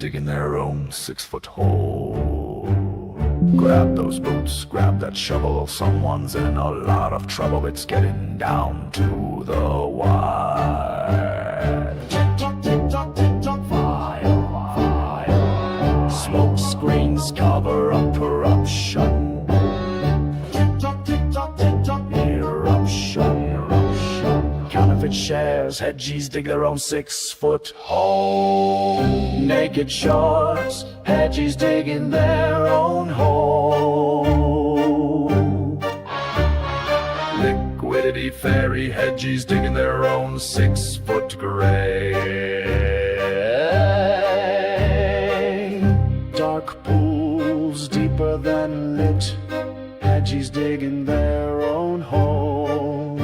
digging their own 6-foot hole. Grab those boots, grab that shovel, someone's in a lot of trouble. It's getting down to the wire. Fire. Smoke screens cover up corruption. Counterfeit shares, hedgies dig their own 6-foot hole. Naked shorts, hedgies digging their own hole. Liquidity fairy, hedgies digging their own 6-foot grave. Dark pools deeper than lit, hedgies digging their own hole.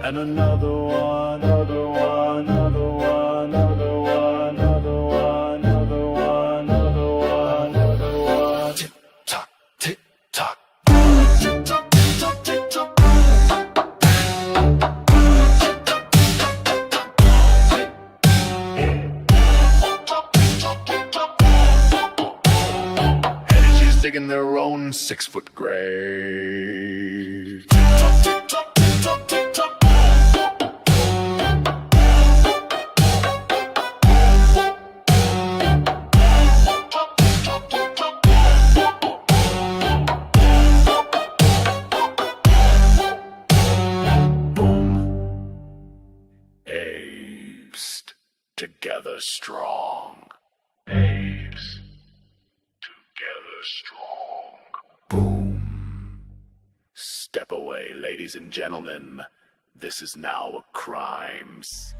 And another one, another one, another one, another one, another one, another one, another one, another one. Tick tock, tick tock. Tick tock, tick tock, tick tock. Hedgies digging their own 6-foot grave. Tick tock, tick tock, tick tock, tick tock. Together strong. Apes. Together strong. Boom. Step away, ladies and gentlemen. This is now a crimes.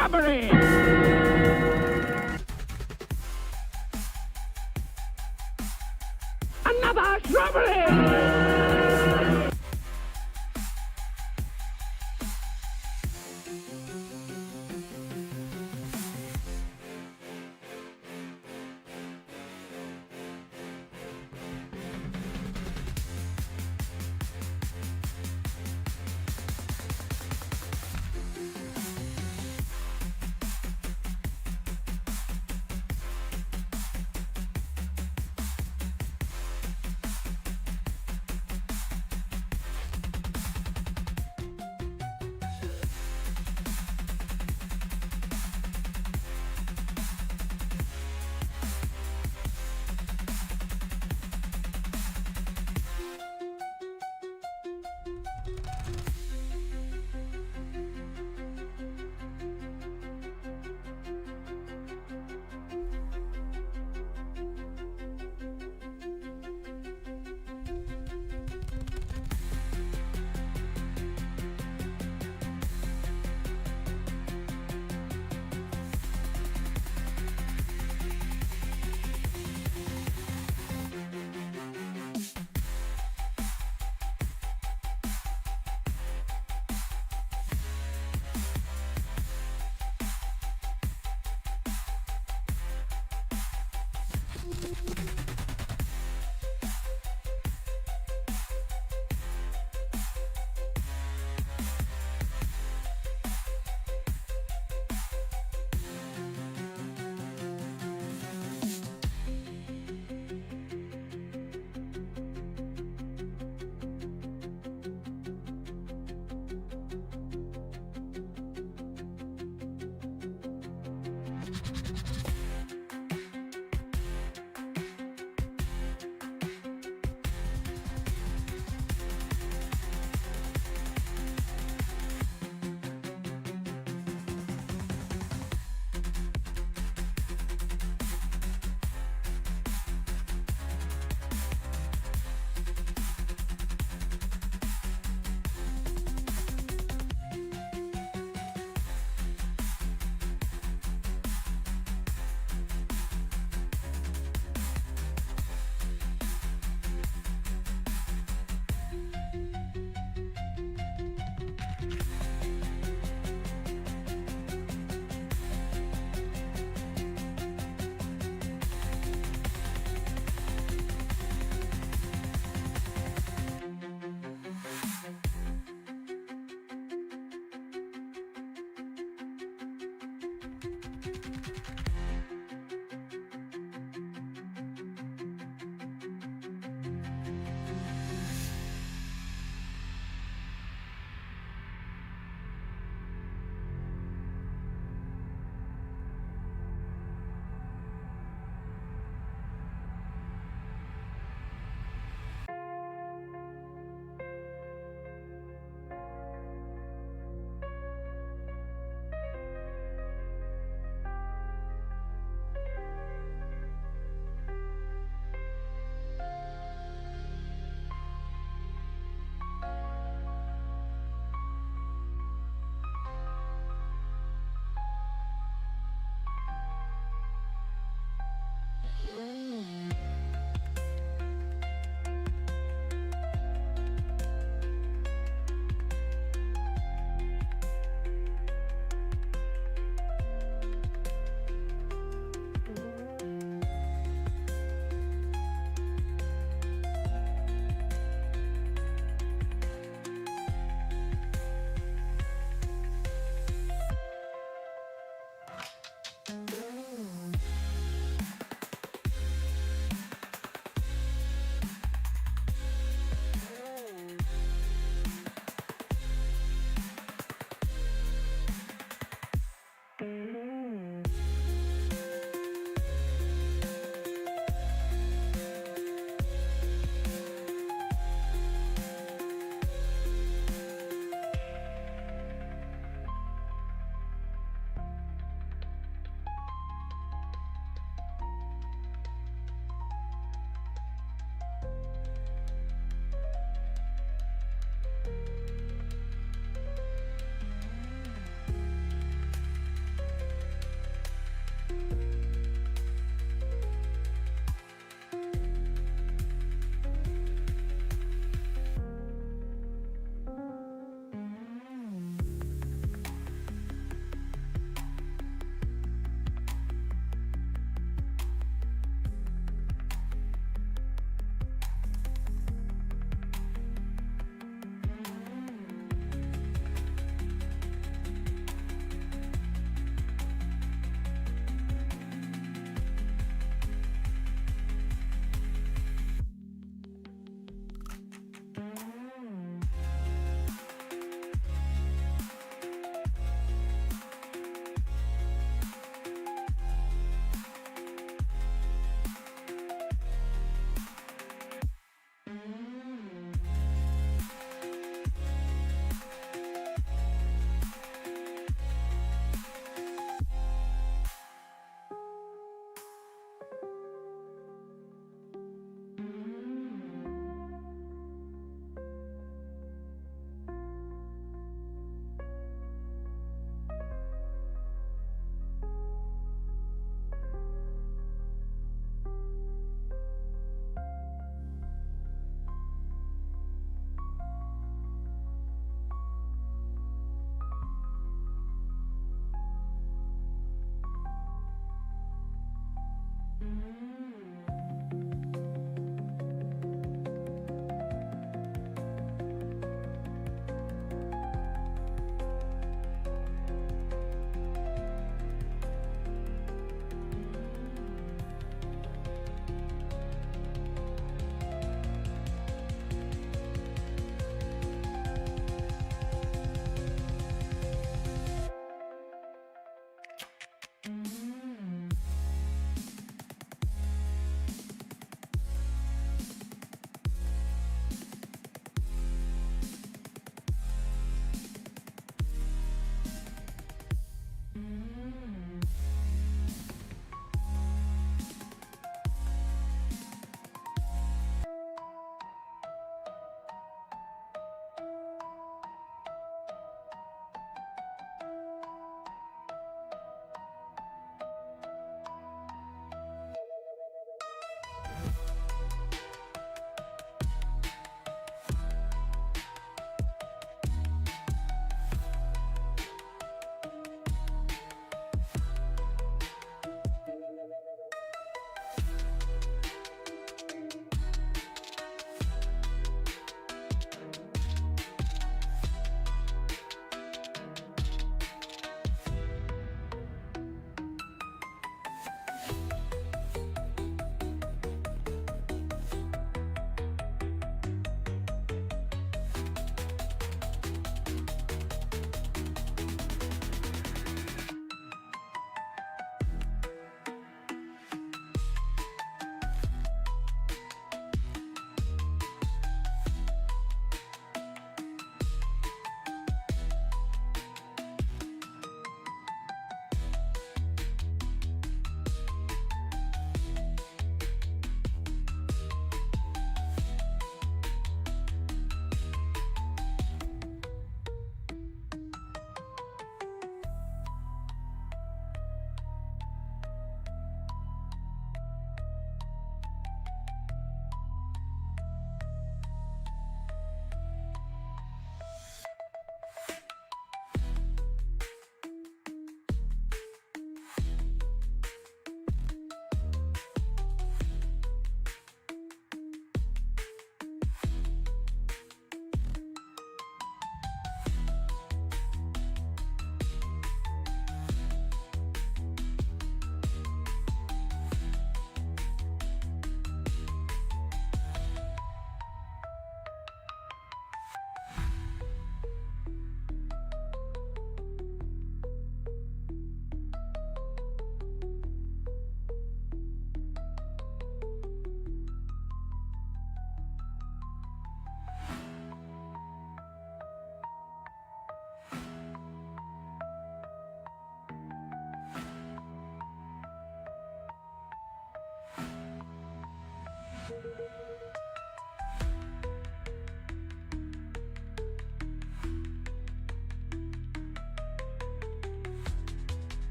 shrubbery! Another shrubbery!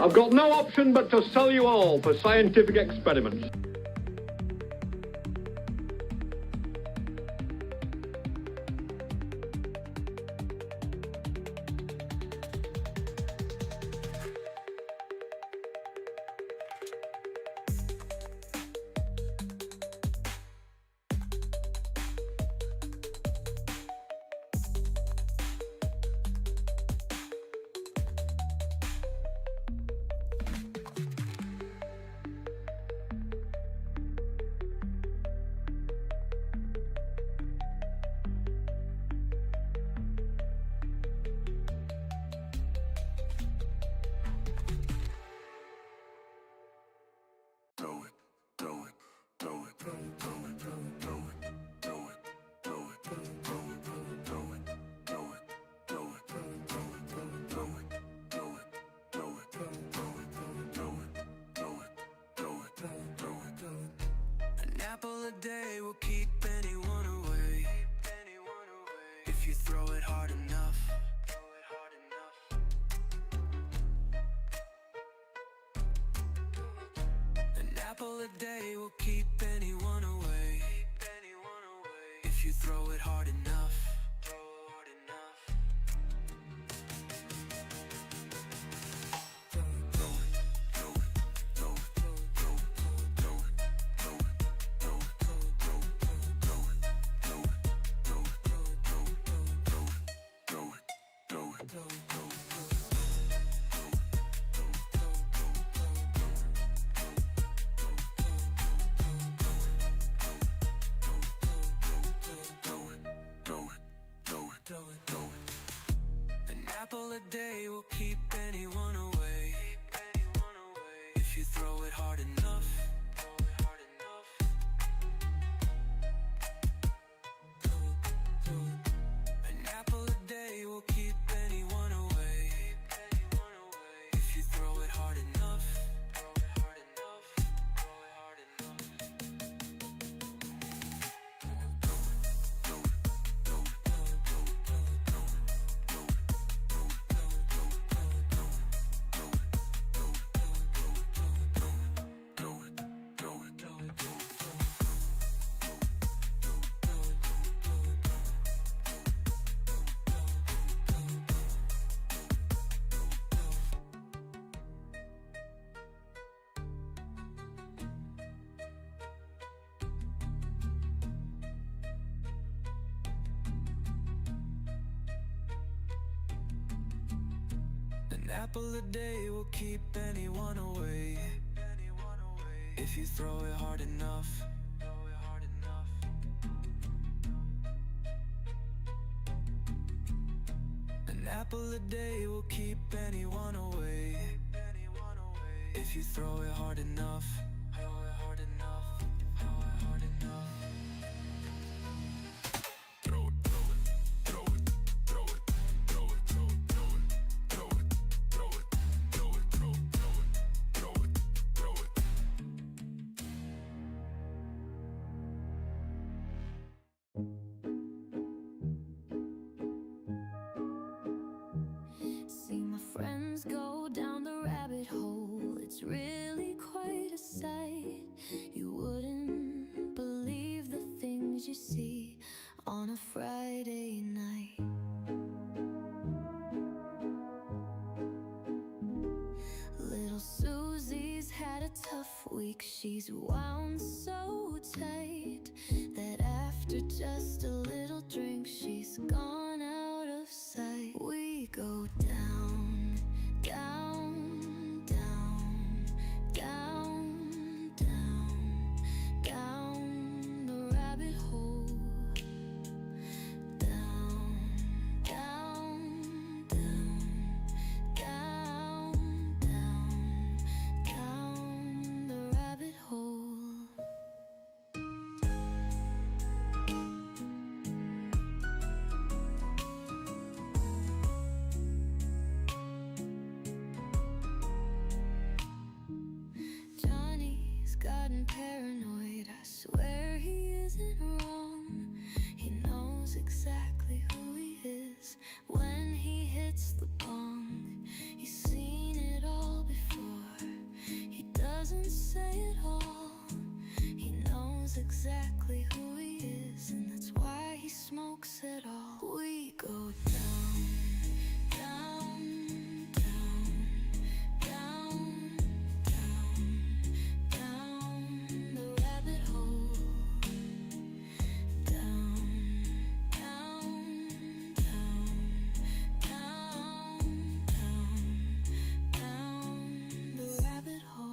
I've got no option but to sell you all for scientific experiments. An apple a day will keep anyone away if you throw it hard enough. An apple a day will keep anyone away if you throw it hard enough. An apple a day will keep anyone away if you throw it hard enough. An apple a day will keep anyone away if you throw it hard enough. An apple a day will keep anyone away if you throw it hard enough. An apple a day will keep anyone away if you throw it hard enough. See my friends go down the rabbit hole. It's really quite a sight. You wouldn't believe the things you see on a Friday night. Little Susie's had a tough week. She's wound so tight that after just a little drink she's gone out of sight. We go down, down, down, down, down, down the rabbit hole. Down, down, down, down, down, down the rabbit hole. Johnny's gotten paranoid. I swear he isn't wrong. He knows exactly who he is when he hits the bong. He's seen it all before. He doesn't say it all. He knows exactly who he is, and that's why he smokes it all. We go down, down, down, down, down, down the rabbit hole. Down, down, down, down, down, down the rabbit hole.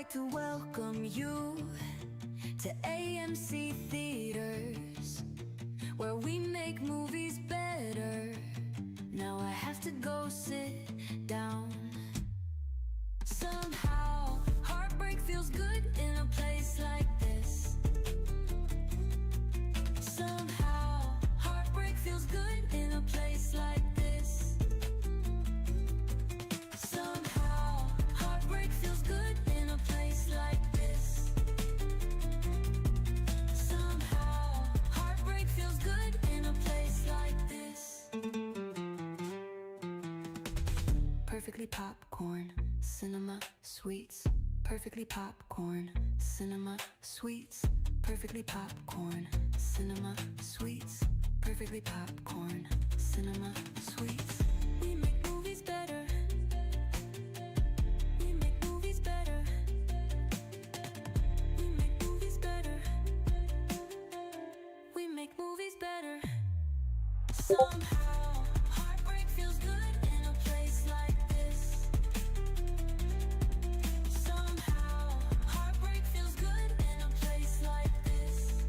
like to welcome you to AMC Theaters, where we make movies better. Now I have to go sit down. Somehow, heartbreak feels good in a place like this. Somehow, heartbreak feels good in a place like this. Somehow, heartbreak feels good in a place like this. Somehow, heartbreak feels good in a place like this. Perfectly popcorn, cinema, sweets. Perfectly popcorn, cinema, sweets. Perfectly popcorn, cinema, sweets. Perfectly popcorn, cinema, sweets. We make movies better. We make movies better. We make movies better. We make movies better. Somehow, heartbreak feels good in a place like this. Somehow, heartbreak feels good in a place like this.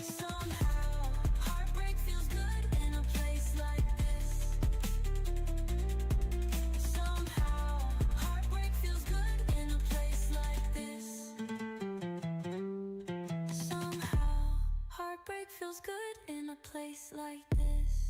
Somehow, heartbreak feels good in a place like this. Somehow, heartbreak feels good in a place like this. Somehow, heartbreak feels good in a place like this.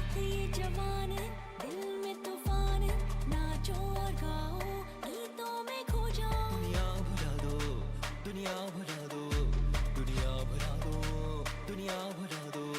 रख ये जवान है, दिल में तूफान है, नाचो और गाओ, गीतों में खो जाओ। दुनिया भुला दो, दुनिया भुला दो, दुनिया भुला दो, दुनिया भुला दो।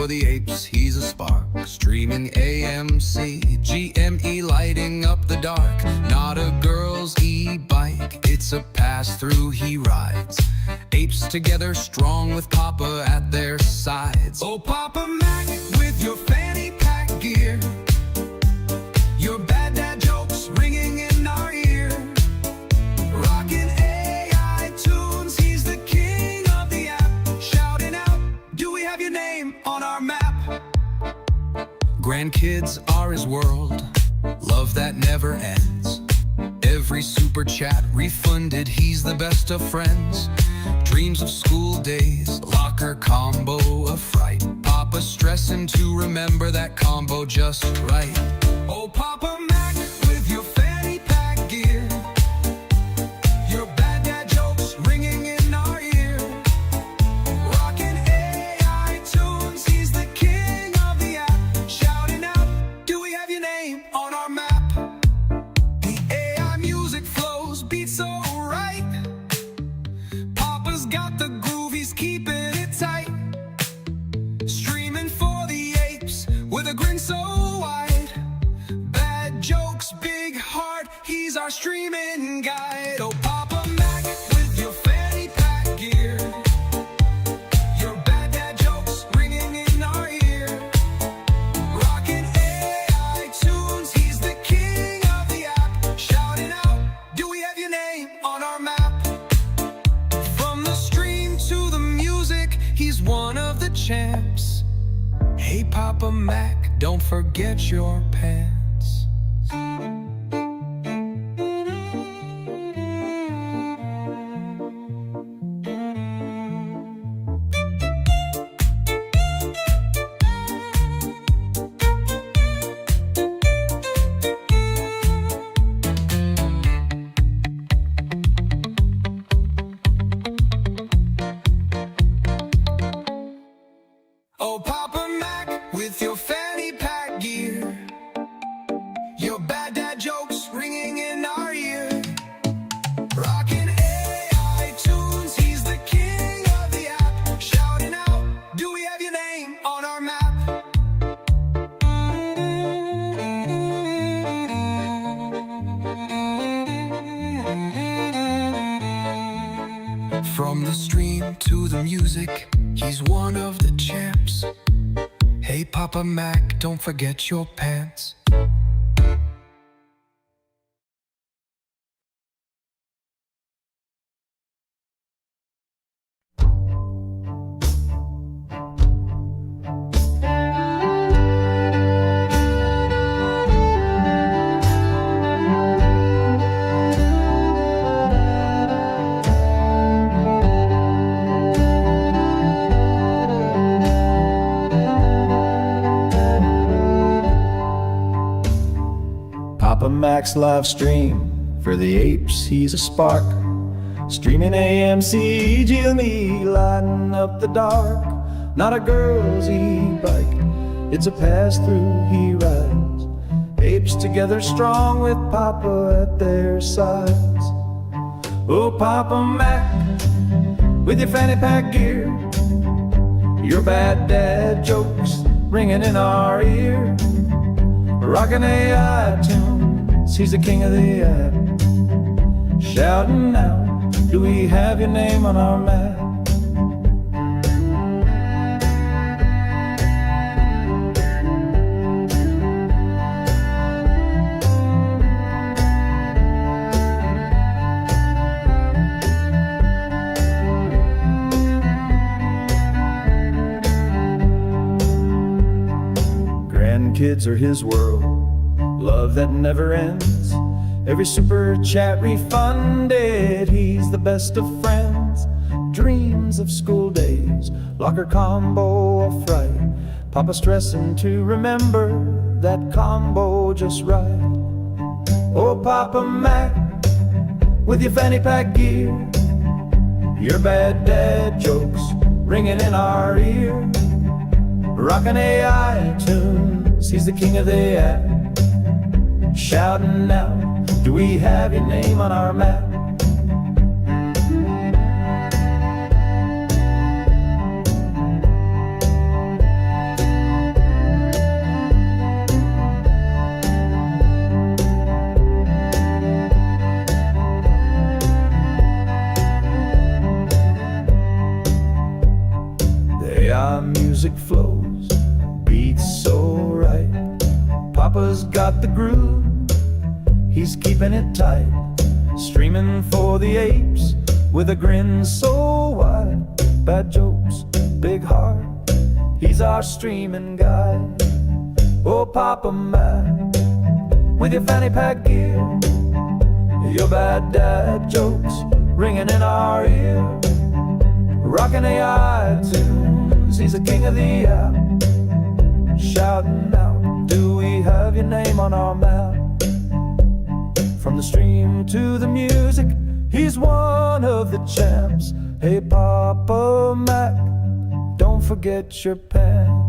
for the apes, he's a spark. Streaming AMC, GME lighting up the dark. Not a girl's e-bike, it's a pass-through he rides. Apes apes together strong with Papa at their sides. Oh, Papa Mac with your fanny pack gear, your bad dad jokes ringing in our ear. Rockin' AI tunes, he's the king of the app. Shouting out, do we have your name on our map? Grandkids are his world, love that never ends. Every super chat refunded, he's the best of friends. Dreams of school days, locker combo of fright. Papa stressing to remember that combo just right. Oh, Papa Mac with your fanny pack gear, your bad dad jokes ringing in our ear. Rockin' AI tunes, he's the king of the app. Shouting out, do we have your name on our map? The AI music flows, beats so right. Papa's got the groove, he's keeping it tight. Streaming for the apes with a grin so wide. Bad jokes, big heart, he's our streaming guide. Oh, Papa Mac with your fanny pack gear, your bad dad jokes ringing in our ear. Rockin' AI tunes, he's the king of the app. Shouting out, do we have your name on our map? From the stream to the music, he's one of the champs. Hey, Papa Mac, don't forget your pants. Oh, Papa Mac with your fanny pack gear, your bad dad jokes ringing in our ear. Rockin' AI tunes, he's the king of the app. Shouting out, do we have your name on our map? From the stream to the music, he's one of the champs. Hey, Papa Mac, don't forget your pants. Papa Mac's live stream, for the apes he's a spark. Streaming AMC, GME, lighting up the dark. Not a girl's e-bike, it's a pass-through he rides. Apes together strong with Papa at their sides. Oh, Papa Mac, with your fanny pack gear, your bad dad jokes ringing in our ear. Rockin' AI tunes, he's the king of the app. Shouting out, do we have your name on our map? Grandkids are his world, love that never ends. Every super chat refunded, he's the best of friends. Dreams of school days, locker combo of fright. Papa stressing to remember that combo just right. Oh, Papa Mac, with your fanny pack gear, your bad dad jokes ringing in our ear. Rockin' AI tunes, he's the king of the app. Shouting out, do we have your name on our map? music flows, beats so right. Papa's got the groove, he's keeping it tight. Streaming for the apes with a grin so wide. Bad jokes, big heart, he's our streaming guy. Oh, Papa Mac, with your fanny pack gear, your bad dad jokes ringing in our ear. Rocking AI tunes, he's the king of the app. Shouting out, do we have your name on our map? From the stream to the music, he's one of the champs. Hey Papa Mac, don't forget your pants.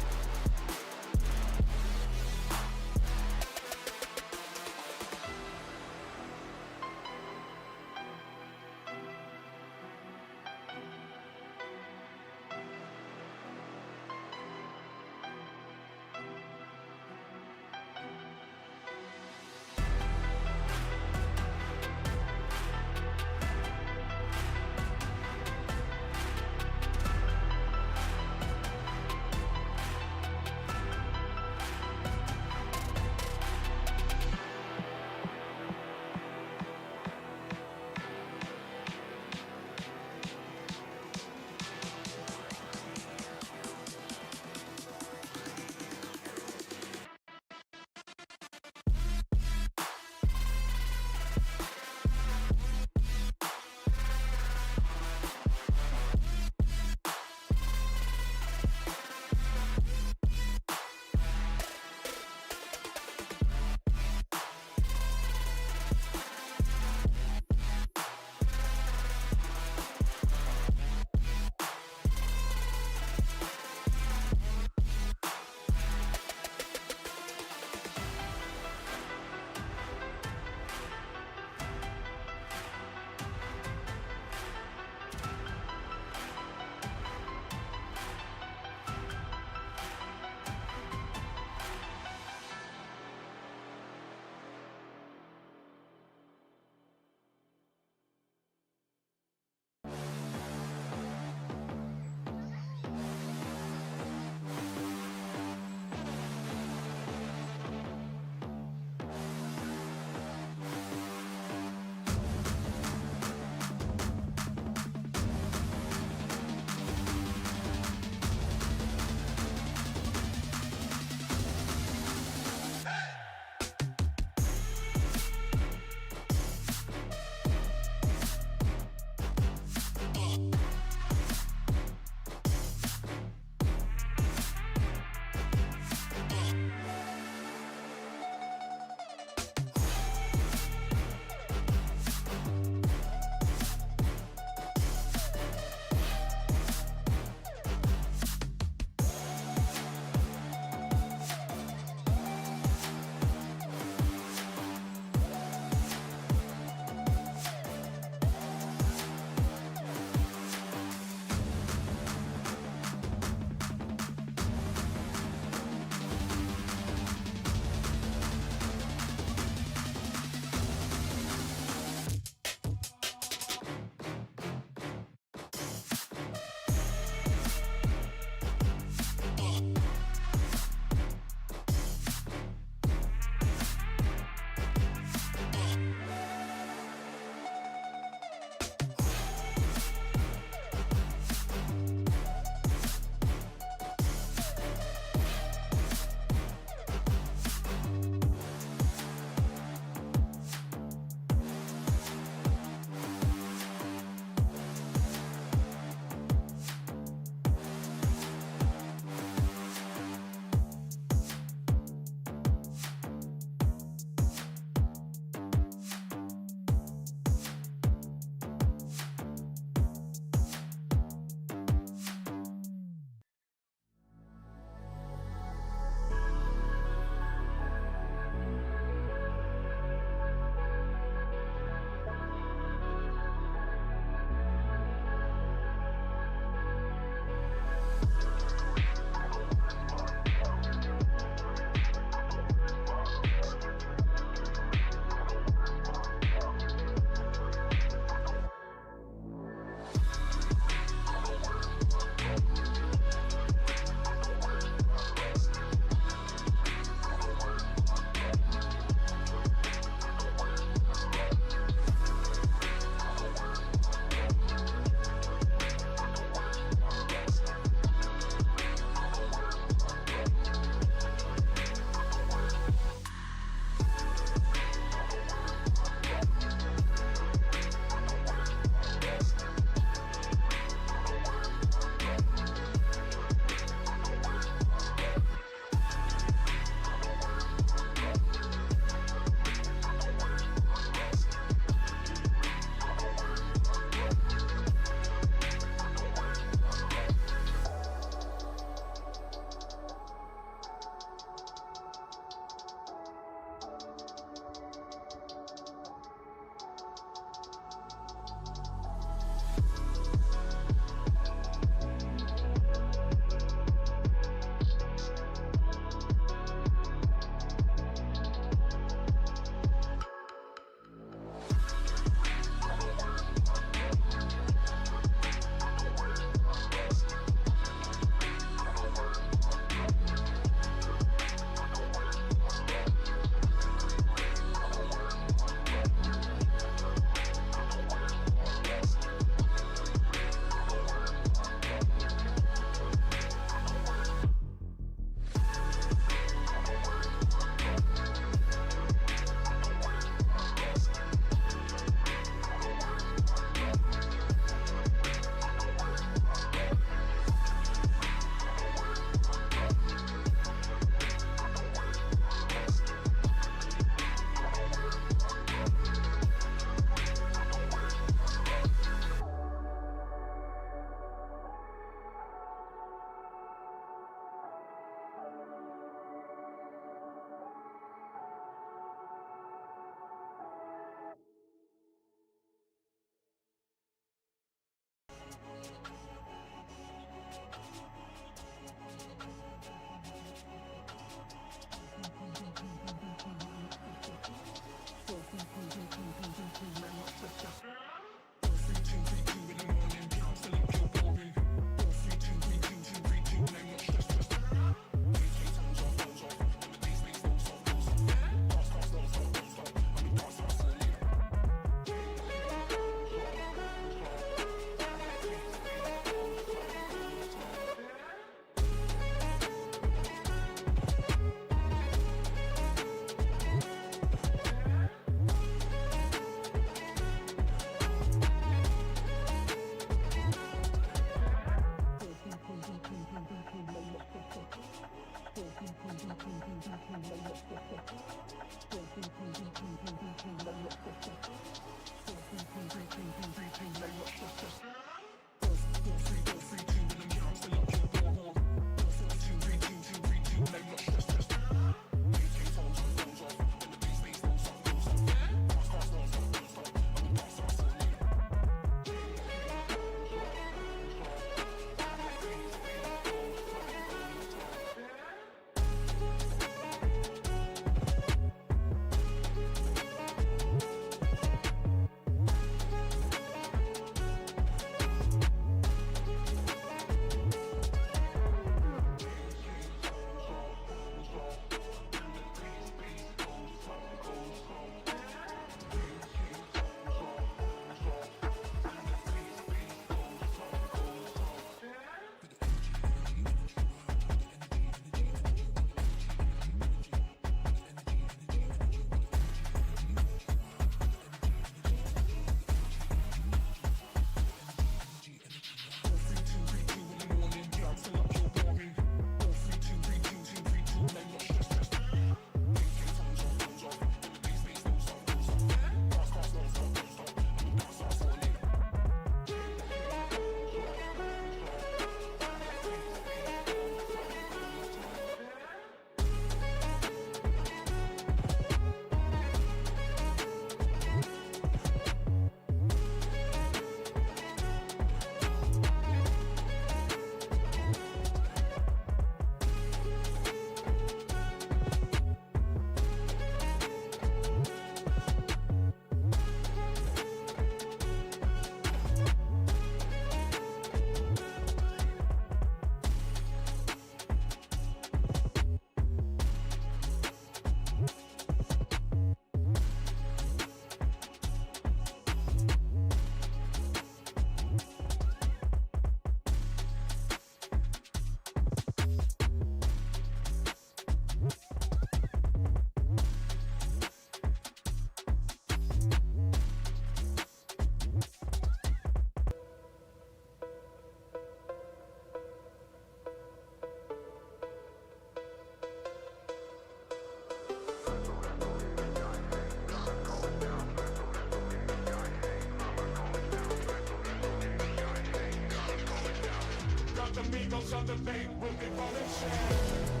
amigos of the bait will be falling shame.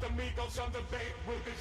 Amigos on the bait will be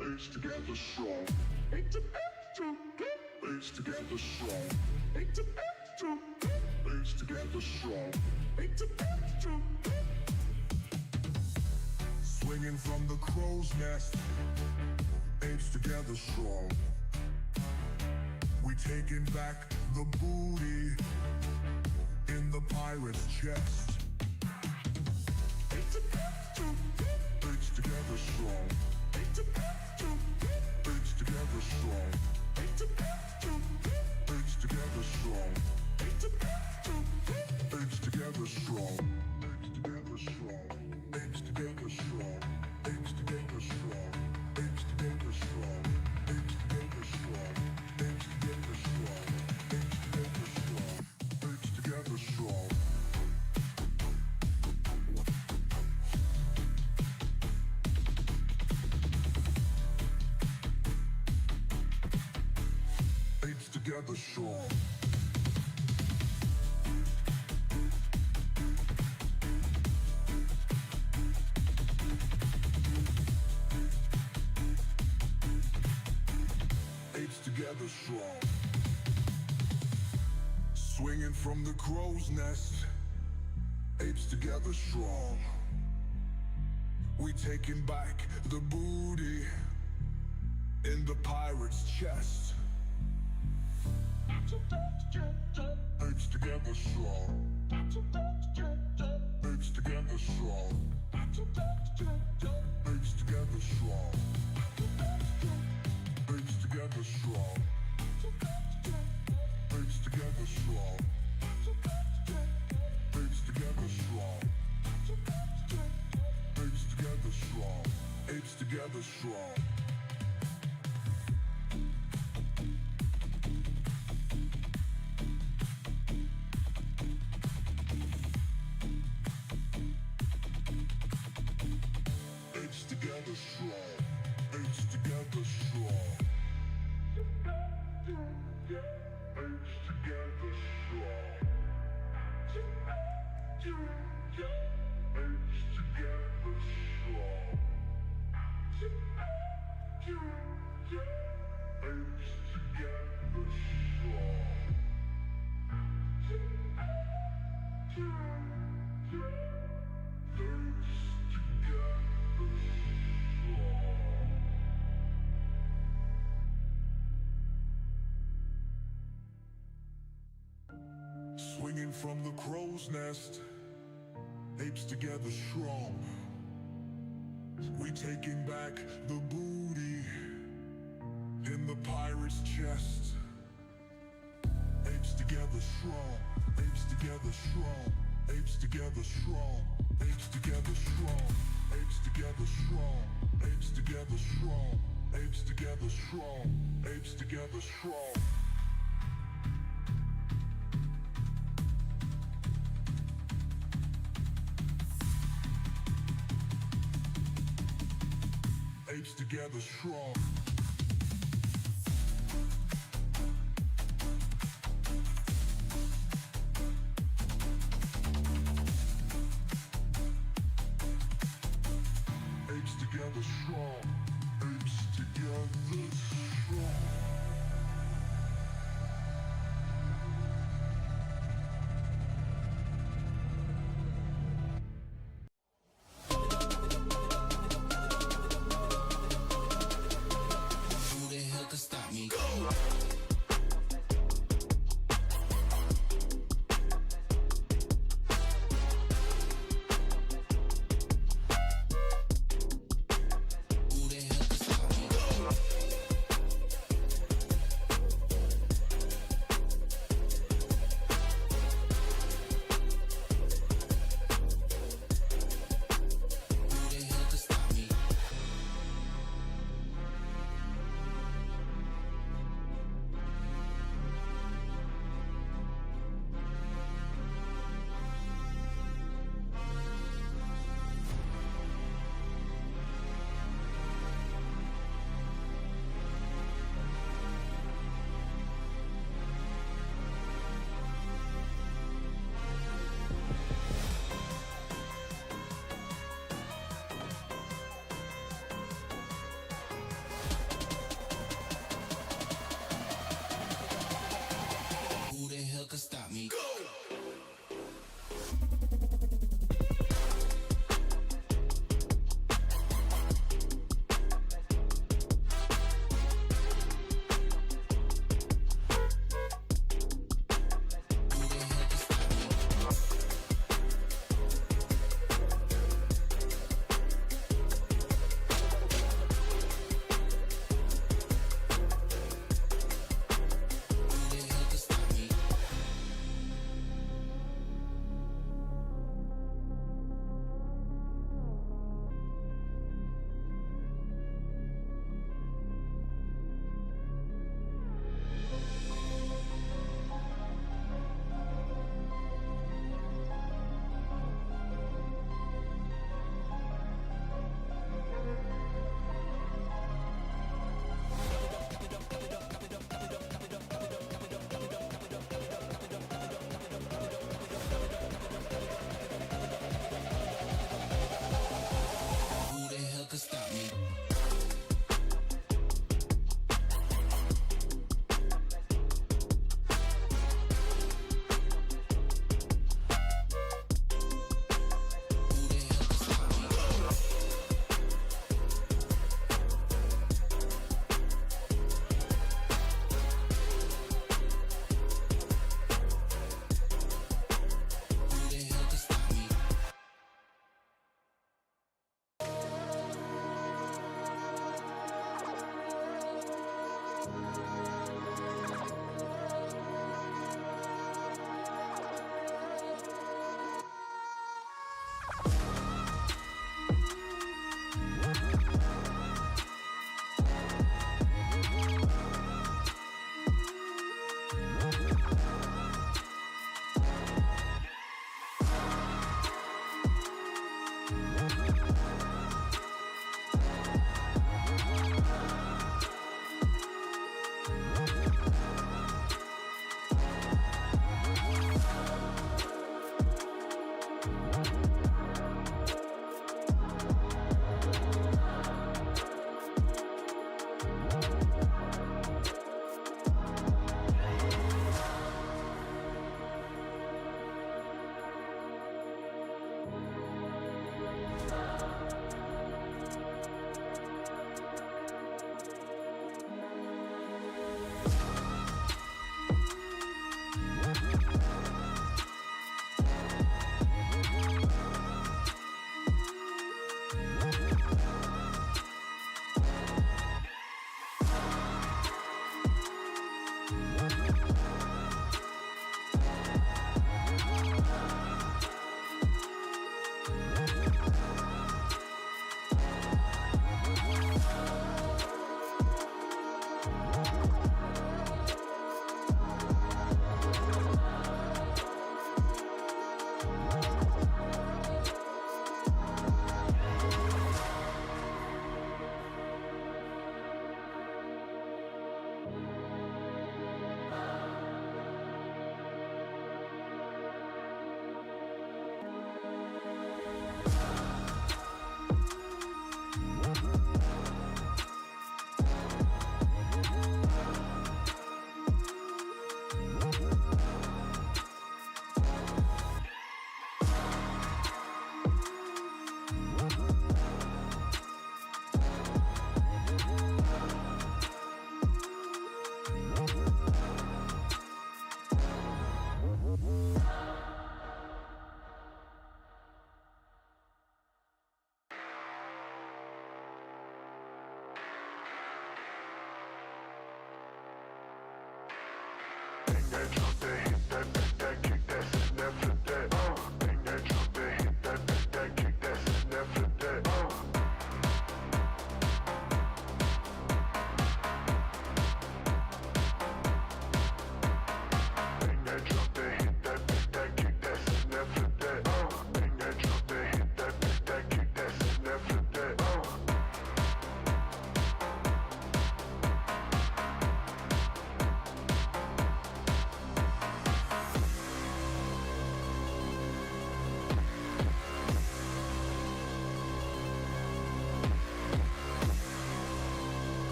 Apes together strong. Apes together strong. Apes together strong. Swinging from the crow's nest, apes together strong. We taking back the booty in the pirate's chest. Apes together strong. Apes together strong. Apes together strong. Apes together strong. Apes together strong. Apes together strong. Apes together strong. Apes together strong. Apes together strong. Apes together strong. Apes together strong. Apes together strong. Apes together strong. Apes together strong. Swinging from the crow's nest, apes together strong. We taking back the booty in the pirate's chest. Apes together strong. Apes together strong. Apes together strong. Apes together strong. Apes together strong. Apes together strong. Apes together strong. Apes together strong. Apes together strong. Apes together strong. Apes together strong. Apes together strong. Apes together Swinging from the crow's nest, apes together strong. We taking back the booty in the pirate's chest. Apes together strong. Apes together strong. Apes together strong. Apes together strong. Apes together strong. Apes together strong. Apes together strong. Apes together strong. Apes together strong. Apes together strong. Apes together strong.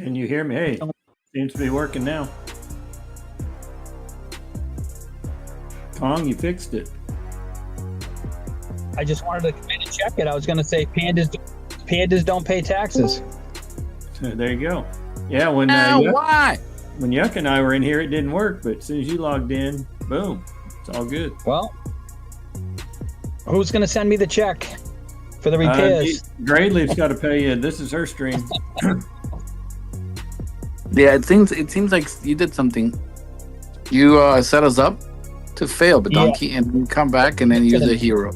Can you hear me? Hey, seems to be working now. Kong, you fixed it. I just wanted to come in and check it. I was going to say pandas don't pay taxes. There you go. Yeah, when Why? when Yuck and I were in here, it didn't work, but as soon as you logged in, boom, it's all good. Well, who's going to send me the check for the repairs? GrayLeaf's got to pay you. This is her stream. Yeah, it seems like you did something. You set us up to fail, but Donkey, and then come back and then use a hero.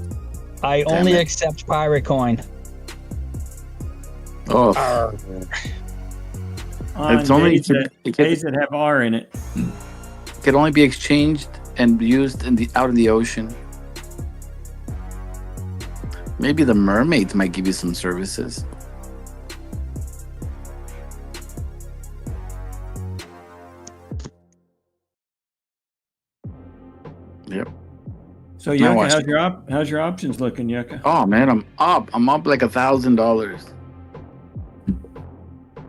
I Damn only it. accept pirate coin. Oh, On It's only- days that have R in it. it can only be exchanged and used out in the ocean. Maybe the mermaids might give you some services. Yep. So I Yucca, watched how's your options looking, Yucca? Oh man, I'm up. I'm up like $1,000.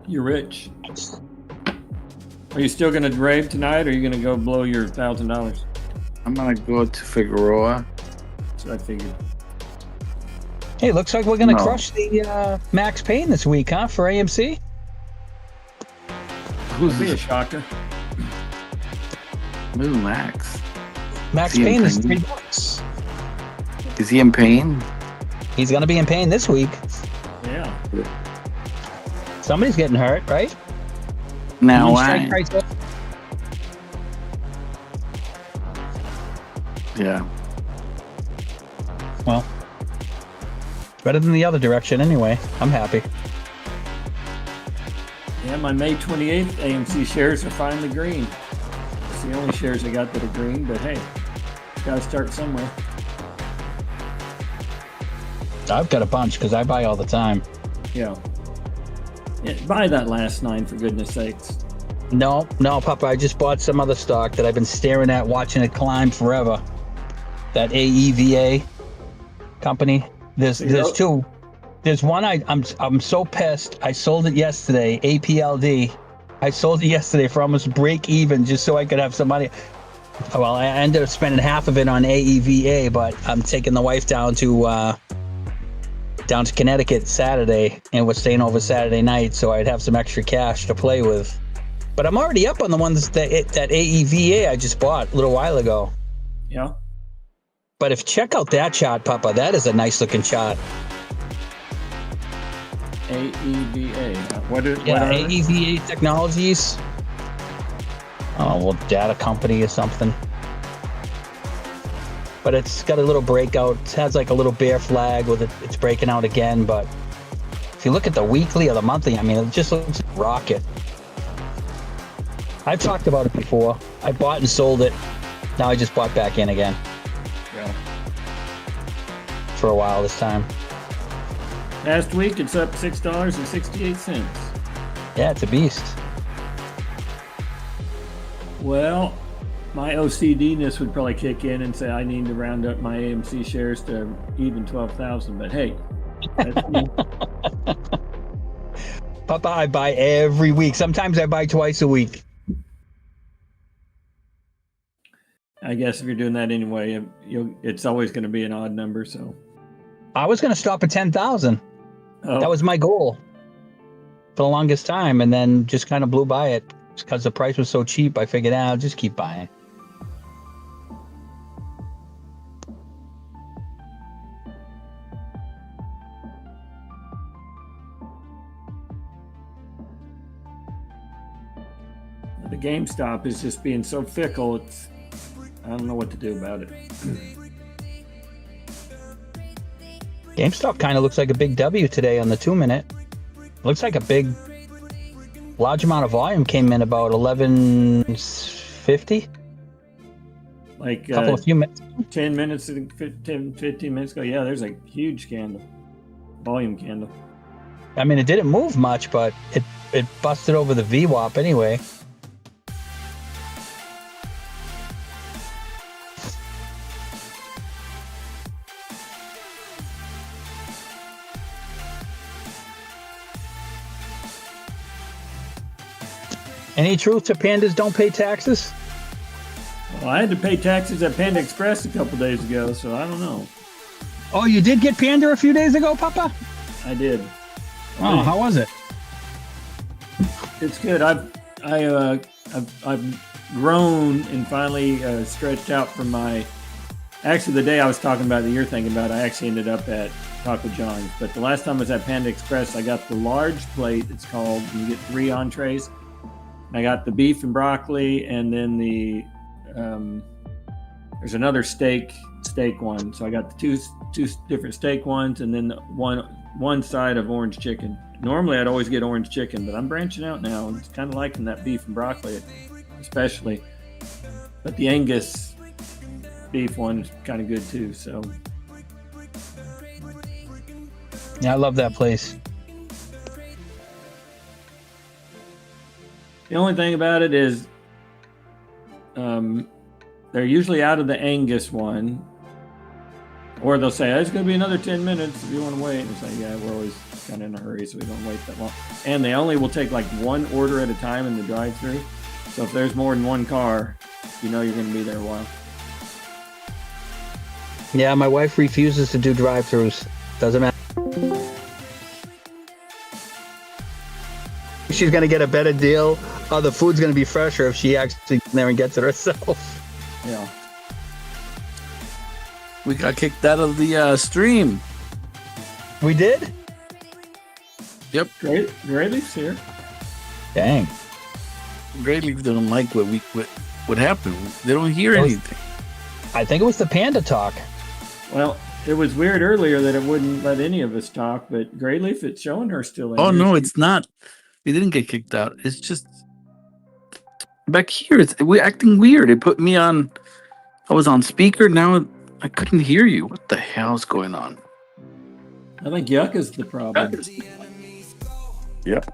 You're rich. Are you still gonna rave tonight, or are you gonna go blow your $1,000? I'm gonna go to Figueroa. So I figured. Hey, looks like we're going to No. crush the Max Payne this week, huh, for AMC? Who's It'll be a this? shocker. Who's Max? Max Is he in Payne is pain? $3. Is he in pain? He's going to be in pain this week. Yeah. Somebody's getting hurt, right? Now Strike why? price up. Yeah. Well, better than the other direction anyway. I'm happy. Yeah, my May 28th AMC shares are finally green. It's the only shares I got that are green, but hey, gotta start somewhere. I've got a bunch because I buy all the time. Yeah. Buy that last 9 for goodness sakes. No, Papa, I just bought some other stock that I've been staring at, watching it climb forever. That AEVA company. There's two. There's one I'm so pissed. I sold it yesterday, APLD. I sold it yesterday for almost break even just so I could have some money. Well, I ended up spending half of it on AEVA, but I'm taking the wife down to Connecticut Saturday, and we're staying over Saturday night, so I'd have some extra cash to play with. But I'm already up on the ones that AEVA I just bought a little while ago. Yeah. But if check out that chart, Papa, that is a nice looking chart. AEVA. What are they? AEVA Technologies. Oh, well, data company or something. But it's got a little breakout. It has like a little bear flag with it. It's breaking out again. But if you look at the weekly or the monthly, I mean, it just looks like a rocket. I've talked about it before. I bought and sold it. Now I just bought back in again. Yeah. For a while this time. Last week it's up $6.68. Yeah, it's a beast. Well, my OCD-ness would probably kick in and say I need to round up my AMC shares to even 12,000. But hey, that's me. Papa, I buy every week. Sometimes I buy twice a week. I guess if you're doing that anyway, it's always going to be an odd number. So I was going to stop at 10,000. oh, That was my goal for the longest time, and then just kind of blew by it because the price was so cheap. I figured, I'll just keep buying. the GameStop is just being so fickle. I don't know what to do about it. GameStop kind of looks like a big W today on the 2-minute. Looks like a large amount of volume came in about 11:50. Like A few minutes. 10 minutes, 15 minutes ago. Yeah, there's a huge candle, volume candle. I mean, it didn't move much, but it busted over the VWAP anyway. Any truth to pandas don't pay taxes? Well, I had to pay taxes at Panda Express a couple days ago, so I don't know. Oh, you did get panda a few days ago, Papa? I did. Oh, how was it? It's good. I've grown and finally stretched out from my. Actually, the day I was talking about that you're thinking about, I actually ended up at Taco John's. But the last time I was at Panda Express, I got the large plate. It's called. You get 3 entrees. I got the beef and broccoli, and then the there's another steak one. So I got the two different steak ones, and then one side of orange chicken. Normally, I'd always get orange chicken, but I'm branching out now. I'm kind of liking that beef and broccoli, especially. But the Angus beef one is kind of good too. So Yeah, I love that place. the only thing about it is they're usually out of the Angus one, or they'll say, it's going to be another 10 minutes if you want to wait. And it's like, yeah, we're always kind of in a hurry, so we don't wait that long. And they only will take like one order at a time in the drive-thru. So if there's more than one car, you know you're going to be there a while. Yeah, my wife refuses to do drive-thrus. Doesn't matter. She's going to get a better deal. Oh, the food's going to be fresher if she actually goes there and gets it herself. Yeah. We got kicked out of the stream. We did? Yep. GrayLeaf's here. Dang. GrayLeaf don't like what happened. They don't hear anything. I think it was the panda talk. Well, it was weird earlier that it wouldn't let any of us talk, but GrayLeaf, it's showing her still in Oh here. no, it's not. We didn't get kicked out. It's just back here. We're acting weird. It put me on. I was on speaker. Now I couldn't hear you. What the hell's going on? I think Yuck is the problem. Yep.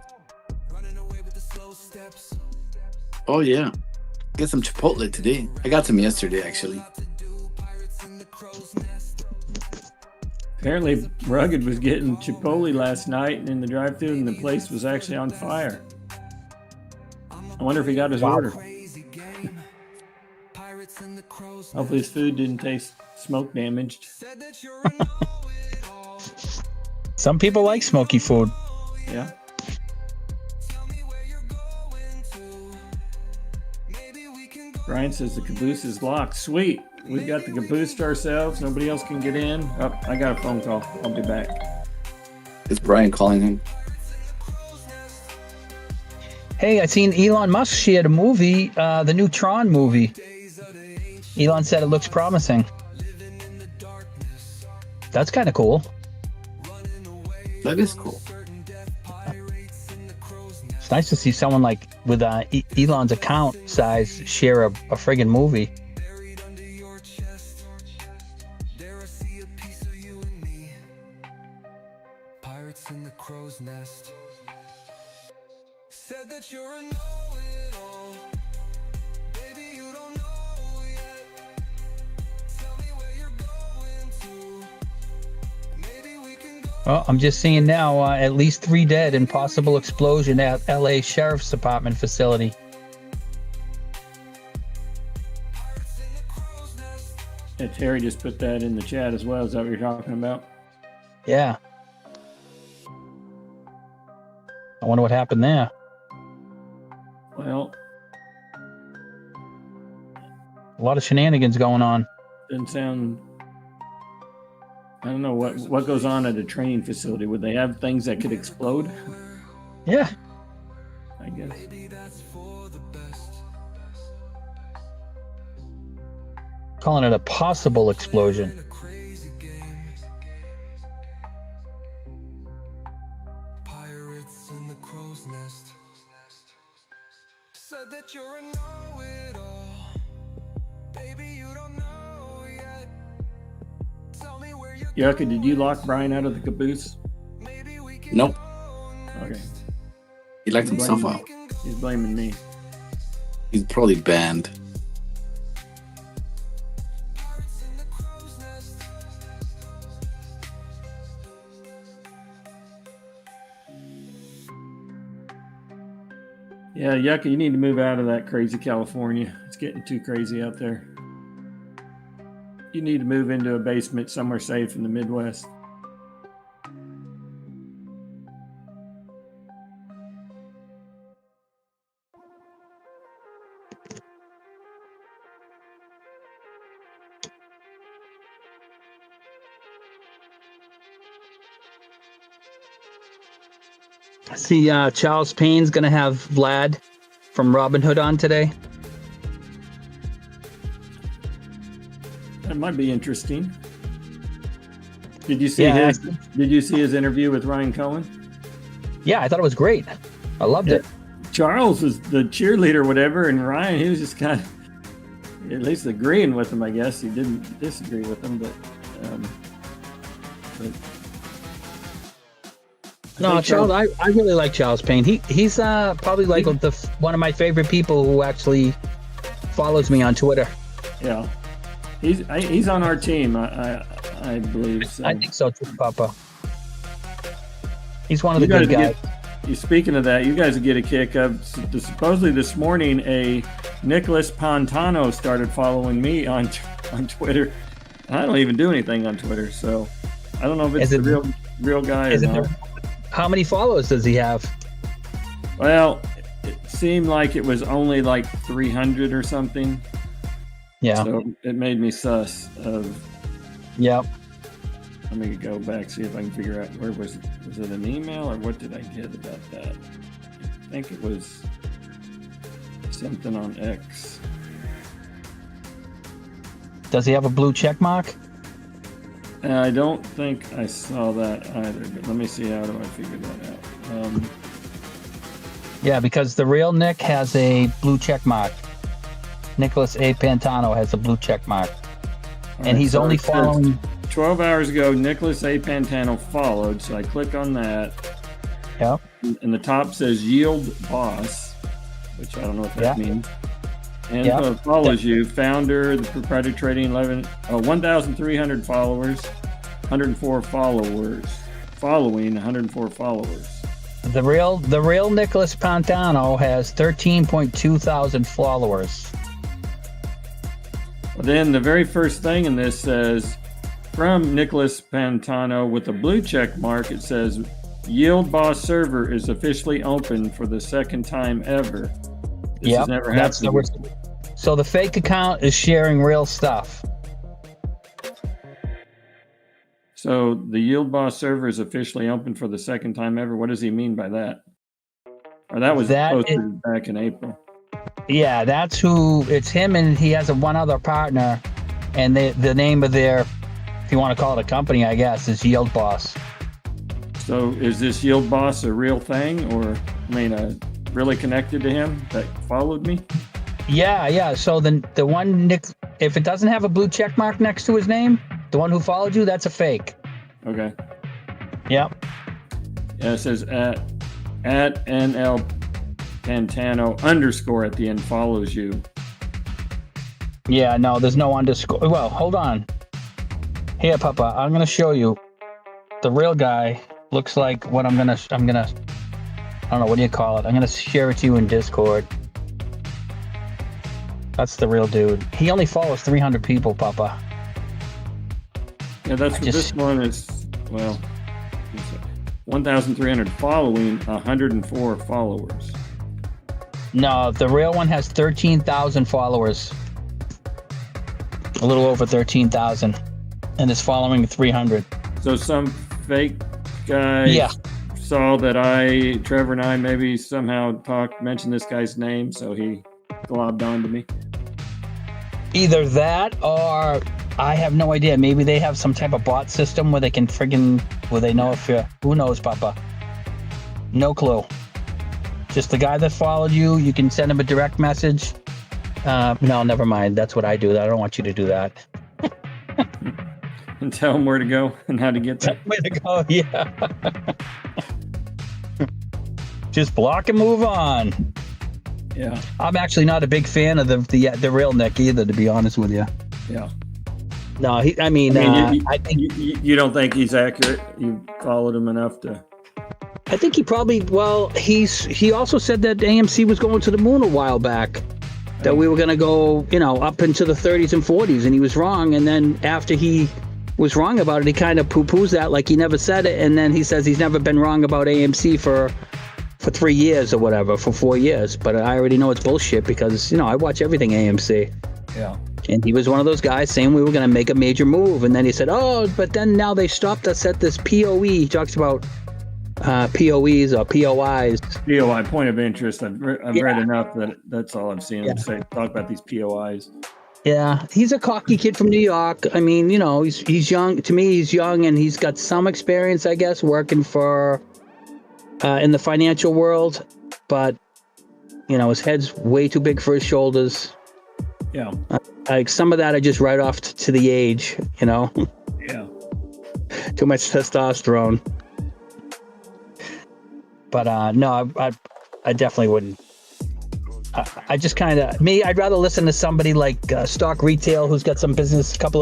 Oh yeah. Get some Chipotle today. I got some yesterday actually. Apparently, Rugged was getting Chipotle last night in the drive-thru, and the place was actually on fire. I wonder if he got his order. Hopefully his food didn't taste smoke damaged. Some people like smoky food. Yeah. Brian says the caboose is locked. Sweet. We've got the caboose to ourselves. Nobody else can get in. Oh, I got a phone call. I'll be back. Is Brian calling him? Hey, I seen Elon Musk shared a movie, the new Tron movie. Elon said it looks promising. That's kind of cool. That is cool. It's nice to see someone like with Elon's account size share a friggin' movie. Pirates in the crow's nest. Said that you're a know-it-all. Baby, you don't know yet. Tell me where you're going to. Maybe we can go. Oh, I'm just seeing now at least 3 dead in possible explosion at LA Sheriff's Department facility. Yeah, Terry just put that in the chat as well. Is that what you're talking about? Yeah. I wonder what happened there. Well, A lot of shenanigans going on. doesn't sound. I don't know what goes on at a training facility. Would they have things that could explode? Yeah. I guess. Calling it a possible explosion. Pirates in the crow's nest. Said that you're a know-it-all. Baby, you don't know yet. Tell me where you're Yucca, did you lock Brian out of the caboose? Nope. Okay. He locked himself out. He's blaming me. He's probably banned. Yeah, Yucca, you need to move out of that crazy California. It's getting too crazy out there. You need to move into a basement somewhere safe in the Midwest. See, Charles Payne's gonna have Vlad from Robin Hood on today. That might be interesting. Did you see Yeah, Did you see his interview with Ryan Cohen? Yeah, I thought it was great. I loved it. Charles was the cheerleader, or whatever, and Ryan, he was just kind of at least agreeing with him. I guess he didn't disagree with him, but No, Charles, I really like Charles Payne. He's probably like one of my favorite people who actually follows me on Twitter. yeah, he's on our team. I believe. So. I think so too, Papa. He's one of the good guys. Speaking of that, you guys will get a kick of supposedly this morning a Nicholas Pantano started following me on Twitter. I don't even do anything on Twitter, so I don't know if it's the real guy or not. How many followers does he have? Well, it seemed like it was only like 300 or something. Yeah. So it made me sus of. Yep. Let me go back, see if I can figure out where was it. Was it an email or what did I get about that? I think it was something on X. Does he have a blue check mark? I don't think I saw that either, but let me see, how do I figure that out? Yeah, because the real Nick has a blue check mark. Nicholas A. Pantano has a blue check mark. And he's only following... 12 hours ago, Nicholas A. Pantano followed, so I click on that. Yep. And the top says Yield Boss, which I don't know what that means. And follows you, founder, the proprietary trading 1,300 followers, 104 followers, following 104 followers. The real Nicholas Pantano has 13.2 thousand followers. Then the very first thing in this says, from Nicholas Pantano with a blue check mark, it says, Yield Boss server is officially open for the second time ever. This has never happened. So the fake account is sharing real stuff. So the Yield Boss server is officially open for the second time ever. What does he mean by that? Or that was posted back in April. Yeah, that's who. It's him, and he has one other partner, and the name of their, if you want to call it a company, I guess, is Yield Boss. So is this Yield Boss a real thing, or really connected to him that followed me? Yeah. So the one Nick, if it doesn't have a blue check mark next to his name, the one who followed you, that's a fake. Okay. Yep. Yeah, it says at NL Pantano _ at the end follows you. Yeah, no, there's no underscore. Well, hold on. Here, Papa, I'm gonna show you. The real guy looks like what I'm gonna. I don't know, what do you call it? I'm gonna share it to you in Discord. That's the real dude. He only follows 300 people, Papa. Yeah, that's what this one is. Well, 1,300 following, 104 followers. No, the real one has 13,000 followers. A little over 13,000, and is following 300. So some fake guy saw that Trevor and I maybe somehow mentioned this guy's name, so he globbed onto me. Either that, or I have no idea. Maybe they have some type of bot system where they can where they know if you're, who knows, Papa? No clue. Just the guy that followed you, you can send him a direct message. No, never mind. That's what I do. I don't want you to do that. And tell him where to go and how to get there. Where to go, yeah. Just block and move on. Yeah. I'm actually not a big fan of the real Nick either, to be honest with you. Yeah. No, I think you don't think he's accurate? You followed him enough to... I think he probably, well, he also said that AMC was going to the moon a while back, that we were going to go, you know, up into the 30s and 40s, and he was wrong. And then after he was wrong about it, he kind of poo-poos that like he never said it. And then he says he's never been wrong about AMC for 3 years or whatever, for 4 years. But I already know it's bullshit because, you know, I watch everything AMC. Yeah. And he was one of those guys saying we were going to make a major move. And then he said, oh, but then now they stopped us at this POE. He talks about POEs or POIs. POI, point of interest. I've read enough that's all I've seen him say. Talk about these POIs. Yeah, he's a cocky kid from New York. I mean, you know, he's young. To me, he's young, and he's got some experience, I guess, working for in the financial world. But you know, his head's way too big for his shoulders. Yeah. Like some of that, I just write off to the age. You know. Yeah. Too much testosterone. But no, I definitely wouldn't. I just kind of, I'd rather listen to somebody like Stock Retail, who's got some business, he's got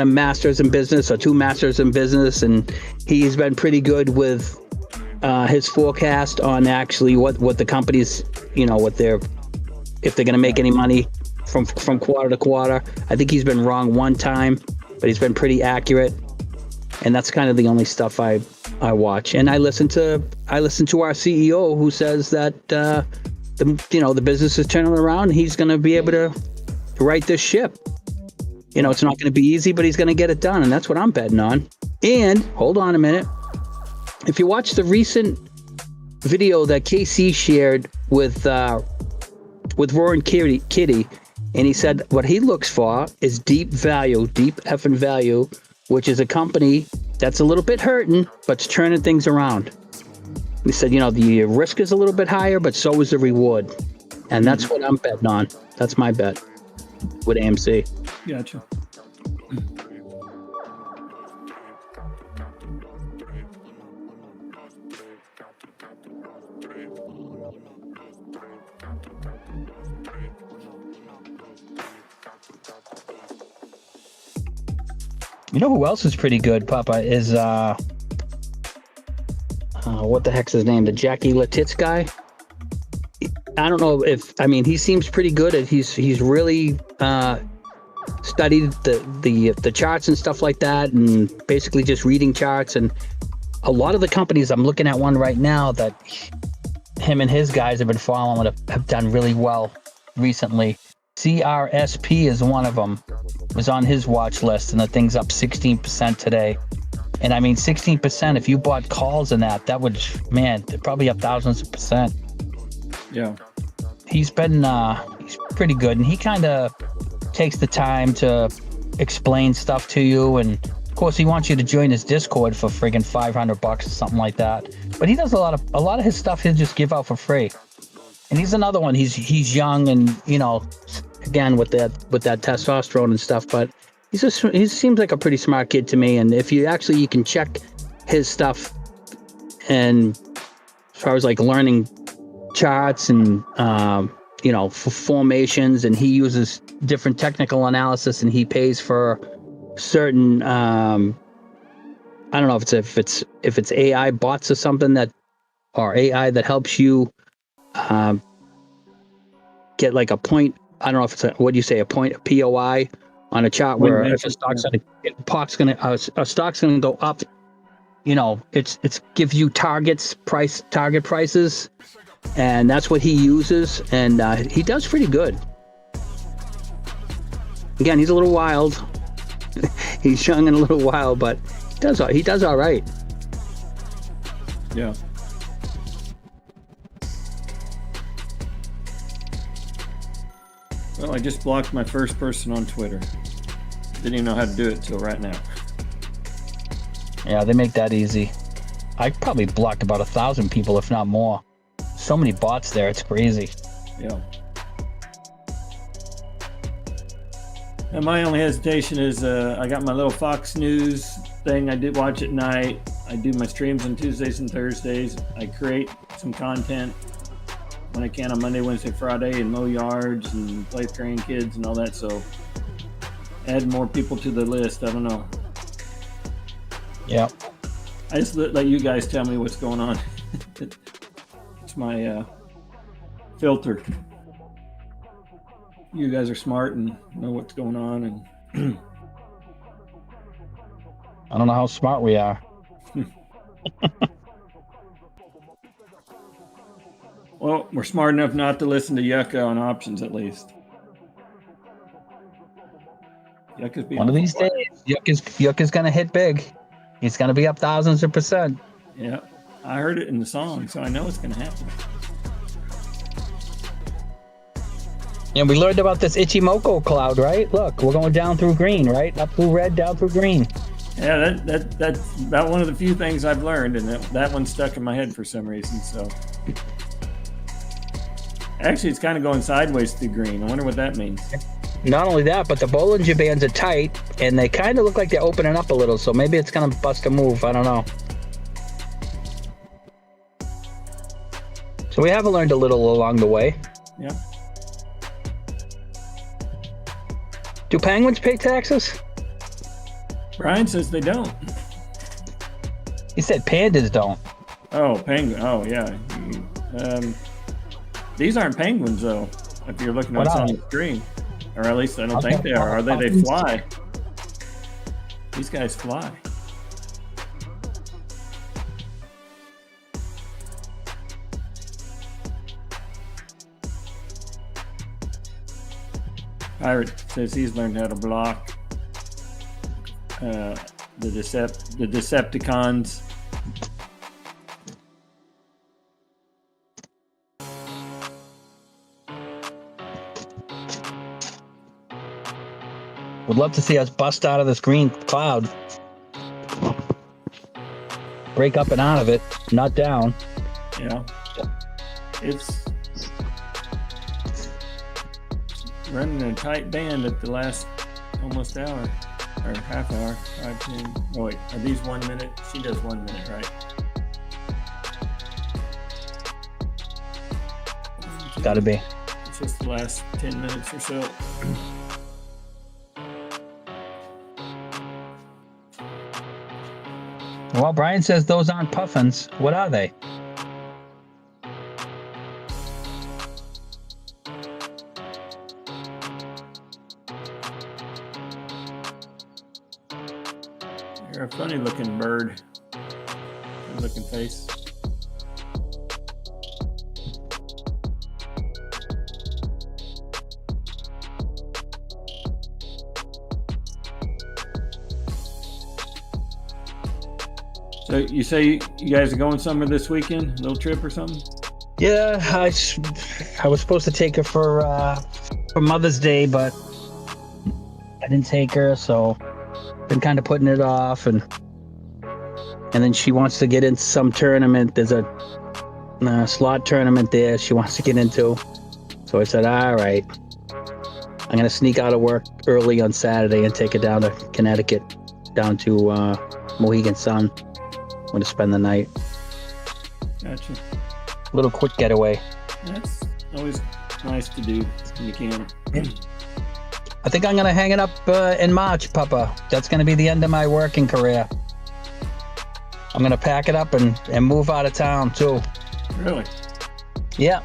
a master's in business or 2 masters in business, and he's been pretty good with his forecast on actually what the companies, you know, if they're going to make any money from quarter to quarter. I think he's been wrong one time, but he's been pretty accurate. And that's kind of the only stuff I watch. And I listen to our CEO, who says that the business is turning around. And he's going to be able to right this ship. You know, it's not going to be easy, but he's going to get it done, and that's what I'm betting on. And hold on a minute, if you watch the recent video that KC shared with Roaring Kitty, and he said what he looks for is deep effing value, which is a company that's a little bit hurting, but it's turning things around. He said, you know, the risk is a little bit higher, but so is the reward. And that's what I'm betting on. That's my bet with AMC. Gotcha. You know who else is pretty good, Papa, is what the heck's his name? The Jackie Letitz guy. I don't know he seems pretty good at he's really studied the charts and stuff like that, and basically just reading charts. And a lot of the companies, I'm looking at one right now that him and his guys have been following have done really well recently. CRSP is one of them. Was on his watch list, and the thing's up 16% today. And I mean, 16%, if you bought calls in that would, man, they're probably up thousands of percent. Yeah. He's pretty good, and he kind of takes the time to explain stuff to you. And of course, he wants you to join his Discord for friggin' $500 or something like that. But he does a lot of his stuff he'll just give out for free. And he's another one. He's young, and you know, again with that testosterone and stuff, but he seems like a pretty smart kid to me. And if you can check his stuff, and as far as like learning charts and formations, and he uses different technical analysis, and he pays for certain I don't know if it's AI bots or something or AI that helps you get like a point. I don't know if it's a POI on a chart where if a stock's gonna go up, you know, it's gives you target prices, and that's what he uses, and he does pretty good. Again, he's a little wild. He's young and a little wild, but he does all right. Yeah. Well, I just blocked my first person on Twitter. Didn't even know how to do it till right now. Yeah, they make that easy. I probably blocked about 1,000 people, if not more. So many bots there, it's crazy. Yeah. And my only hesitation is I got my little Fox News thing I did watch at night. I do my streams on Tuesdays and Thursdays. I create some content when I can on Monday, Wednesday, Friday, and mow yards and play with grandkids and all that. So add more people to the list. I don't know. Yeah. I just let you guys tell me what's going on. It's my filter. You guys are smart and know what's going on, and I don't know how smart we are. well, we're smart enough not to listen to Yucca on options, at least. Yucca's being One of these days, Yucca's gonna hit big. He's gonna be up thousands of percent. Yeah, I heard it in the song, so I know it's going to happen. And we learned about this Ichimoku cloud, right? Look, we're going down through green, right? Up through red, down through green. Yeah, that's about one of the few things I've learned, and that one stuck in my head for some reason. So, actually, it's kind of going sideways through green. I wonder what that means. Not only that, but the Bollinger Bands are tight, and they kind of look like they're opening up a little. So maybe it's gonna bust a move. I don't know. So we have learned a little along the way. Yeah. Do penguins pay taxes? Brian says they don't. He said pandas don't. Oh, penguin. Oh, yeah. These aren't penguins, though, if you're looking at what's on the screen. Or at least I don't think they are. Are they? They fly. These guys fly. Pirate says he's learned how to block the Decepticons. Would love to see us bust out of this green cloud. Break up and out of it, not down. Yeah. It's running a tight band at the last almost hour or half hour. 5, 10. Oh wait, are these 1 minute? She does 1 minute, right? Gotta be. It's just the last 10 minutes or so. Well, Brian says those aren't puffins. What are they? You're a funny looking bird. Good looking face. So you say you guys are going somewhere this weekend? A little trip or something? Yeah, I was supposed to take her for Mother's Day, but I didn't take her, so been kind of putting it off, and then she wants to get into some tournament. There's a slot tournament there she wants to get into, so I said, all right, I'm gonna sneak out of work early on Saturday and take her down to Connecticut, down to Mohegan Sun. I'm gonna spend the night. Gotcha. Little quick getaway. That's always nice to do when you can. I think I'm gonna hang it up in March, Papa. That's gonna be the end of my working career. I'm gonna pack it up and move out of town too. Really? Yeah.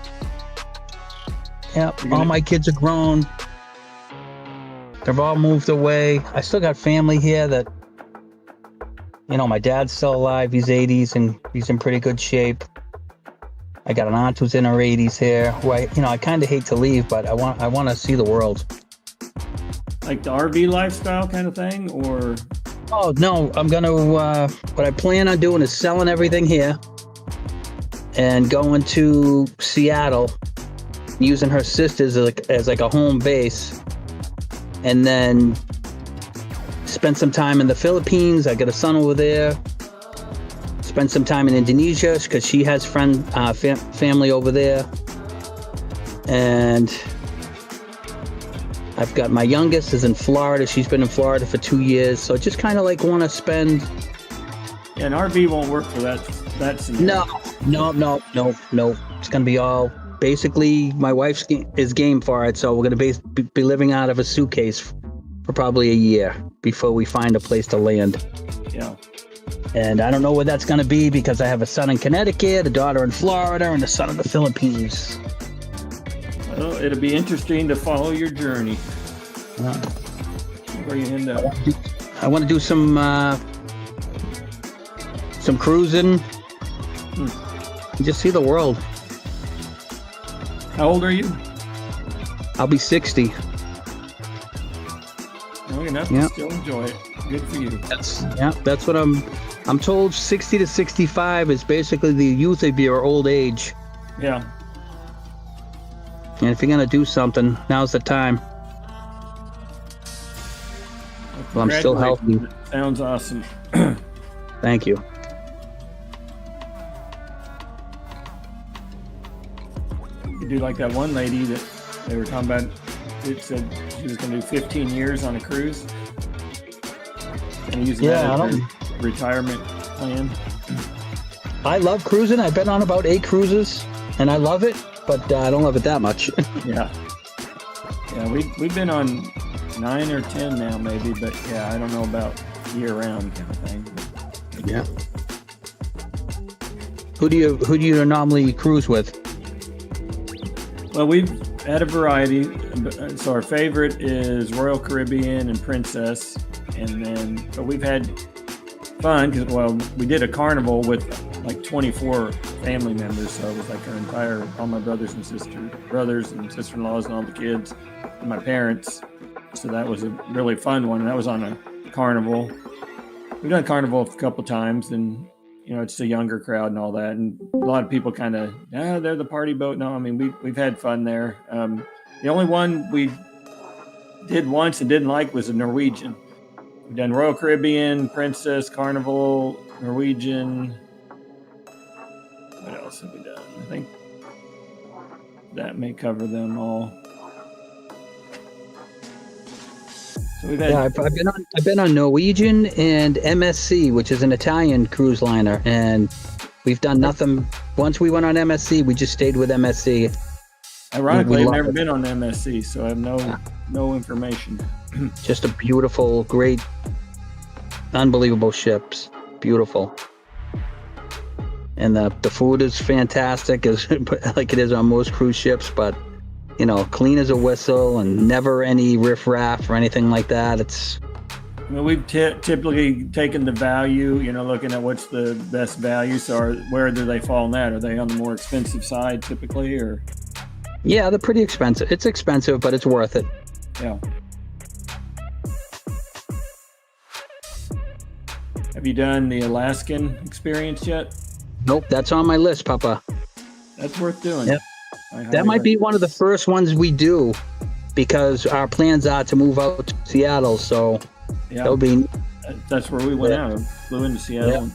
Yeah. All my kids are grown. They've all moved away. I still got family here that, you know, my dad's still alive. He's 80s and he's in pretty good shape. I got an aunt who's in her 80s here. Who I kind of hate to leave, but I want to see the world. Like the RV lifestyle kind of thing, or? Oh no, I'm gonna. What I plan on doing is selling everything here and going to Seattle, using her sisters as like a home base, and then spend some time in the Philippines. I got a son over there. Spend some time in Indonesia because she has family over there. And I've got my youngest is in Florida. She's been in Florida for 2 years. So I just kind of like want to spend. Yeah, an RV won't work for that scenario. No. It's going to be all basically my wife's is game for it. So we're going to be living out of a suitcase for probably a year before we find a place to land. Yeah. And I don't know where that's going to be because I have a son in Connecticut, a daughter in Florida, and a son in the Philippines. Well, it'll be interesting to follow your journey. Uh, Where you end up. I want to do some cruising. Just see the world. How old are you? I'll be 60. Long enough Yeah. to still enjoy it. Good for you. That's what I'm told. 60 to 65 is basically the youth of your old age. Yeah. And if you're gonna do something, now's the time. Well, I'm still healthy. Congratulations. Sounds awesome. Thank you. You do like that one lady that they were talking about. It said she was going to do 15 years on a cruise. And using that as her retirement plan. I love cruising. I've been on about 8 cruises, and I love it, but I don't love it that much. Yeah. Yeah, we've been on 9 or 10 now, maybe, but yeah, I don't know about year-round kind of thing. Yeah. Who do you normally cruise with? Well, we've had a variety. So our favorite is Royal Caribbean and Princess, but we've had fun because we did a carnival with like 24 family members, so it was like all my brothers and sister-in-laws and all the kids and my parents. So that was a really fun one. And that was on a carnival. We've done carnival a couple times, and it's a younger crowd and all that. And a lot of people kind of, they're the party boat. No, I mean we've had fun there. The only one we did once and didn't like was a Norwegian. We've done Royal Caribbean, Princess, Carnival, Norwegian. What else have we done? I think that may cover them all. So we've had, I've been on Norwegian and MSC, which is an Italian cruise liner, and we've done nothing. Once we went on MSC, we just stayed with MSC. Ironically, I've never been on MSC, so I have no information. Just a beautiful, great, unbelievable ships. Beautiful. And the food is fantastic, like it is on most cruise ships, but clean as a whistle and never any riffraff or anything like that. We've typically taken the value, looking at what's the best value. So where do they fall in that? Are they on the more expensive side typically, or? Yeah, they're pretty expensive. It's expensive, but it's worth it. Yeah. Have you done the Alaskan experience yet? Nope, that's on my list, Papa. That's worth doing. Yep. That might be one of the first ones we do, because our plans are to move out to Seattle. So that'll be. That's where we went out. Flew into Seattle. Yeah.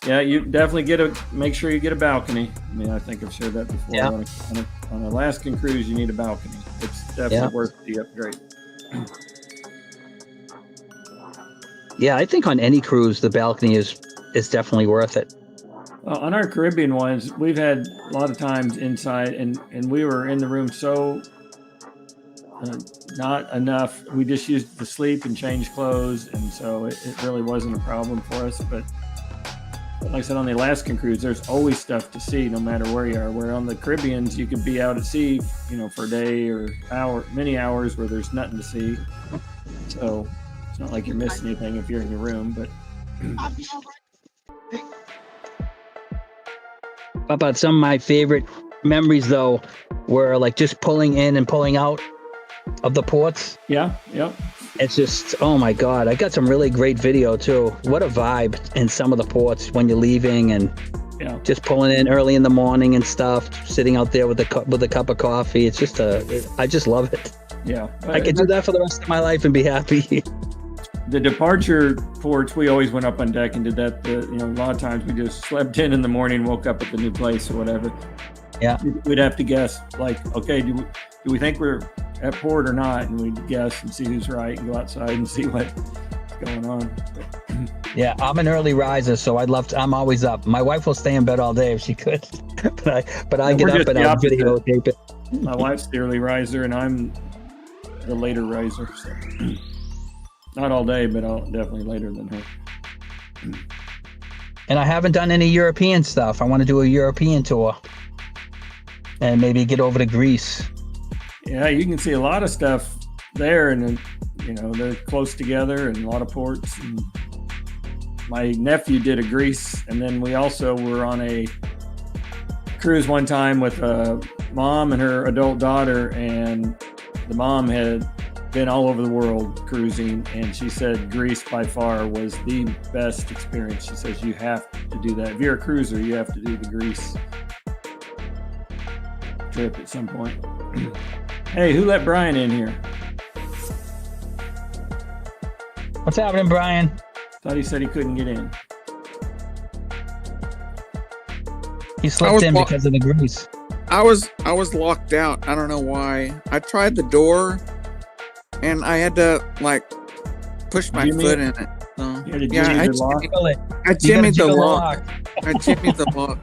Yeah, you definitely make sure you get a balcony. I mean, I think I've shared that before. Yeah. On an Alaskan cruise, you need a balcony. It's definitely worth the upgrade. Yeah, I think on any cruise, the balcony is definitely worth it. On our Caribbean ones, we've had a lot of times inside, and we were in the room so not enough. We just used to sleep and change clothes, and so it really wasn't a problem for us. But like I said, on the Alaskan cruise, there's always stuff to see no matter where you are. Where on the Caribbeans, you could be out at sea, for a day or many hours where there's nothing to see. So it's not like you're missing anything if you're in your room, but. About some of my favorite memories, though, were like just pulling in and pulling out of the ports. Yeah. It's just, oh my God, I got some really great video too. What a vibe in some of the ports when you're leaving, and just pulling in early in the morning and stuff, sitting out there with a cup of coffee. It's just I just love it. Yeah. I could do that for the rest of my life and be happy. The departure ports, we always went up on deck and did that. A lot of times we just slept in the morning, woke up at the new place or whatever. Yeah. We'd have to guess, like, okay, do we think we're at port or not? And we'd guess and see who's right and go outside and see what's going on. Yeah, I'm an early riser, so I'm always up. My wife will stay in bed all day if she could, but I get up and I'll videotape it. My wife's the early riser and I'm the later riser. So. Not all day, but I'll definitely later than her. And I haven't done any European stuff. I want to do a European tour and maybe get over to Greece. Yeah, you can see a lot of stuff there, and they're close together and a lot of ports. And my nephew did a Greece, and then we also were on a cruise one time with a mom and her adult daughter, and the mom had been all over the world cruising, and she said Greece by far was the best experience. She says you have to do that. If you're a cruiser, you have to do the Greece trip at some point. Hey, who let Brian in here? What's happening, Brian? Thought he said he couldn't get in. He slipped in because of the grease. I was locked out. I don't know why. I tried the door, and I had to push my foot in it. So, I jimmied the lock. I jimmied the lock.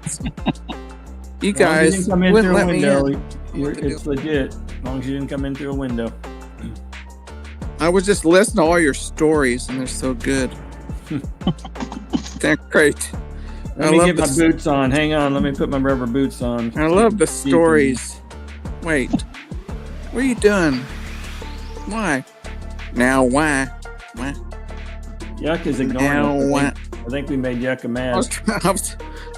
You guys wouldn't let me in. It's legit. As long as you didn't come in through a window. I was just listening to all your stories, and they're so good. They're great. Let me get my boots on. Hang on. Let me put my rubber boots on. I love the stories. Wait. What are you doing? Why? Now, why? Why? Yuck is ignoring us. I think we made Yucca mad.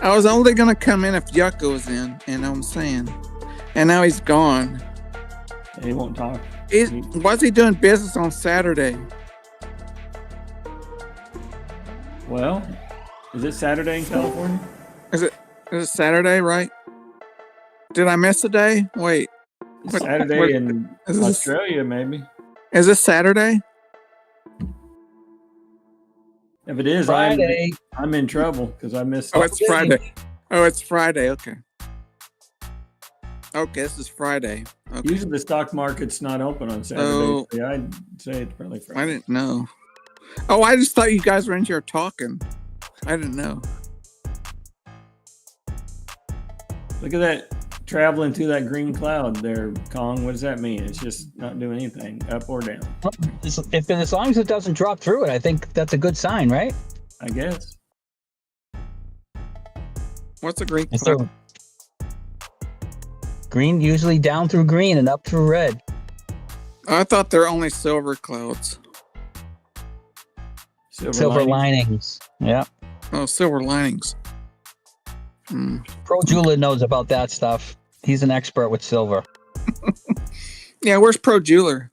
I was only going to come in if Yucca was in, you know what I'm saying? And now he's gone. He won't talk. Why's he doing business on Saturday? Well, is it Saturday in California? Is it Saturday, right? Did I miss a day? Wait. It's Saturday in Australia, maybe. Is this Saturday? If it is, Friday. I'm in trouble because I missed. Oh, it's Friday. Oh, it's Friday. Okay. Okay, this is Friday. Okay. Usually the stock market's not open on Saturday. Oh, so I'd say it's probably Friday. I didn't know. Oh, I just thought you guys were in here talking. I didn't know. Look at that traveling through that green cloud there, Kong. What does that mean? It's just not doing anything, up or down. As long as it doesn't drop through it, I think that's a good sign, right? I guess. What's a green cloud? Green, usually down through green and up through red. I thought they're only silver clouds. Silver linings. Yeah. Oh, silver linings. Pro Jeweler knows about that stuff. He's an expert with silver. Yeah, where's Pro Jeweler?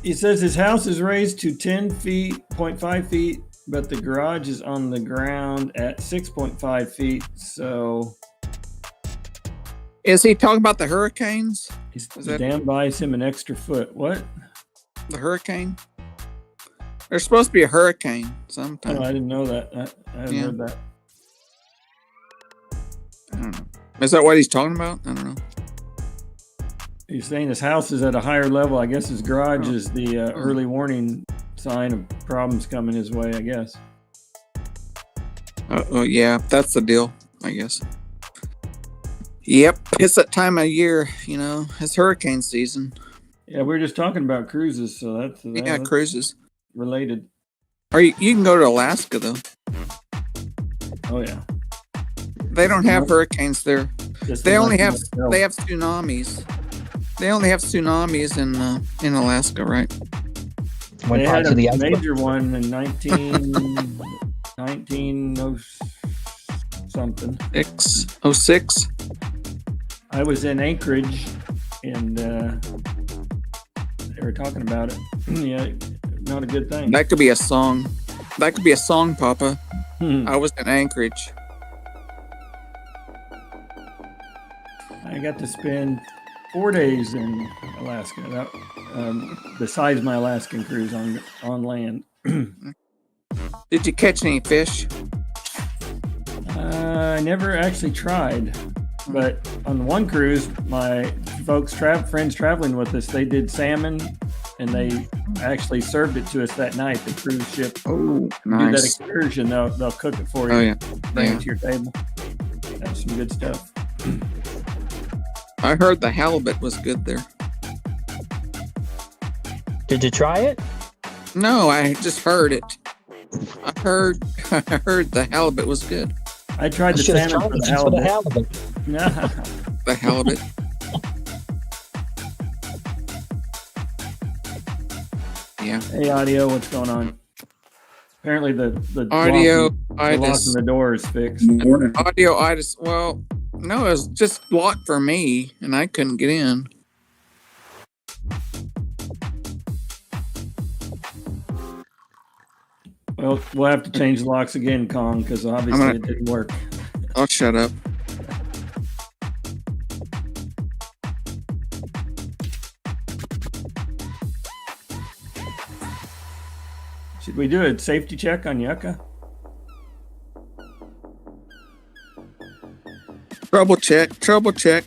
He says his house is raised to 10.5 feet, but the garage is on the ground at 6.5 feet. So, is he talking about the hurricanes? The dam buys him an extra foot. What? The hurricane? There's supposed to be a hurricane sometime. Oh, I didn't know that. I haven't heard that. I don't know. Is that what he's talking about? I don't know. He's saying his house is at a higher level. I guess his garage is the early warning sign of problems coming his way, I guess. Oh, yeah, that's the deal, I guess. Yep, it's that time of year, it's hurricane season. Yeah, we were just talking about cruises, so that's cruises related. You can go to Alaska though. Oh yeah. They don't have hurricanes there. They have tsunamis. They only have tsunamis in Alaska, right? They had a major one in 1900 something. 06. I was in Anchorage, and they were talking about it. Yeah, not a good thing. That could be a song. That could be a song, Papa. I was in Anchorage. I got to spend 4 days in Alaska, besides my Alaskan cruise on land. Did you catch any fish? I never actually tried, but on one cruise, my friends traveling with us, they did salmon, and they actually served it to us that night. The cruise ship. Oh, nice. Do that excursion, they'll cook it for you. Oh yeah, bring it to your table. That's some good stuff. I heard the halibut was good there. Did you try it? No, I just heard it. I heard I heard the halibut was good. I tried the Should've salmon tried for it the just for the halibut. halibut. The halibut. Yeah. Hey, audio, what's going on? Apparently the Audio lock in the door is fixed. Audio itis. Well, no, it was just locked for me, and I couldn't get in. Well, we'll have to change the locks again, Kong, because obviously it didn't work. I'll shut up. Should we do a safety check on Yucca? Trouble check. Trouble check.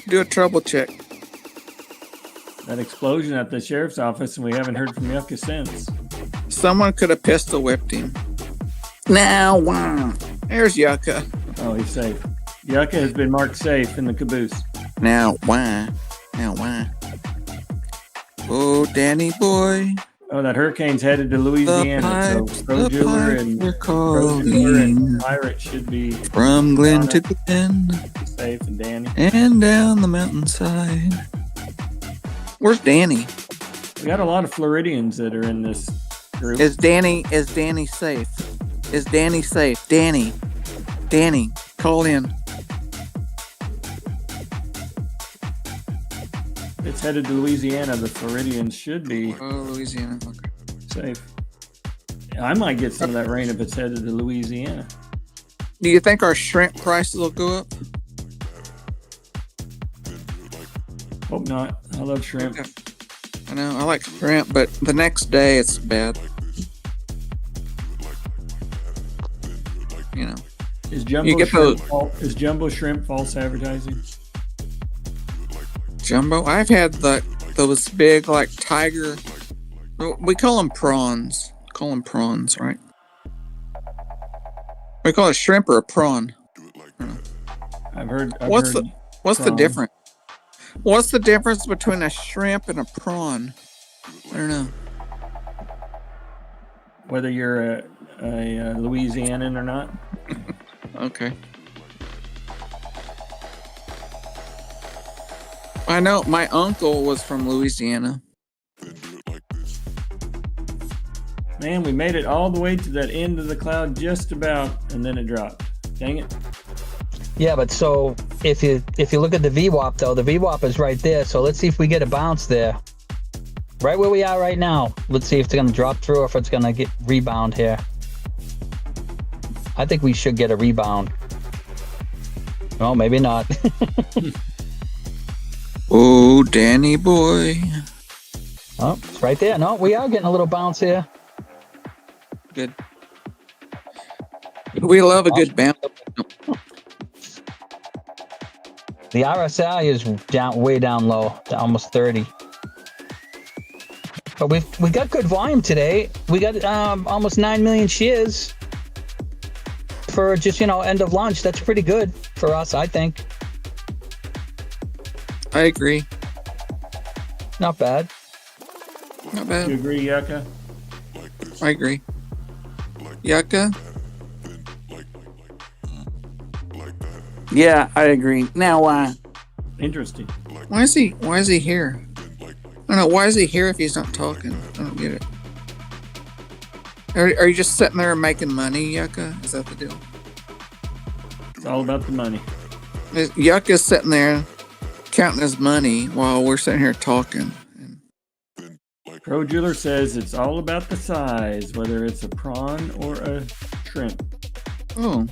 Do a trouble check. That explosion at the sheriff's office, and we haven't heard from Yucca since. Someone could have pistol whipped him. Now, wow. There's Yucca. Oh, he's safe. Yucca has been marked safe in the caboose. Now, why? Now, why? Oh, Danny boy. Oh, that hurricane's headed to Louisiana, so Pro Jeweler and Pirate should be from Glen to Glen, safe, and Danny. And down the mountainside. Where's Danny? We got a lot of Floridians that are in this group. Is Danny safe? Is Danny safe? Danny, call in. It's headed to Louisiana. The Floridians should be Louisiana. Okay. Safe. I might get some of that rain if it's headed to Louisiana. Do you think our shrimp prices will go up? Hope not. I love shrimp. Okay. I know, I like shrimp, but the next day it's bad. You know. Is jumbo shrimp false advertising? Jumbo? I've had those big, like, tiger. We call them prawns. Call them prawns, right? We call it a shrimp or a prawn. What's the difference? What's the difference between a shrimp and a prawn? I don't know. Whether you're a Louisianan or not. Okay. I know my uncle was from Louisiana. Man, we made it all the way to that end of the cloud just about, and then it dropped. Dang it. Yeah, but so if you look at the VWAP though, the VWAP is right there. So let's see if we get a bounce there. Right where we are right now. Let's see if it's gonna drop through or if it's gonna get rebound here. I think we should get a rebound. No, maybe not. Oh, Danny boy. Oh, it's right there. No, we are getting a little bounce here. Good. We love a good bounce. The RSI is way down low, to almost 30. But we got good volume today. We got almost 9 million shares for just, end of lunch. That's pretty good for us, I think. I agree. Not bad. Not bad. You agree, Yucca? I agree. Yucca? Yeah, I agree. Now, why? Interesting. Why is he here? I don't know. Why is he here if he's not talking? I don't get it. Are you just sitting there making money, Yucca? Is that the deal? It's all about the money. Yucca's sitting there counting his money while we're sitting here talking. Pro Jeweler says it's all about the size, whether it's a prawn or a shrimp. Oh.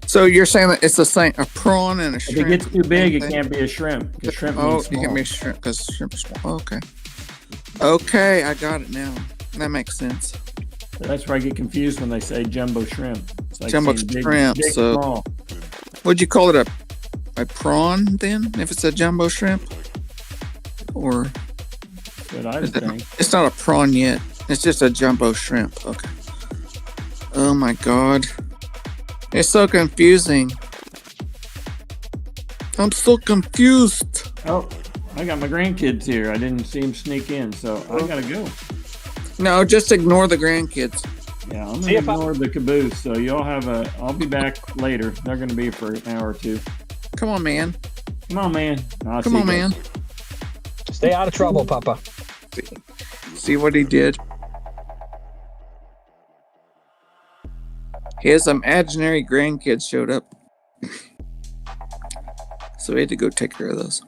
So you're saying that it's the same, a prawn and a shrimp? If it gets too big, it can't be a shrimp. Because shrimp means small. It can't be a shrimp because shrimp is small. Okay. Okay, I got it now. That makes sense. That's where I get confused when they say jumbo shrimp. It's like jumbo shrimp. Big, so, small. Would you call it a prawn then? If it's a jumbo shrimp, or what I think. It's not a prawn yet. It's just a jumbo shrimp. Okay. Oh my God, it's so confusing. I'm so confused. Oh, I got my grandkids here. I didn't see them sneak in, so I gotta go. No, just ignore the grandkids. Yeah, I'm gonna ignore the caboose. So y'all have a. I'll be back later. They're gonna be for an hour or two. Come on, man. Come on, man. Come on, man. Stay out of trouble, Papa. See what he did? His imaginary grandkids showed up. So we had to go take care of those.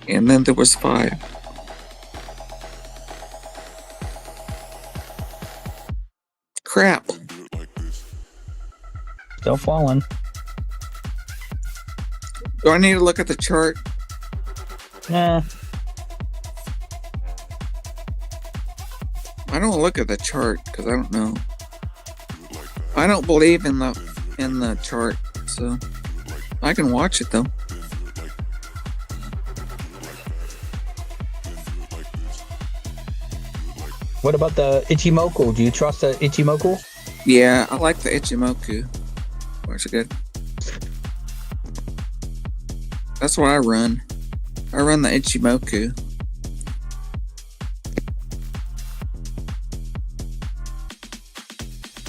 And then there was 5. Crap. Still falling. Do I need to look at the chart? Nah. I don't look at the chart because I don't know. I don't believe in the chart, so I can watch it though. What about the Ichimoku? Do you trust the Ichimoku? Yeah, I like the Ichimoku. That's good. That's what I run. I run the Ichimoku.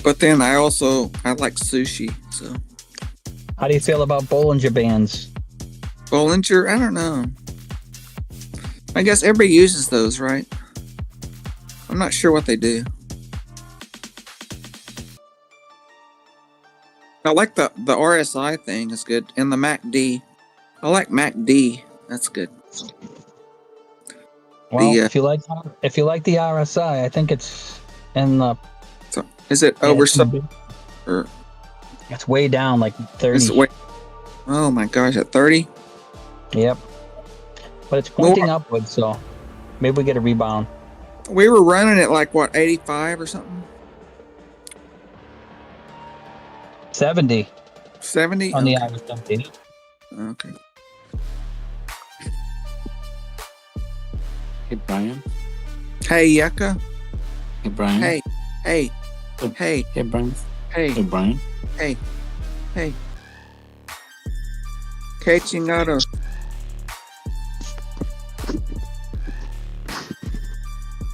But then I like sushi, so. How do you feel about Bollinger Bands? Bollinger? I don't know. I guess everybody uses those, right? I'm not sure what they do. I like the RSI thing is good, and the MACD. I like MACD. That's good. Well, if you like the RSI, I think it's in the. So is it over some? Or it's way down, like 30. Oh my gosh, at 30. Yep. But it's pointing upwards, so maybe we get a rebound. We were running at like what, 85 or something? 70. 70 on the RSI. Okay. Hey, Brian. Hey, Yucca. Hey, Brian. Hey. Hey, Brian. Hey. Hey, Brian. Hey. Que chingados.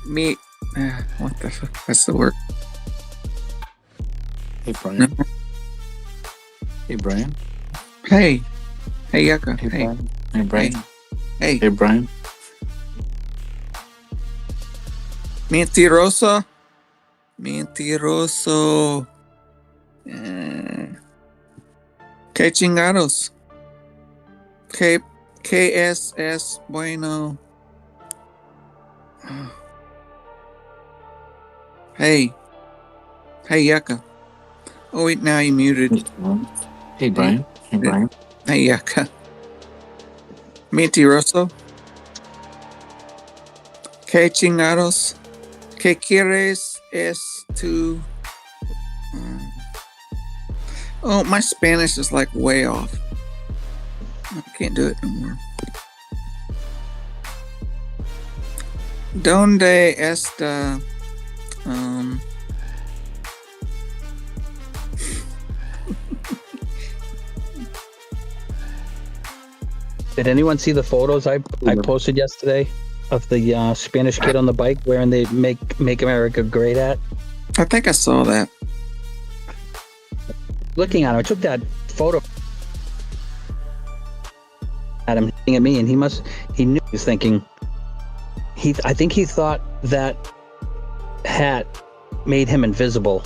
Me. What the fuck? That's the word. Hey, Brian. Hey, Brian. Hey. Hey, Yucca. Hey, Hey. Brian. Hey, Brian. Hey. Hey, Brian. Mentiroso. Que chingados. KSS bueno. Hey, Yucca. Oh wait, now you muted. Hey, Brian. Hey, Brian. Hey, Yucca. Mentiroso. Que chingados. Que quieres es tu. Oh, my Spanish is like way off. I can't do it no more. ¿Dónde está? Did anyone see the photos I posted yesterday of the Spanish kid on the bike wearing the Make America Great hat? I think I saw that. Looking at him, I took that photo at him looking at me, and he knew he was thinking. I think he thought that hat made him invisible.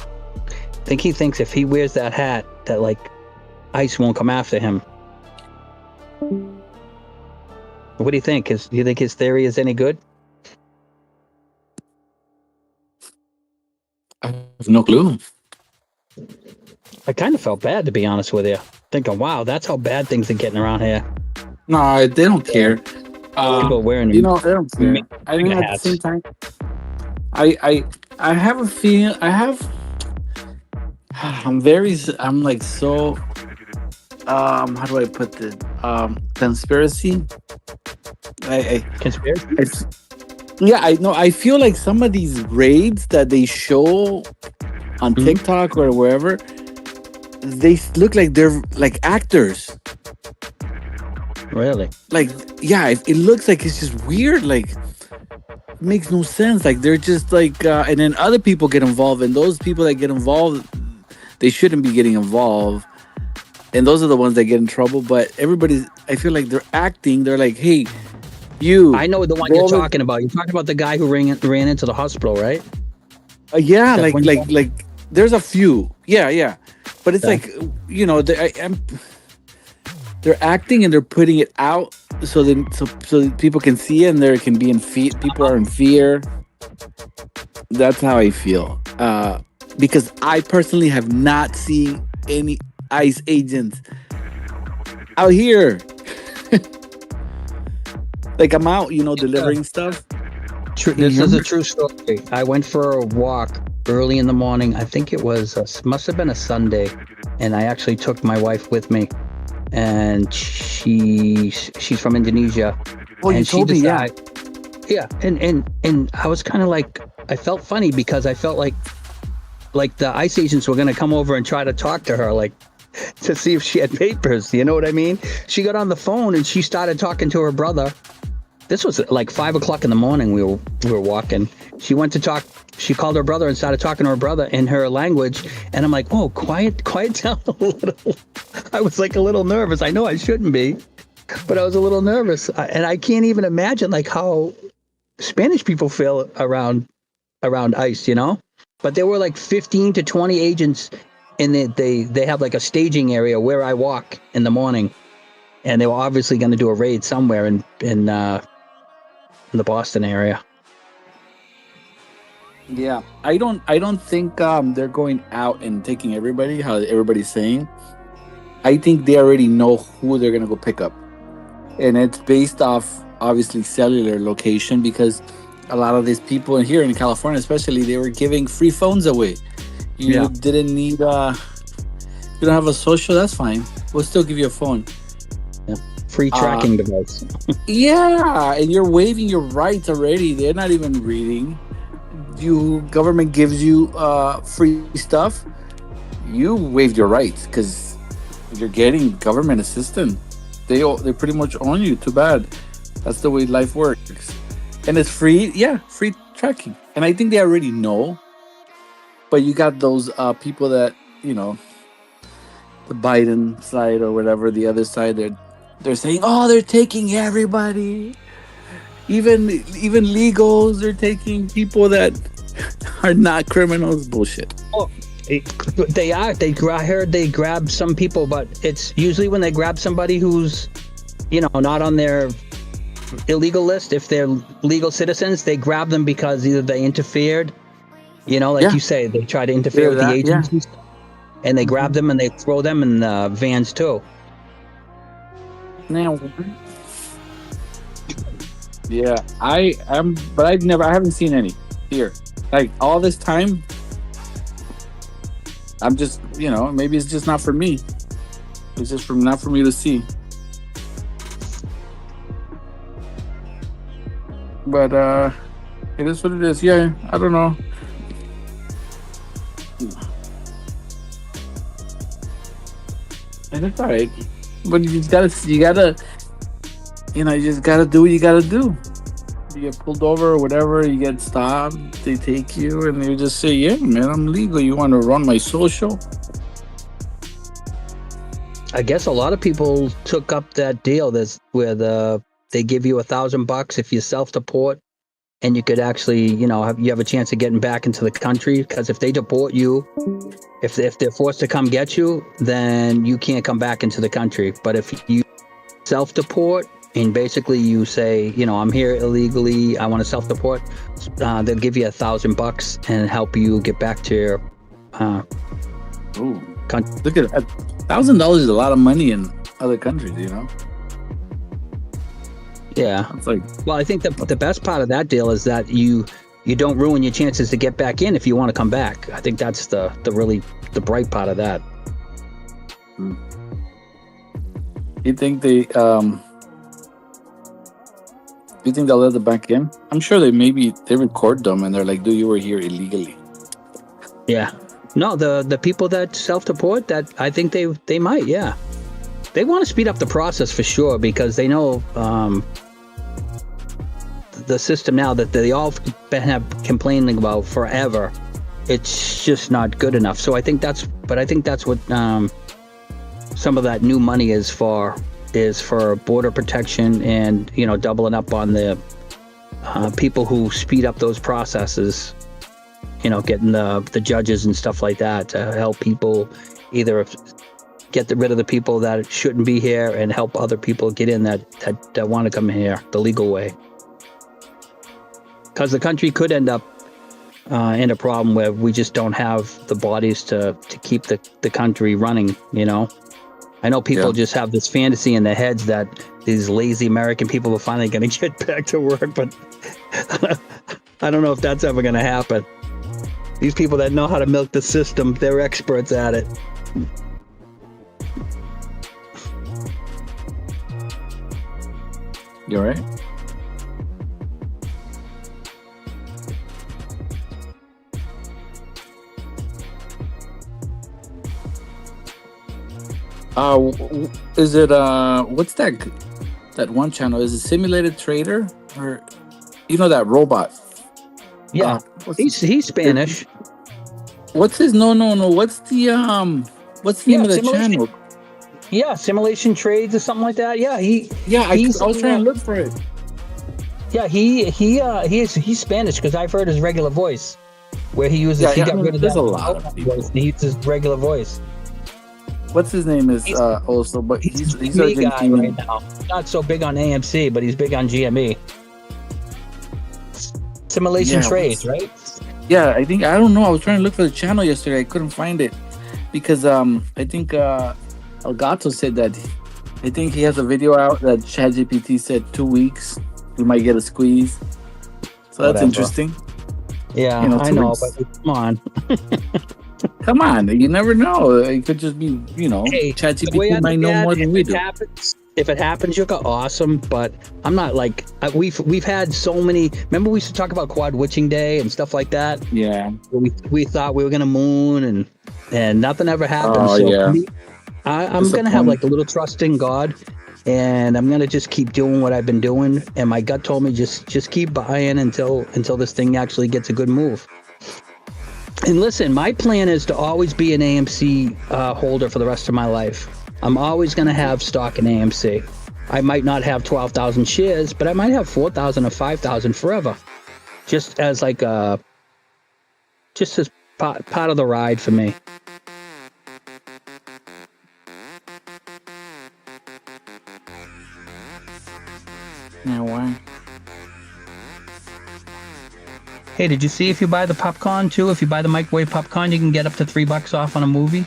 I think he thinks if he wears that hat, that like ICE won't come after him. What do you think? Do you think his theory is any good? I have no clue. I kind of felt bad, to be honest with you. Thinking, wow, that's how bad things are getting around here. No, they don't care. People wearing, they don't care. I think at the same time, I have a feeling. I'm like so. How do I put this? Conspiracy. Conspiracy. Yeah, I know. I feel like some of these raids that they show on TikTok or wherever, they look like they're like actors. Really? Like, yeah, it looks like it's just weird. Like, it makes no sense. Like, they're just like, and then other people get involved, and those people that get involved, they shouldn't be getting involved. And those are the ones that get in trouble. But everybody's, I feel like they're acting. They're like, hey, you. I know the one you're talking about. You're talking about the guy who ran into the hospital, right? Yeah, like there's a few. Yeah. But it's like, you know, they're acting and they're putting it out so that people can see it, and there can be in fear. People are in fear. That's how I feel. Because I personally have not seen any ICE agents out here. Like, I'm out, you know, delivering stuff. This is a true story. I went for a walk early in the morning. I think it was must have been a Sunday, and I actually took my wife with me. And she's from Indonesia. Oh, you told me, yeah. Yeah, and I was kind of like, I felt funny because I felt like the ICE agents were going to come over and try to talk to her, like, to see if she had papers. You know what I mean? She got on the phone and she started talking to her brother. This was like 5 o'clock in the morning. We were walking. She went to talk. She called her brother and started talking to her brother in her language. And I'm like, whoa, quiet down a little. I was like a little nervous. I know I shouldn't be, but I was a little nervous. And I can't even imagine like how Spanish people feel around ICE, you know? But there were like 15 to 20 agents, and they have like a staging area where I walk in the morning. And they were obviously going to do a raid somewhere in the Boston area. Yeah, I don't think they're going out and taking everybody, how everybody's saying. I think they already know who they're gonna go pick up, and it's based off obviously cellular location, because a lot of these people here in California, especially, they were giving free phones away. You didn't need you don't have a social, that's fine. We'll still give you a phone. Yeah. Free tracking device. Yeah, and you're waiving your rights already. They're not even reading. Government gives you free stuff. You waived your rights because you're getting government assistance. They pretty much own you. Too bad. That's the way life works. And it's free. Yeah, free tracking. And I think they already know. But you got those people that, you know, the Biden side or whatever, the other side, they're saying, oh, they're taking everybody. Even legals, they're taking people that are not criminals. Bullshit. Oh, they are. I heard they grab some people, but it's usually when they grab somebody who's, you know, not on their illegal list. If they're legal citizens, they grab them because either they interfered, you know, like you say, they try to interfere with the agencies, and they grab them and they throw them in the vans too. Now, yeah, I haven't seen any here. Like, all this time, I'm just, you know, maybe it's just not for me. It's just not for me to see. But it is what it is. Yeah, I don't know. And it's all right. But you gotta, you know, you just gotta do what you gotta do. You get pulled over or whatever, you get stopped, they take you, and you just say, yeah, man, I'm legal. You want to run my social? I guess a lot of people took up that deal where they give you $1,000 if you self-deport, and you could actually, you know, you have a chance of getting back into the country. Because if they deport you, if they're forced to come get you, then you can't come back into the country. But if you self-deport and basically you say, you know, I'm here illegally, I want to self-deport, they'll give you $1,000 and help you get back to your country. Look at that. $1,000 is a lot of money in other countries, you know. Yeah. It's like, well, I think the best part of that deal is that you don't ruin your chances to get back in if you want to come back. I think that's the bright part of that. You think they'll let them back in? I'm sure they record them and they're like, dude, you were here illegally. Yeah. No, the people that self-deport, that I think they might, yeah. They want to speed up the process for sure because they know the system now that they all have complaining about forever. It's just not good enough. So I think that's what some of that new money is for border protection and, you know, doubling up on the people who speed up those processes, you know, getting the judges and stuff like that to help people either get rid of the people that shouldn't be here and help other people get in that want to come here the legal way. Because the country could end up in a problem where we just don't have the bodies to keep the country running, you know? I know people just have this fantasy in their heads that these lazy American people are finally going to get back to work, but I don't know if that's ever going to happen. These people that know how to milk the system, they're experts at it. You're right. Is it what's that one channel? Is it Simulated Trader, or you know that robot? Yeah, he's Spanish. What's his no? What's the name of the channel? Yeah, Simulation Trades or something like that. Yeah, I was trying to look for it. Yeah, he's Spanish because I've heard his regular voice, where he uses he got rid of that. A lot of people. Voice, he uses his regular voice. What's his name is also, but he's big guy right now. Not so big on AMC, but he's big on GME. Simulation Trades, right? Yeah, I don't know. I was trying to look for the channel yesterday. I couldn't find it because I think Elgato said that I think he has a video out that ChatGPT said 2 weeks we might get a squeeze. So that's interesting. Yeah, you know, I know, but come on. Come on, you never know. It could just be, you know, ChatGPT might know more than we do. If it happens, you're awesome. But I'm not like we've had so many. Remember, we used to talk about quad witching day and stuff like that. Yeah, we thought we were gonna moon and nothing ever happened. Oh, so yeah. I'm gonna have like a little trust in God, and I'm gonna just keep doing what I've been doing. And my gut told me just keep buying until this thing actually gets a good move. And listen, my plan is to always be an AMC holder for the rest of my life. I'm always going to have stock in AMC. I might not have 12,000 shares, but I might have 4,000 or 5,000 forever. Just as like just as part of the ride for me. Yeah, why? Hey, did you see if you buy the popcorn too? If you buy the microwave popcorn, you can get up to $3 off on a movie.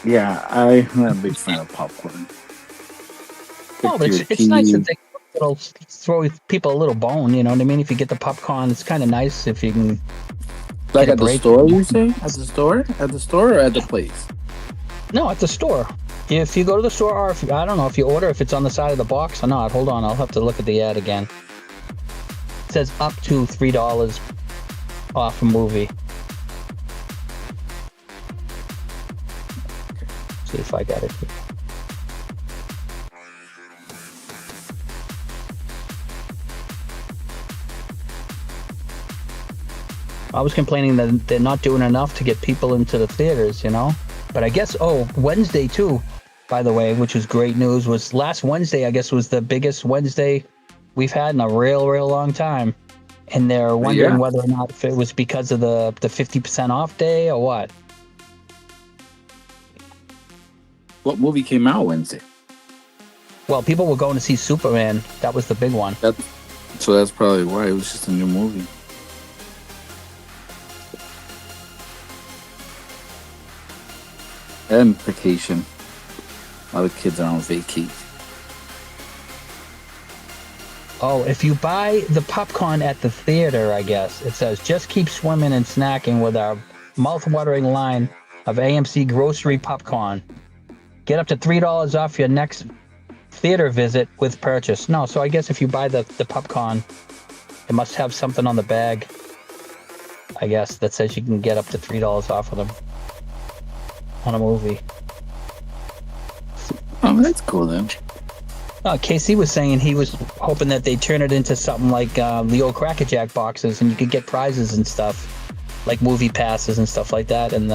Yeah, I'm a big fan of popcorn. Oh, but it's nice that it'll throw people a little bone. You know what I mean? If you get the popcorn, it's kind of nice if you can. Like at the store, you say? At the store? At the store or at the place? No, at the store. If you go to the store, or if, I don't know if you order, if it's on the side of the box or not. Hold on, I'll have to look at the ad again. It says up to $3 off a movie. See if I got it here. I was complaining that they're not doing enough to get people into the theaters, you know? But I guess, Wednesday too, by the way, which was great news, was last Wednesday, I guess, was the biggest Wednesday we've had in a real long time. And they're wondering whether or not if it was because of the 50% off day or what. What movie came out Wednesday? Well, people were going to see Superman. That was the big one. So that's probably why. It was just a new movie. And vacation. A lot of kids are on vacation. Oh, if you buy the popcorn at the theater, I guess, it says, just keep swimming and snacking with our mouth-watering line of AMC grocery popcorn. Get up to $3 off your next theater visit with purchase. No, so I guess if you buy the popcorn, it must have something on the bag. I guess, that says you can get up to $3 off of them on a movie. Oh, that's cool then. Casey was saying he was hoping that they turn it into something like the old Cracker Jack boxes, and you could get prizes and stuff, like movie passes and stuff like that, and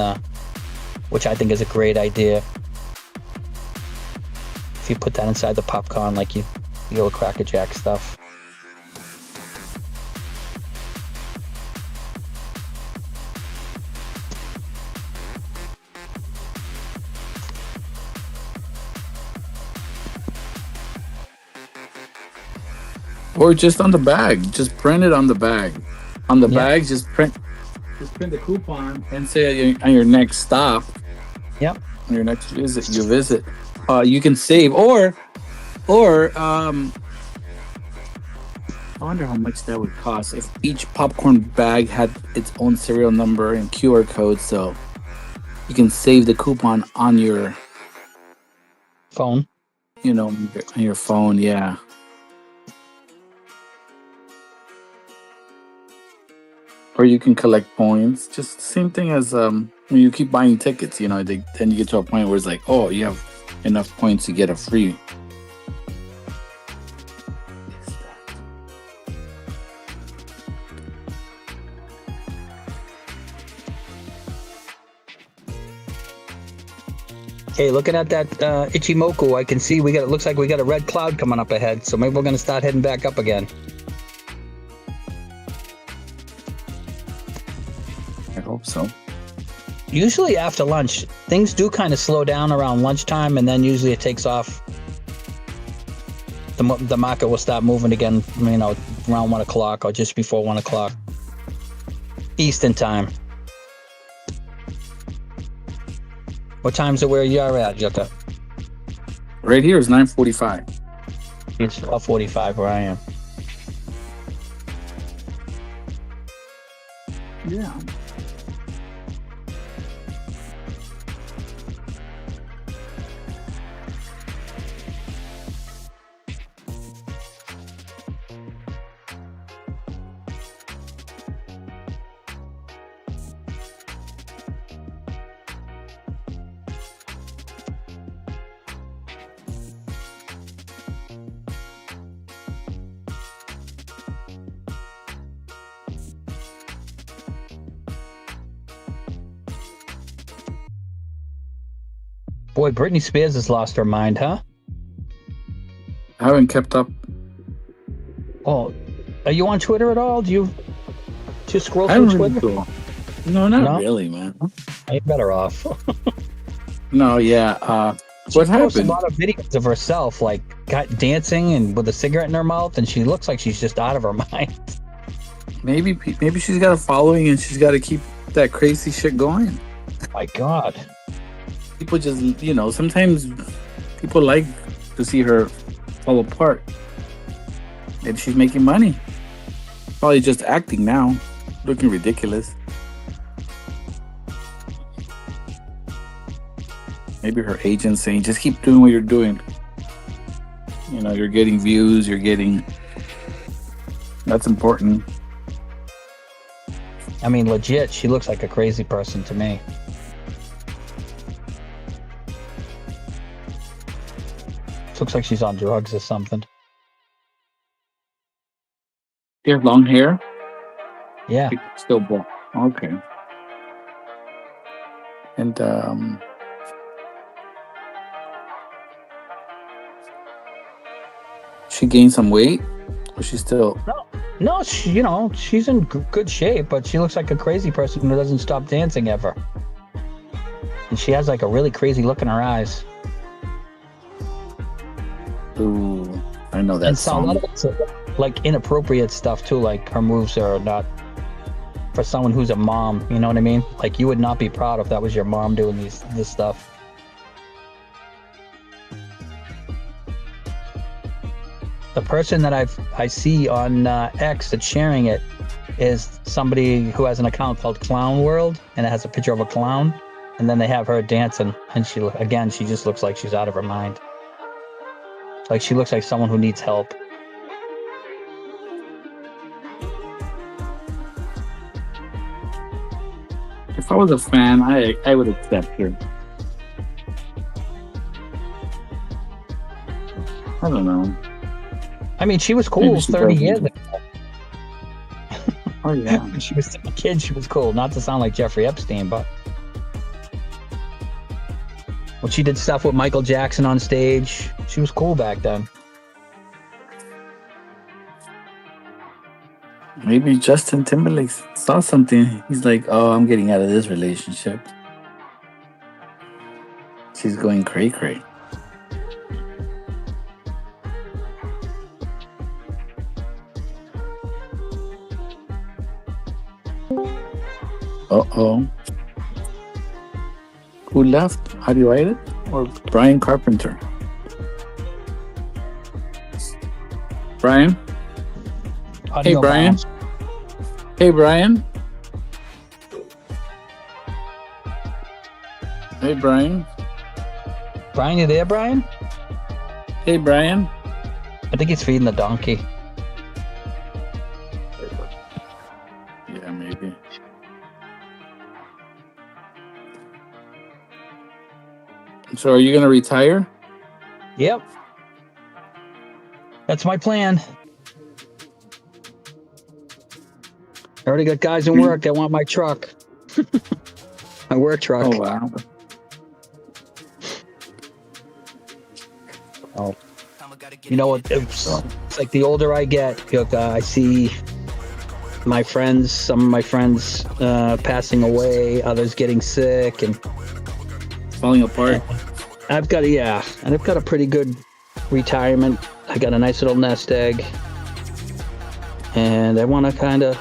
which I think is a great idea. If you put that inside the popcorn, like the old Cracker Jack stuff. Or just on the bag. Just print it on the bag. On the bag, just print the coupon and say on your next stop. Yep. On your next visit, you can save. Or I wonder how much that would cost if each popcorn bag had its own serial number and QR code, so you can save the coupon on your phone. On your phone, yeah. Or you can collect points. Just the same thing as when you keep buying tickets, then you get to a point where it's like, oh, you have enough points to get a free. Okay, looking at that Ichimoku, I can see it looks like we got a red cloud coming up ahead, so maybe we're going to start heading back up again. I hope so. Usually after lunch, things do kind of slow down around lunchtime, and then usually it takes off. The market will start moving again, around 1 o'clock or just before 1 o'clock Eastern time. What time's it where you're at, Jutta? Right here is 9:45. It's 12:45 where I am. Yeah. Boy, Britney Spears has lost her mind, huh? I haven't kept up. Oh, are you on Twitter at all? Do you just scroll through Twitter? No, not really, man. You're better off. No, yeah. What happened? A lot of videos of herself, like dancing and with a cigarette in her mouth, and she looks like she's just out of her mind. Maybe she's got a following and she's got to keep that crazy shit going. My God. People just, sometimes people like to see her fall apart. Maybe she's making money. Probably just acting now, looking ridiculous. Maybe her agent's saying, just keep doing what you're doing. You're getting views, that's important. I mean, legit, she looks like a crazy person to me. Looks like she's on drugs or something. You have long hair? Yeah. Still blonde. Okay. And she gained some weight, or she still? No. She's in good shape, but she looks like a crazy person who doesn't stop dancing ever. And she has like a really crazy look in her eyes. Ooh, I know that and song. A lot of it's like inappropriate stuff too. Like her moves are not for someone who's a mom. You know what I mean? Like you would not be proud if that was your mom doing this stuff. The person that I see on X that's sharing it is somebody who has an account called Clown World, and it has a picture of a clown, and then they have her dancing, and she just looks like she's out of her mind. Like she looks like someone who needs help. If I was a fan, I would accept her. I don't know. I mean, she was cool Maybe she 30 doesn't. years ago. Oh yeah. When she was a kid, she was cool. Not to sound like Jeffrey Epstein, but when she did stuff with Michael Jackson on stage, she was cool back then. Maybe Justin Timberlake saw something. He's like, "Oh, I'm getting out of this relationship. She's going cray cray." Uh-oh. Who left? How do you write it? Or Brian Carpenter? Brian? Hey, Brian. Hey, Brian. Hey, Brian. Brian, you there, Brian? Hey, Brian. I think he's feeding the donkey. Yeah, maybe. So are you going to retire? Yep. That's my plan. I already got guys in work that want my truck. My work truck. Oh, wow. Oh. You know what? It's like the older I get, I see my friends, some of my friends passing away, others getting sick, and falling apart. I've got a pretty good retirement. I got a nice little nest egg, and I want to kind of,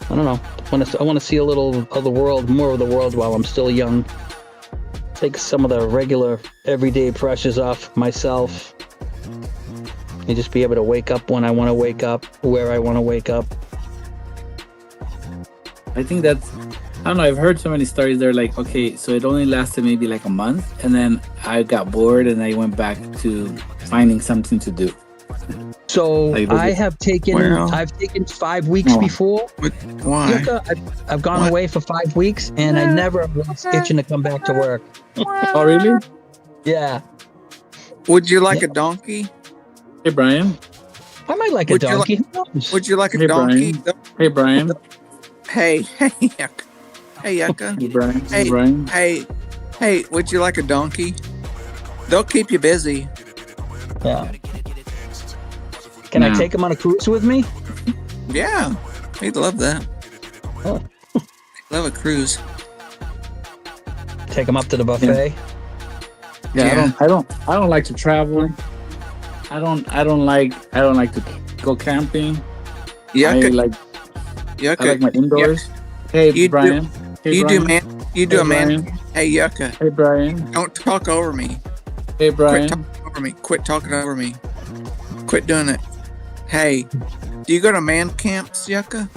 I don't know, I want to see a little of the world, more of the world while I'm still young. Take some of the regular, everyday pressures off myself, and just be able to wake up when I want to wake up, where I want to wake up. I think that's, I don't know, I've heard so many stories. They're like, okay, so it only lasted maybe like a month, and then I got bored and I went back to finding something to do. So like, I've taken 5 weeks before. Why? I've gone away for 5 weeks, and I never was itching to come back to work. Oh, really? Yeah. Would you like a donkey? Hey, Brian. I might like a donkey. Would you like a Hey, donkey? Brian. Hey, Brian. Hey, Yucca. Hey, Yucca. Hey, Brian. Hey, Brian. Hey, would you like a donkey? They'll keep you busy. Yeah. Can I take him on a cruise with me? Yeah, he'd love that. Oh. Love a cruise. Take him up to the buffet. Yeah. I don't like to travel. I don't like to go camping. Yucca. I like my indoors. Hey, Hey, Brian. You do a man. Brian. Hey, Yucca. Hey, Brian. Don't talk over me. Hey, Brian. Quit talking over me. Quit doing it. Hey, do you go to man camps, Yucca?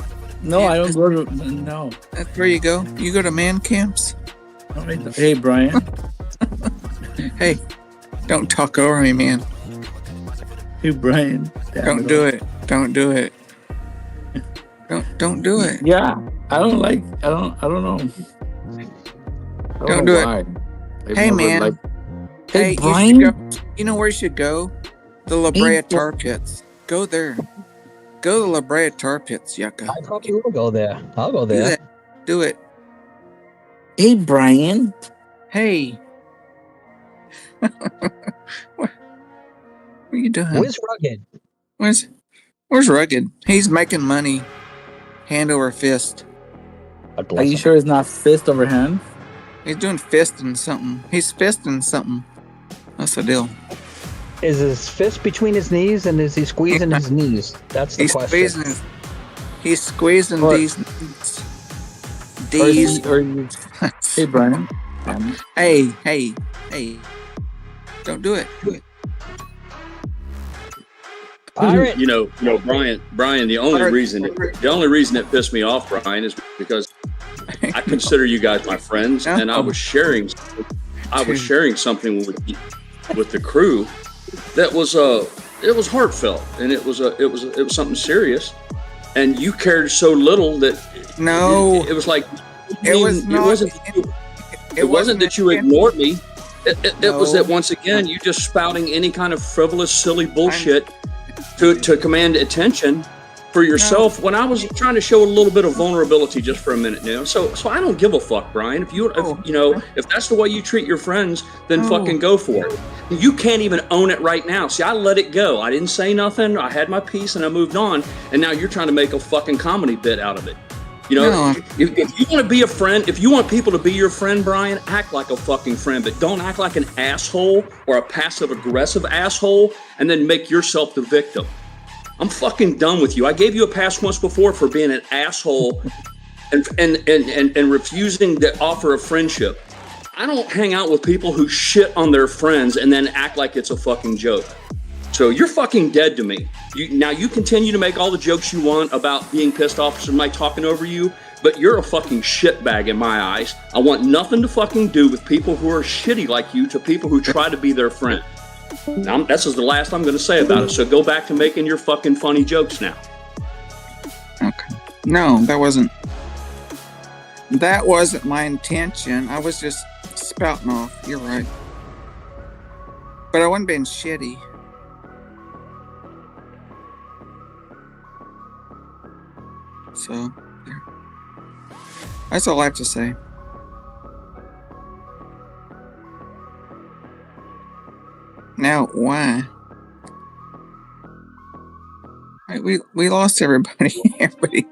No, I don't go to. No. That's where you go. You go to man camps. Hey, Brian. Hey, don't talk over me, man. Hey, Brian. Don't do it. Don't do it. Don't do it. Yeah, I don't know. Don't do it. Hey, man. Hey, Brian. You know where you should go? The La Brea Tar Pits. Go there. Go to La Brea Tar Pits, Yucca. I probably will go there. I'll go there. Do it. Hey, Brian. Hey. What are you doing? Where's Rugged? Where's Rugged? He's making money. Hand over fist. Are you sure it's not fist over hand? He's doing fisting something. He's fisting something. That's the deal. Is his fist between his knees, and is he squeezing his knees? That's the question. He's squeezing these. Hey, Brian. Hey. Don't do it. Pirate. You know, Brian. The only reason it pissed me off, Brian, is because I consider you guys my friends, and I was sharing something with the crew that was it was heartfelt, and it was something serious, and you cared so little that no, it was like It was not. It wasn't that you ignored me. It was No. that once again you just spouting any kind of frivolous, silly bullshit to command attention for yourself. When I was trying to show a little bit of vulnerability just for a minute now. So I don't give a fuck, Brian. If that's the way you treat your friends, then fucking go for it. You can't even own it right now. See, I let it go. I didn't say nothing. I had my piece and I moved on. And now you're trying to make a fucking comedy bit out of it. You know, No. if you want to be a friend, if you want people to be your friend, Brian, act like a fucking friend, but don't act like an asshole or a passive aggressive asshole and then make yourself the victim. I'm fucking done with you. I gave you a pass once before for being an asshole and refusing the offer of friendship. I don't hang out with people who shit on their friends and then act like it's a fucking joke. So you're fucking dead to me. You continue to make all the jokes you want about being pissed off or somebody talking over you, but you're a fucking shitbag in my eyes. I want nothing to fucking do with people who are shitty like you to people who try to be their friend. Now, that's the last I'm going to say about it. So go back to making your fucking funny jokes now. Okay. No, that wasn't my intention. I was just spouting off. You're right. But I wasn't being shitty. So, yeah. That's all I have to say. Now, why? We lost everybody. everybody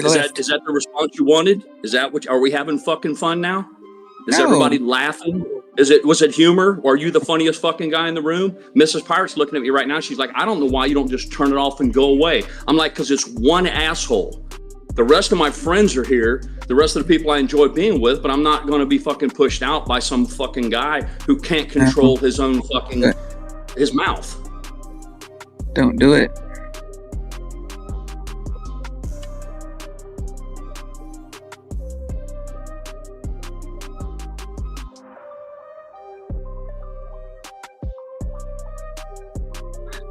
left. Is that the response you wanted? Is that what? Are we having fucking fun now? Is No. everybody laughing? Was it humor? Or are you the funniest fucking guy in the room? Mrs. Pirate's looking at me right now. She's like, I don't know why you don't just turn it off and go away. I'm like, because it's one asshole. The rest of my friends are here. The rest of the people I enjoy being with, but I'm not going to be fucking pushed out by some fucking guy who can't control his own fucking, his mouth. Don't do it.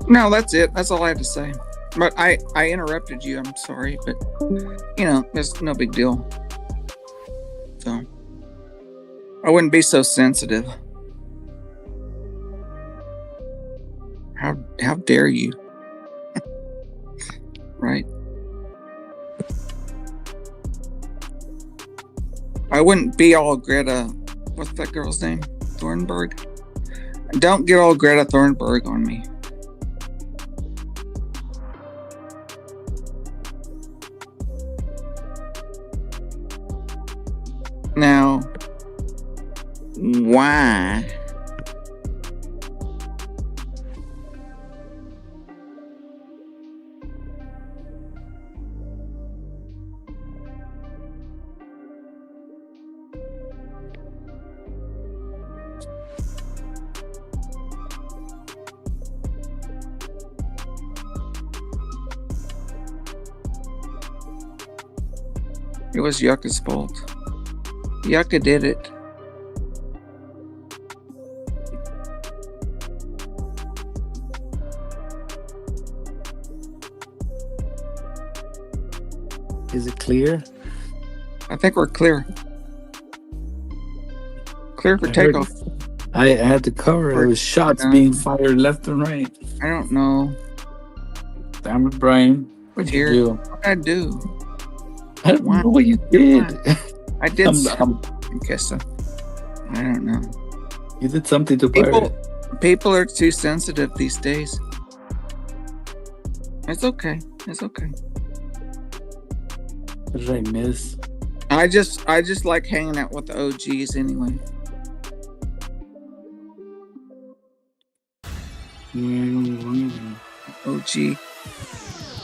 No, that's it. That's all I had to say. But I interrupted you. I'm sorry, but it's no big deal. So I wouldn't be so sensitive. How dare you? Right? I wouldn't be all Greta. What's that girl's name? Thornburg? Don't get all Greta Thornburg on me. Now, why? It was Yucca's fault. Yucca did it. Is it clear? I think we're clear. Clear for takeoff. I had to cover. There was shots being fired left and right. I don't know. Damn it, Brian. What you do? What I do? I don't know what you did. I did I guess so. I don't know. You did something to people are too sensitive these days. It's okay. It's okay. What did I miss? I just like hanging out with the OGs anyway. OG.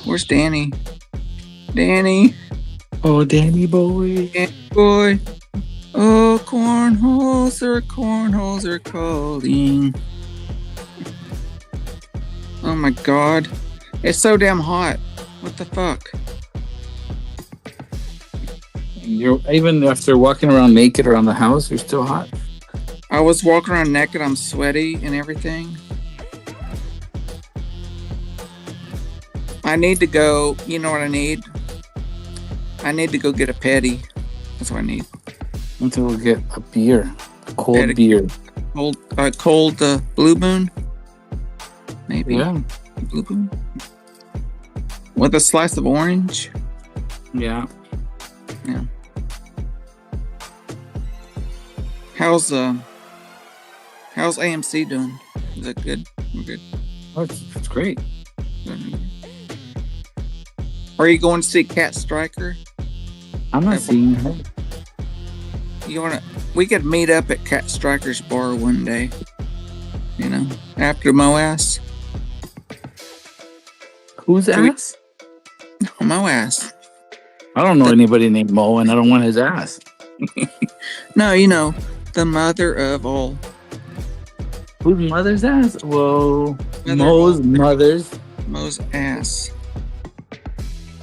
Where's Danny? Danny. Oh, Danny boy. Danny boy. Oh, cornholes are calling. Oh my god. It's so damn hot. What the fuck? You're even after walking around naked around the house, you're still hot? I was walking around naked, I'm sweaty and everything. I need to go, you know what I need? I need to go get a petty. That's what I need. Until we get a beer, a cold And a- beer. Cold Blue Moon. Maybe. Yeah. Blue Moon. With a slice of orange. Yeah. Yeah. How's AMC doing? Is it good? We're good. Oh, it's great. Are you going to see Cat Striker? I'm not seeing her. We could meet up at Cat Striker's bar one day. You know, after Moas. Who's ass? Moas. I don't know anybody named Mo, and I don't want his ass. No, you know, the mother of all. Whose mother's ass? Whoa. Mother Mo's of all. mother's. Mo's ass.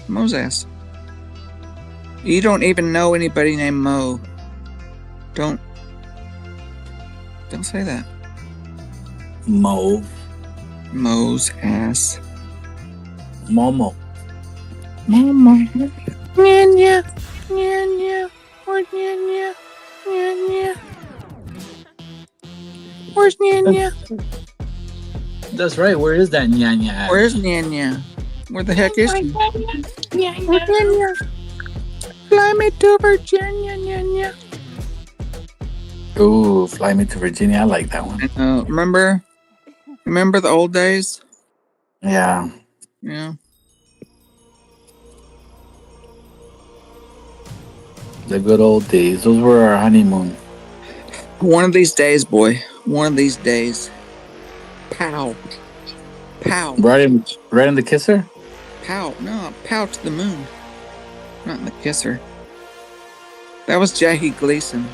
Mo's ass. You don't even know anybody named Mo. Don't say that. Mo. Mo's ass. Momo. Mama. Nyanya. Nyanya. Where's Nyanya? Nyanya. Where's Nyanya? That's right. Where is that Nyanya at? Where's Nyanya? Where the heck is she? Nyanya. Fly me to Virginia, Nyanya. Ooh, Fly Me to Virginia. I like that one. Remember the old days? Yeah. Yeah. The good old days. Those were our honeymoon. One of these days, boy. One of these days. Pow. Pow. Right in the kisser? Pow. No, pow to the moon. Not in the kisser. That was Jackie Gleason.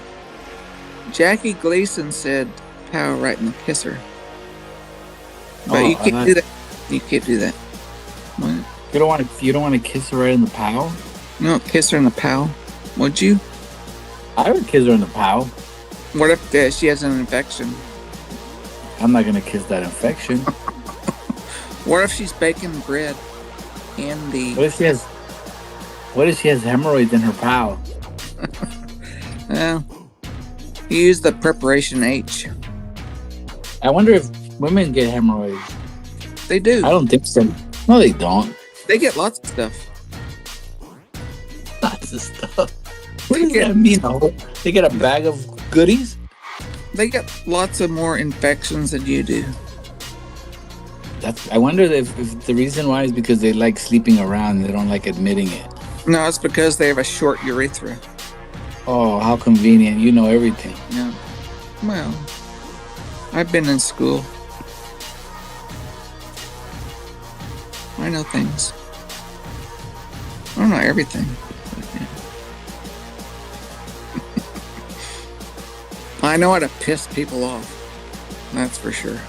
Jackie Gleason said pow right in the kisser. But you can't do that. You can't do that. What? You don't want to kiss her right in the pow? You don't kiss her in the pow. Would you? I would kiss her in the pow. What if she has an infection? I'm not gonna kiss that infection. What if she's baking bread in the... What if she has hemorrhoids in her pow? Well, you use the preparation H. I wonder if women get hemorrhoids. They do. I don't think so. No, they don't. They get lots of stuff. Lots of stuff. What does that mean? They get a bag of goodies? They get lots of more infections than you do. I wonder if the reason why is because they like sleeping around. They don't like admitting it. No, it's because they have a short urethra. Oh, how convenient. You know everything. Yeah. Well, I've been in school. I know things. I don't know everything. But yeah. I know how to piss people off. That's for sure.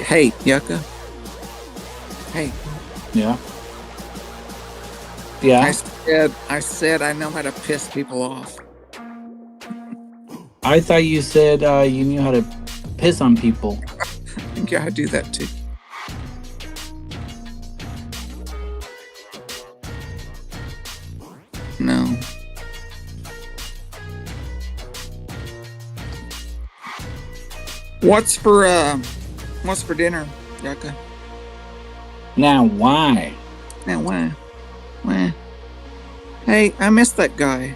Hey, Yucca. Hey. Yeah. Yeah. I said I know how to piss people off. I thought you said you knew how to piss on people. Yeah, I do that too. No. What's for dinner, Yucca? Now, why? Now, why? Why? Hey, I miss that guy.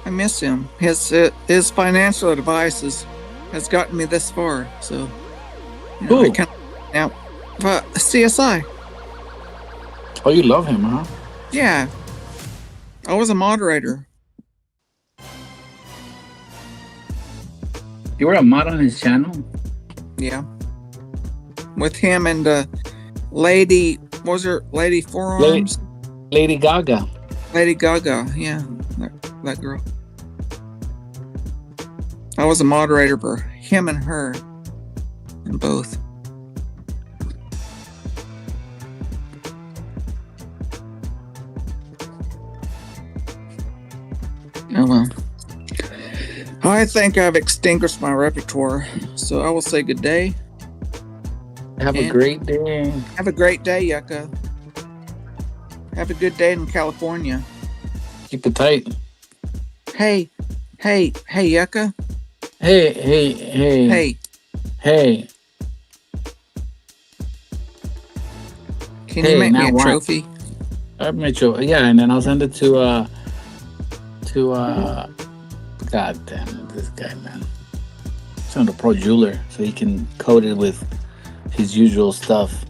I miss him. His financial advice has gotten me this far. So, you know, now, CSI. Oh, you love him, huh? Yeah. I was a moderator. You were a mod on his channel? Yeah. With him and Lady, what was her? Lady Forearms? Lady Gaga. Lady Gaga, yeah. That girl. I was a moderator for him and her. And both. Oh well. I think I've extinguished my repertoire, so I will say good day. Have a And great day. have a great day, Yucca. Have a good day in California. Keep it tight. Hey, Yucca. Hey. Hey, can you make me now a what? trophy? I made you. Yeah, and then I'll send it to God damn it, this guy, man. Send it to Pro Jeweler so he can coat it with his usual stuff.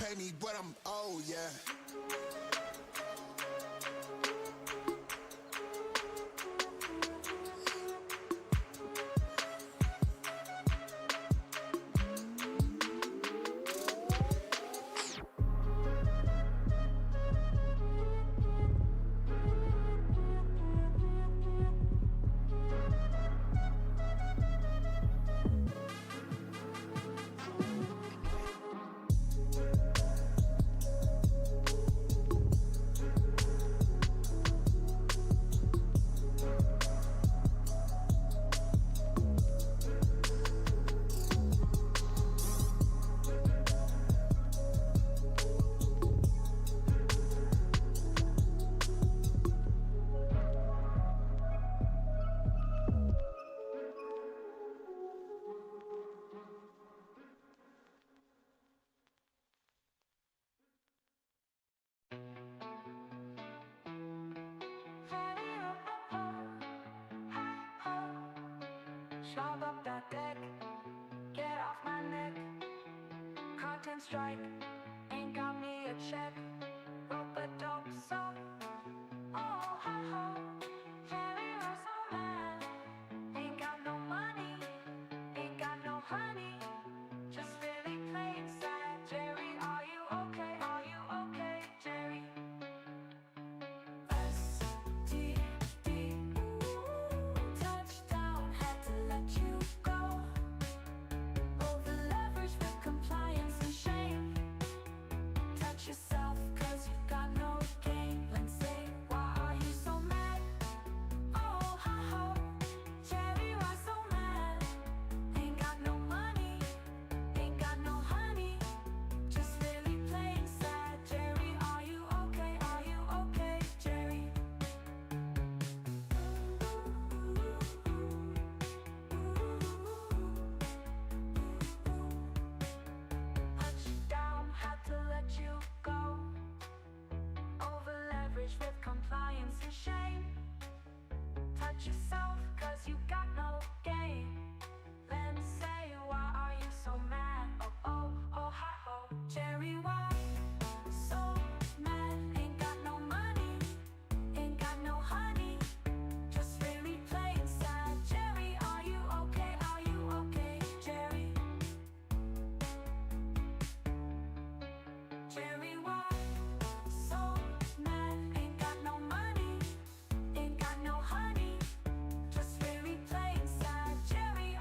pay me, but I'm old, yeah. Shove up that deck, get off my neck. Content strike, ain't got me a check. Rope a dope so, oh ha ha. Jerry was so mad, ain't got no money, ain't got no honey. Just really plain sad. Jerry, are you okay? Are you okay, Jerry? S-T-D, touchdown, had to let you go. Over leverage with compliance and shame. Touch yourself, cause you got no game. Let's say, why are you so mad? Oh, ha ha. Jerry, why so mad? Ain't got no money, ain't got no honey. Just really plain sad. Jerry, are you okay? Are you okay, Jerry? Touchdown, had to let you go. Over leverage with compliance and shame. Touch yourself, cause you got no game. Then say, why are you so mad? Oh, oh, oh, ha, oh. Jerry, why so mad? Ain't got no money, ain't got no honey. Just really plain sad. Jerry, are you okay? Are you okay, Jerry? Jerry, why so mad? Ain't got no money, ain't got no honey. Just really plain sad. Jerry,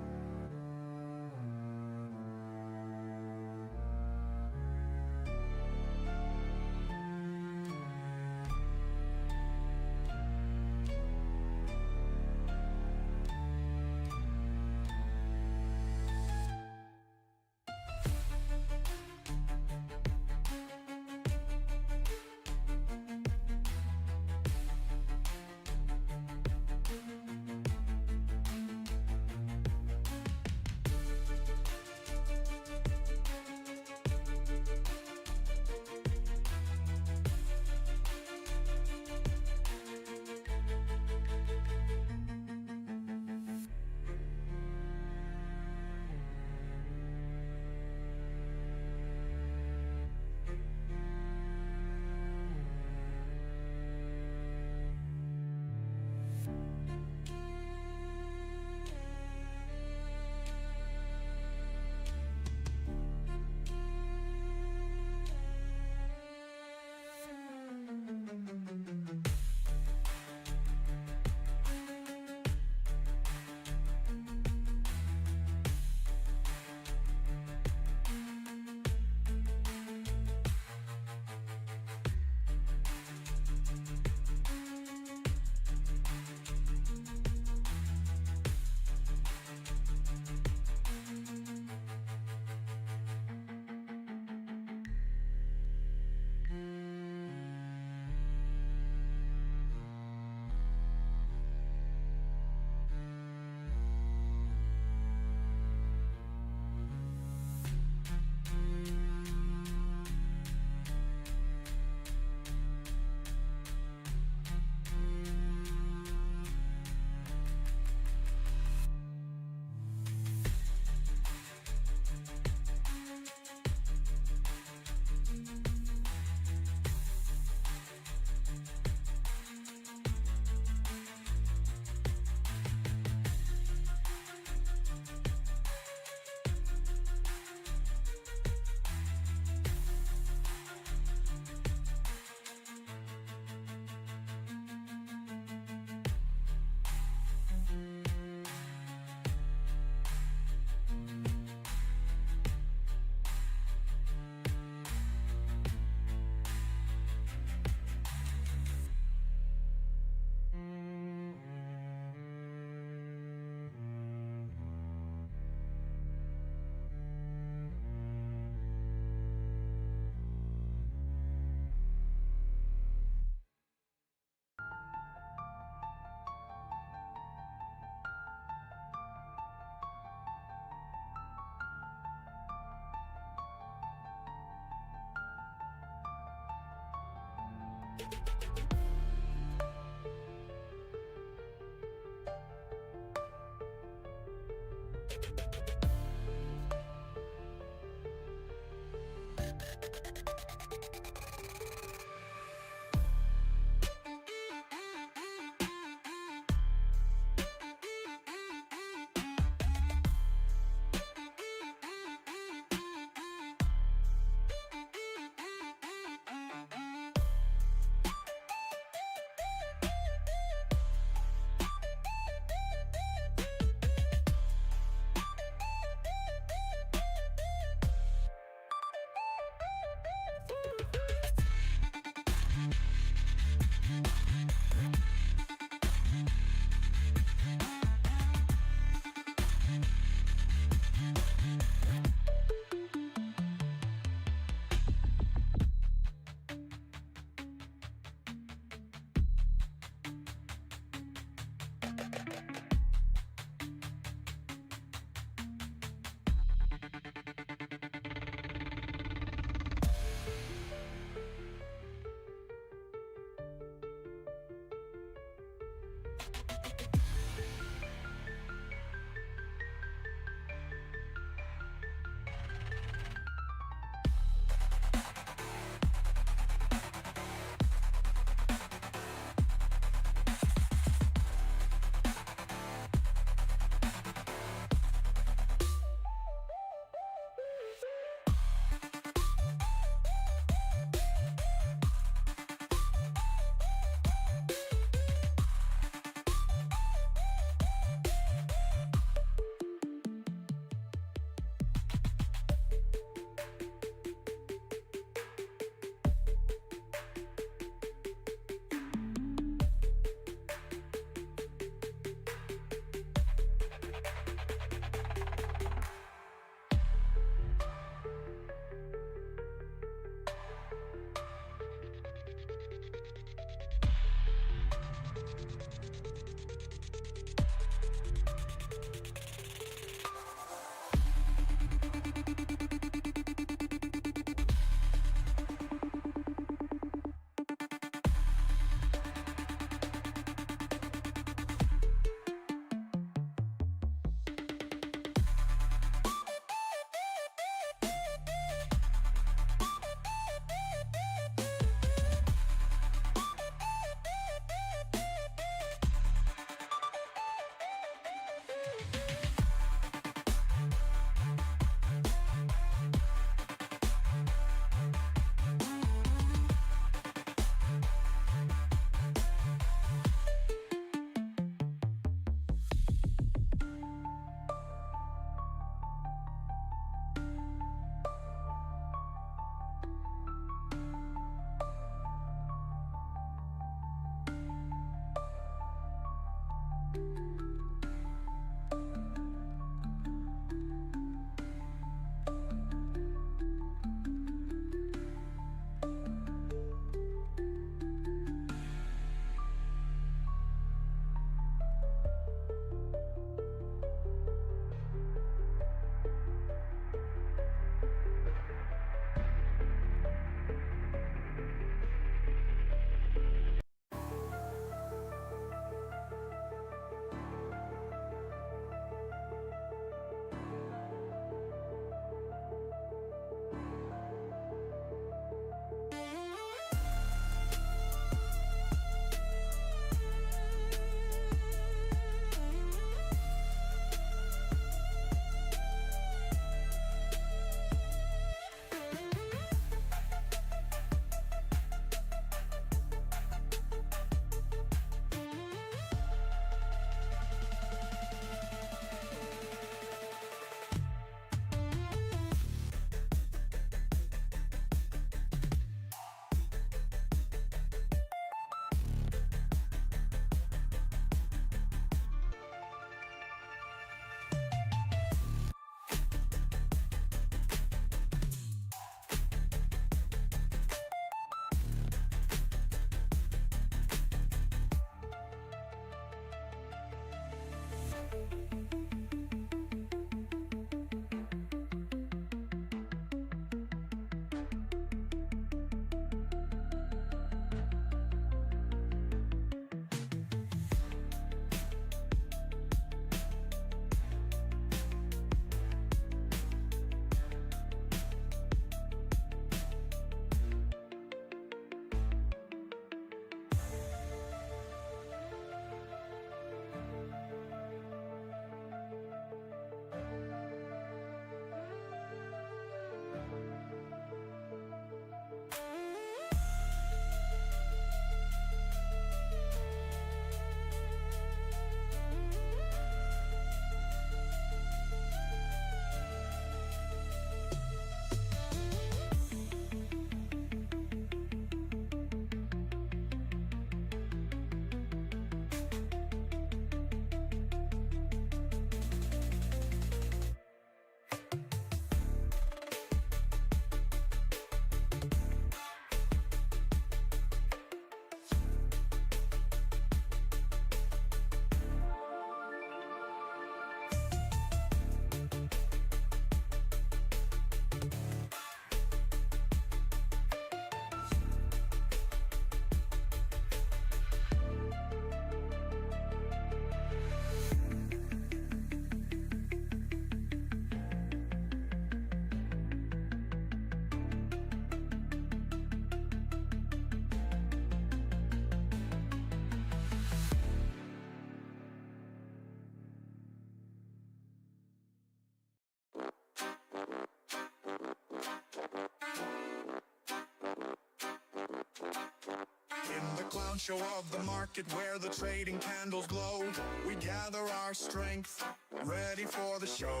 clown show of the market where the trading candles glow. We gather our strength, ready for the show.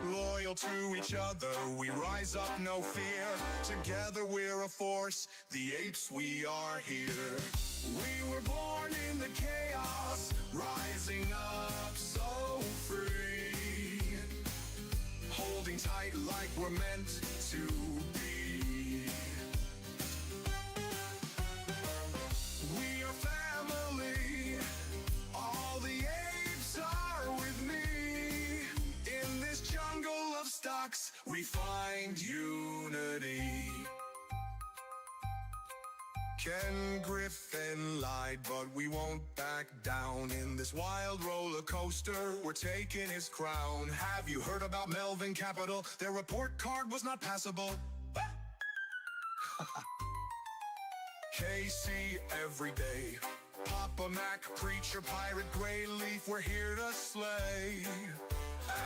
Loyal to each other, we rise up, no fear. Together we're a force, the apes, we are here. We were born in the chaos, rising up so free. Holding tight like we're meant to be. We are family, Ken Griffin lied, but we won't back down. In this wild roller coaster, we're taking his crown. Have you heard about Melvin Capital? Their report card was not passable. KC every day. Papa Mac, Preacher, Pirate, GrayLeaf, we're here to slay.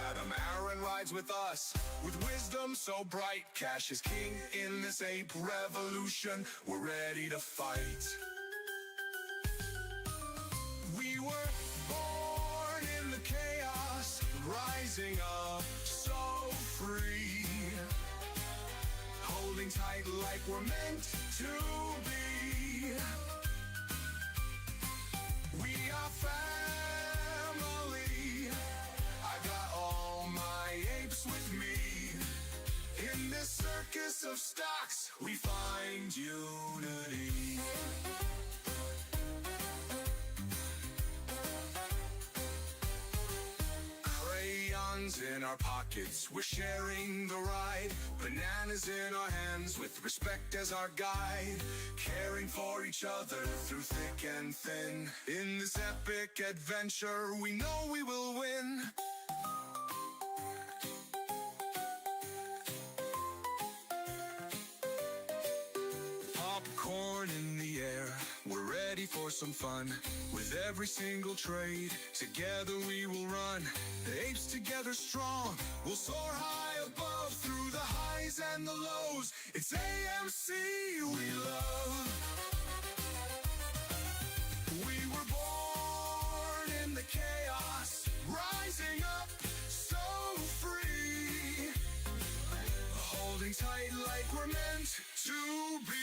Adam Aaron rides with us, with wisdom so bright. Cash is king in this ape revolution, we're ready to fight. We were born in the chaos, rising up so free. Holding tight like we're meant to be. We are family. I got all my apes with me. In this circus of stocks, we find unity. Crayons in our pockets, we're sharing the ride. Bananas in our hands, with respect as our guide. Caring for each other through thick and thin. In this epic adventure, we know we will win. Popcorn in the air, we're ready for some fun. With every single trade, together we will run. The apes together strong, we'll soar high above. Through the highs and the lows, it's AMC we love. We were born in the chaos, rising up so free. Holding tight like we're meant to be.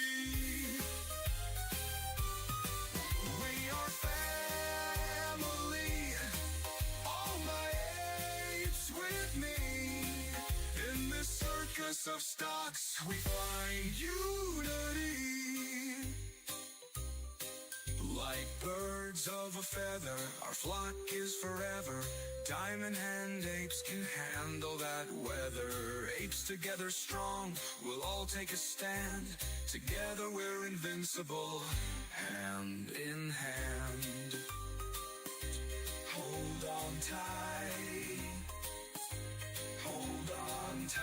We are family, all my apes with me. In this circus of stocks, we find unity. Like birds of a feather, our flock is forever. Diamond Hand Apes can handle that weather. Apes together strong, we'll all take a stand. Together we're invincible, hand in hand. Hold on tight, hold on tight.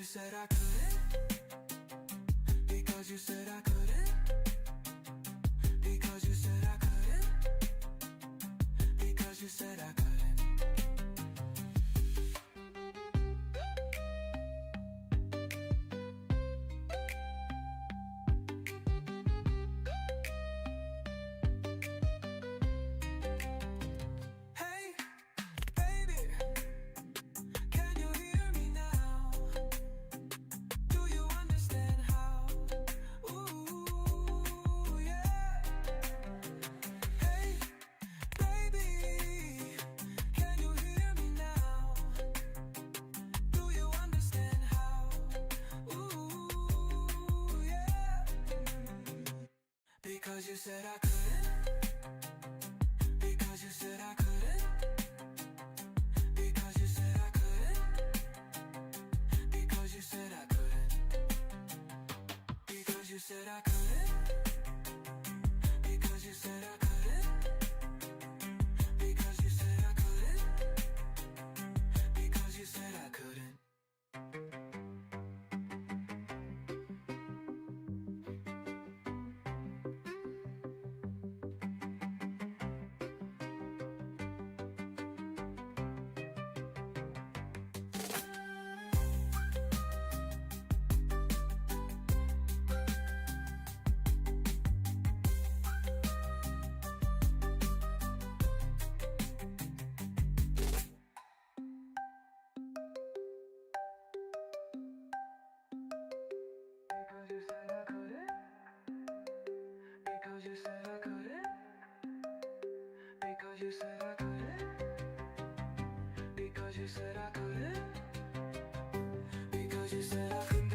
said I couldn't. Because you said I couldn't. Because you said I couldn't. Because you said I couldn't. Hey, baby, can you hear me now? Do you understand how? Ooh, yeah. Hey, baby, can you hear me now? Do you understand how? Ooh, yeah. Because you said I couldn't. Because you said I couldn't. Because you said I couldn't. Because you said I couldn't. Because you said I couldn't. Because you said I couldn't. Because you said I couldn't. Because you said I couldn't. Because you said I couldn't. Because you said I couldn't. Because you said I couldn't. Because you said I couldn't. Because you said I couldn't.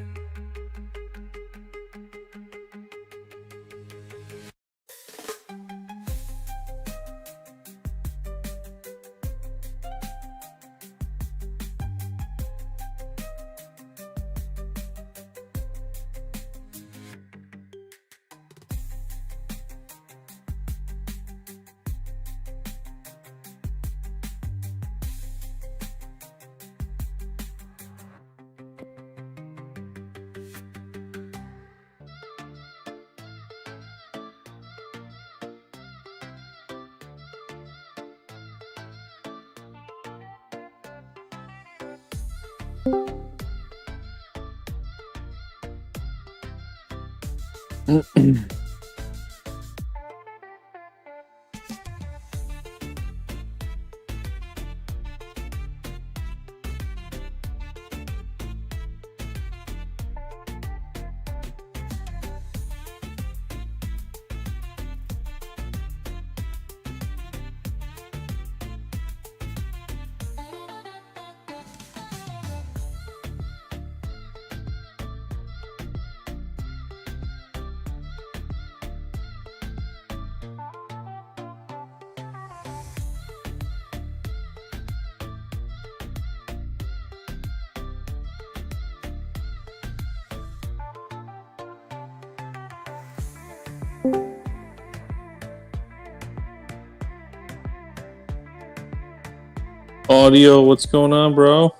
Audio, what's going on, bro?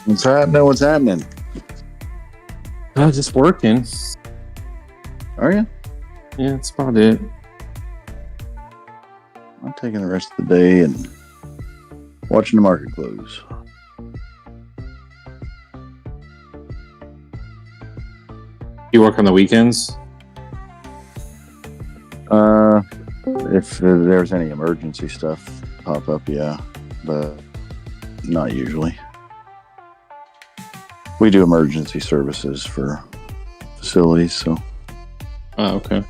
What's happening? What's happening? Just working. Are you? Yeah, that's about it. I'm taking the rest of the day and watching the market close. You work on the weekends? If there's any emergency stuff pop up, yeah, but not usually. We do emergency services for facilities, so. Oh, okay.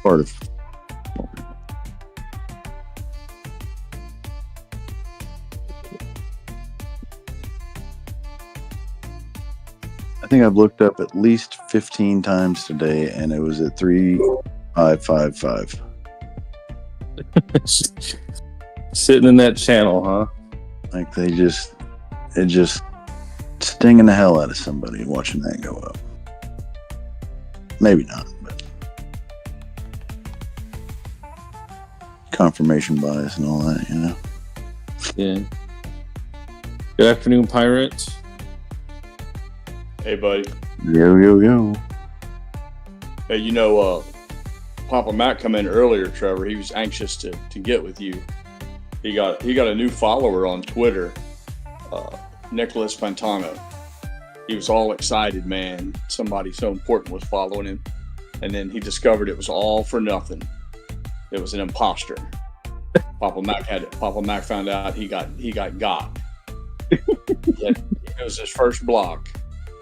Part of. I think I've looked up at least 15 times today, and it was at 3555. Sitting in that channel, huh? Like it just stinging the hell out of somebody watching that go up. Maybe not, but confirmation bias and all that, you know. Yeah. Good afternoon, Pirate. Hey, buddy. Yo, yo, yo. Hey, Papa Mac come in earlier, Trevor. He was anxious to get with you. He got a new follower on Twitter, Nicholas Pantano. He was all excited, man. Somebody so important was following him. And then he discovered it was all for nothing. It was an imposter. Papa Mac found out he got. It was his first block.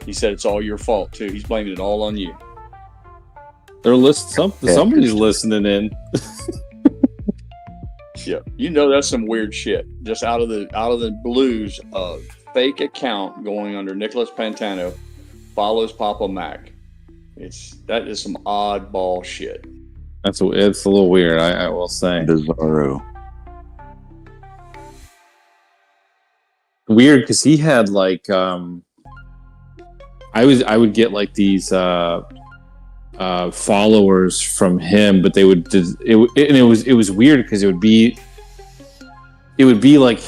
He said it's all your fault too. He's blaming it all on you. They're somebody's listening in. Yeah, that's some weird shit. Just out of the blues, a fake account going under Nicholas Pantano follows Papa Mac. That is some oddball shit. It's a little weird, I will say. Bizarro. Weird because he had like I would get like these followers from him, but they would it was weird because it would be like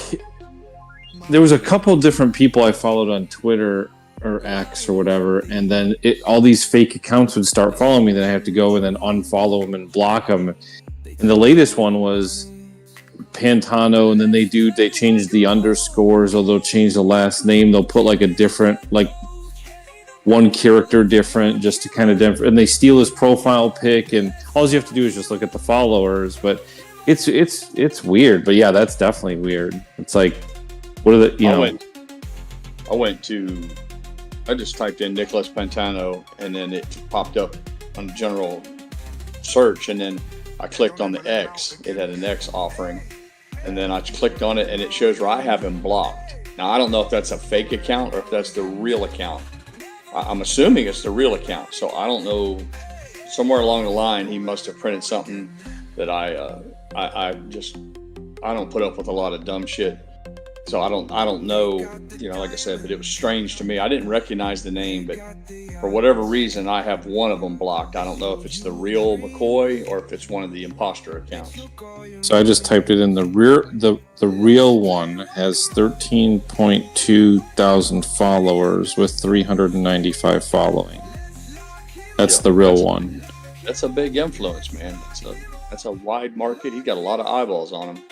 there was a couple different people I followed on Twitter or X or whatever, and then all these fake accounts would start following me. Then I have to go and then unfollow them and block them. And the latest one was Pantano, and then they change the underscores, or they'll change the last name. They'll put like a different, like one character different, just to kind of and they steal his profile pic, and all you have to do is just look at the followers. But it's weird. But yeah, that's definitely weird. It's like, what are the I just typed in Nicholas Pantano, and then it popped up on general search, and then I clicked on the X. It had an X offering, and then I clicked on it, and it shows where I have him blocked. Now, I don't know if that's a fake account or if that's the real account. I'm assuming it's the real account, so I don't know. Somewhere along the line, he must have printed something that I don't put up with a lot of dumb shit. So I don't know, like I said, but it was strange to me. I didn't recognize the name, but for whatever reason, I have one of them blocked. I don't know if it's the real McCoy or if it's one of the imposter accounts. So I just typed it in. The real one has 13.2 thousand followers with 395 following. That's the real one. That's a big influence, man. That's a wide market. He got a lot of eyeballs on him.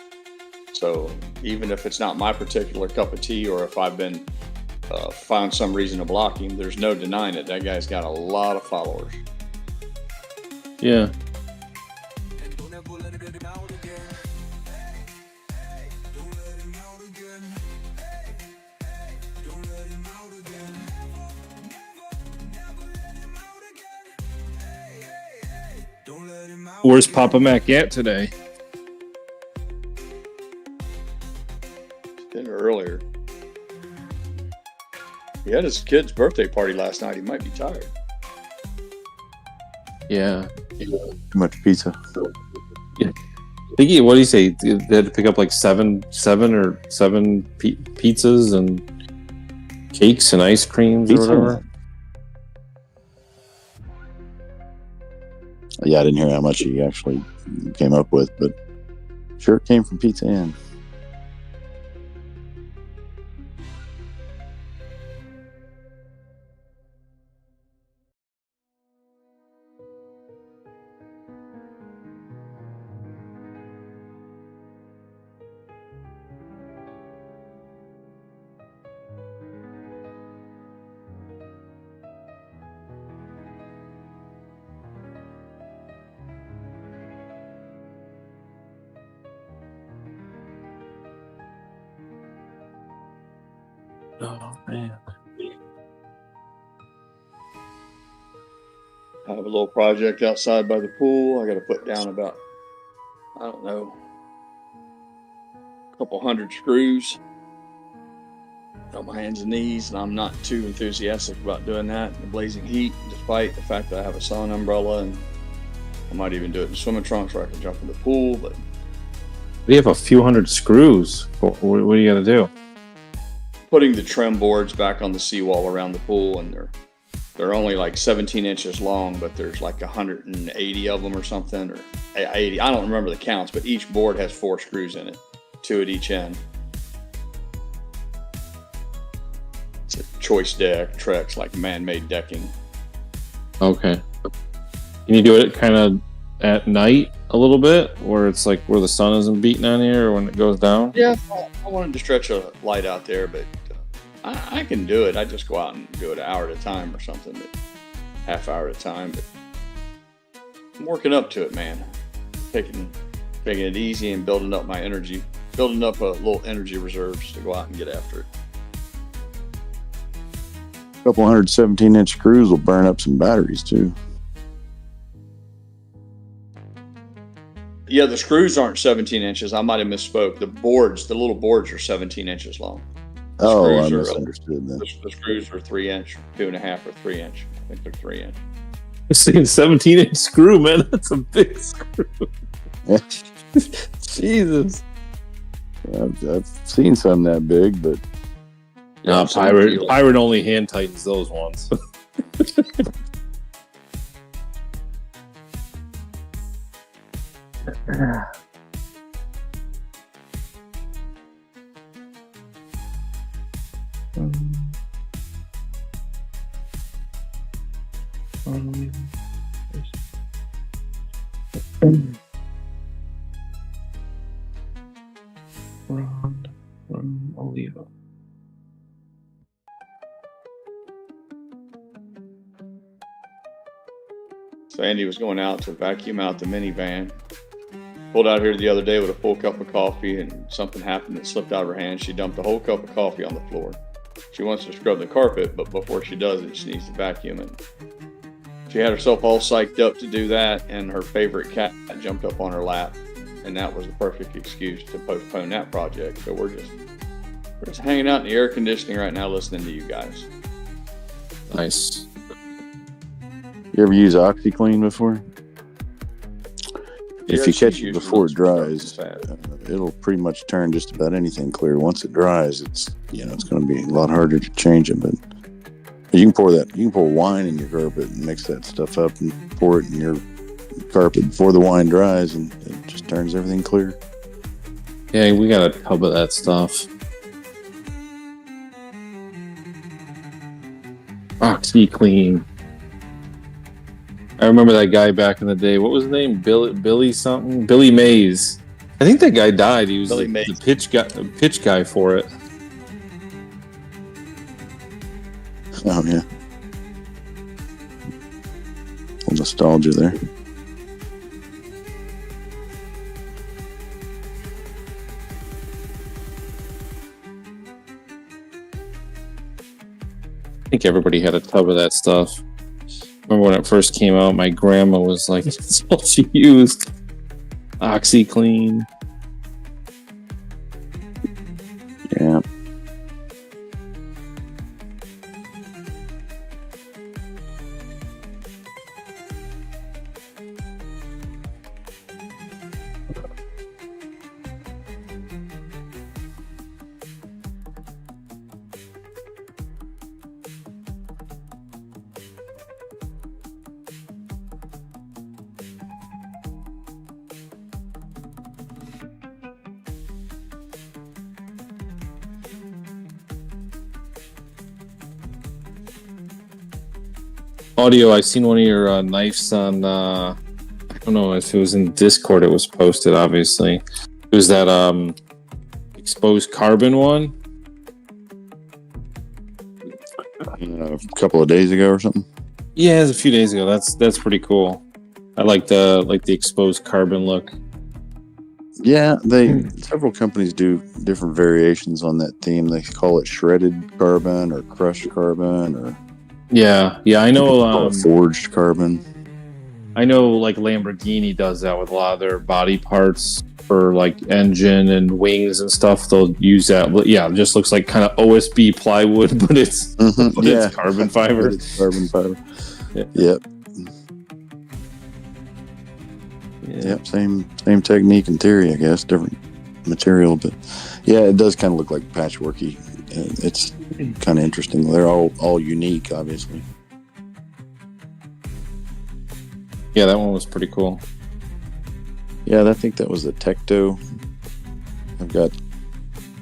So even if it's not my particular cup of tea, or if I've been found some reason to block him, there's no denying it. That guy's got a lot of followers. Yeah. Where's Papa Mac at today? Dinner earlier. He had his kid's birthday party last night. He might be tired. Yeah. Too much pizza. Yeah. What do you say? They had to pick up like seven pizzas and cakes and ice creams or whatever. Yeah, I didn't hear how much he actually came up with, but sure it came from Pizza Inn. Oh man. I have a little project outside by the pool. I got to put down about, I don't know, a couple hundred screws on my hands and knees, and I'm not too enthusiastic about doing that in the blazing heat, despite the fact that I have a sun umbrella, and I might even do it in swimming trunks where I can jump in the pool. But we have a few hundred screws. What do you got to do? Putting the trim boards back on the seawall around the pool, and they're only like 17 inches long, but there's like 180 of them or something, or 80. I don't remember the counts, but each board has 4 screws in it, 2 at each end. It's a choice deck, Trex, like man-made decking. Okay. Can you do it kind of at night a little bit, where it's like where the sun isn't beating on you, or when it goes down? Yeah, I wanted to stretch a light out there, but I can do it. I just go out and do it an hour at a time or something, but half hour at a time. But I'm working up to it, man. Taking it easy and building up my energy, building up a little energy reserves to go out and get after it. A couple 117-inch screws will burn up some batteries too. Yeah, the screws aren't 17 inches. I might have misspoke. The little boards are 17 inches long. Oh, I misunderstood then. The screws are 3 inch, 2.5 or 3 inch. I think they're 3 inch. You're saying 17-inch screw, man. That's a big screw. Jesus. Yeah, I've seen some that big, but no, Pirate only hand tightens those ones. Oliva. So Andy was going out to vacuum out the minivan. Pulled out here the other day with a full cup of coffee, and something happened that slipped out of her hand. She dumped the whole cup of coffee on the floor. She wants to scrub the carpet, but before she does it, she needs to vacuum it. She had herself all psyched up to do that, and her favorite cat jumped up on her lap, and that was the perfect excuse to postpone that project. So we're just hanging out in the air conditioning right now, listening to you guys. Nice. You ever use OxyClean before? If you catch it before it dries, it'll pretty much turn just about anything clear. Once it dries, it's going to be a lot harder to change it. But you can pour wine in your carpet and mix that stuff up and pour it in your carpet before the wine dries, and it just turns everything clear. Yeah, we got a tub of that stuff. OxyClean. I remember that guy back in the day. What was his name? Billy something? Billy Mays. I think that guy died. He was the pitch guy for it. Oh yeah. A little nostalgia there. I think everybody had a tub of that stuff. Remember when it first came out, my grandma was like, that's all she used. OxyClean. Yeah. Audio, I seen one of your knives on, I don't know if it was in Discord, it was posted, obviously. It was that exposed carbon one. A couple of days ago or something. Yeah, it was a few days ago. That's pretty cool. I like the exposed carbon look. Yeah, several companies do different variations on that theme. They call it shredded carbon or crushed carbon or yeah. I know forged carbon. I know like Lamborghini does that with a lot of their body parts for like engine and wings and stuff. They'll use that. Yeah, it just looks like kind of OSB plywood, but it's it's carbon fiber. It's carbon fiber. Yeah. Yep. Yep. Same technique in theory, I guess. Different material, but yeah, it does kind of look like patchworky. It's kind of interesting. They're all unique, obviously. Yeah, that one was pretty cool. Yeah, I think that was the Tecto.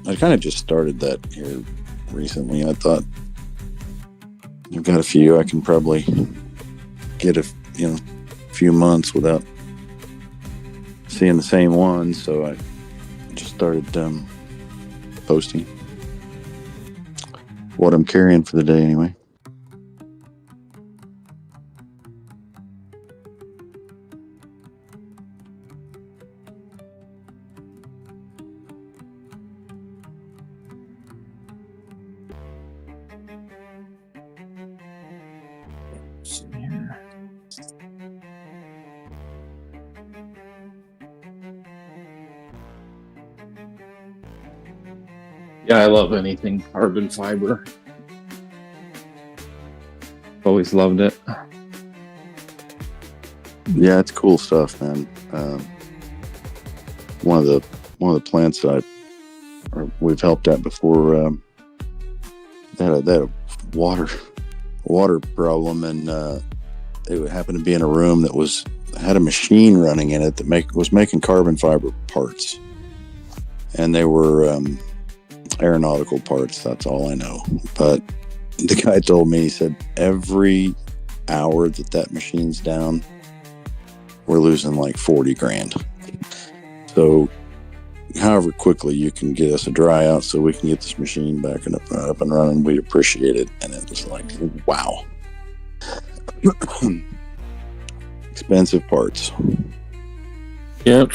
I kind of just started that here recently. I thought I've got a few. I can probably get a few months without seeing the same one. So I just started posting what I'm carrying for the day anyway. Yeah, I love anything carbon fiber. Always loved it. Yeah, it's cool stuff, man. One of the plants that we've helped at before, they had a water problem, and it happened to be in a room that had a machine running in it that was making carbon fiber parts, and they were aeronautical parts. That's all I know. But the guy told me, he said, every hour that machine's down, we're losing like 40 grand. So however quickly you can get us a dry out so we can get this machine back and up and running, we'd appreciate it. And it was like, wow. Expensive parts. Yep.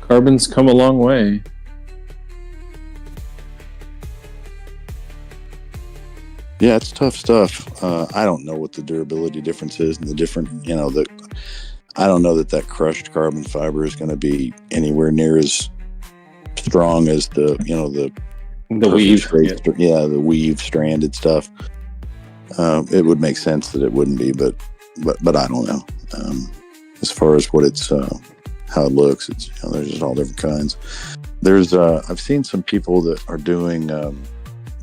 Carbon's come a long way. Yeah, it's tough stuff. I don't know what the durability difference is and the different, I don't know that crushed carbon fiber is going to be anywhere near as strong as the weave. The weave stranded stuff. It would make sense that it wouldn't be, but I don't know. As far as what it's, how it looks, it's, there's just all different kinds. There's, I've seen some people that are doing,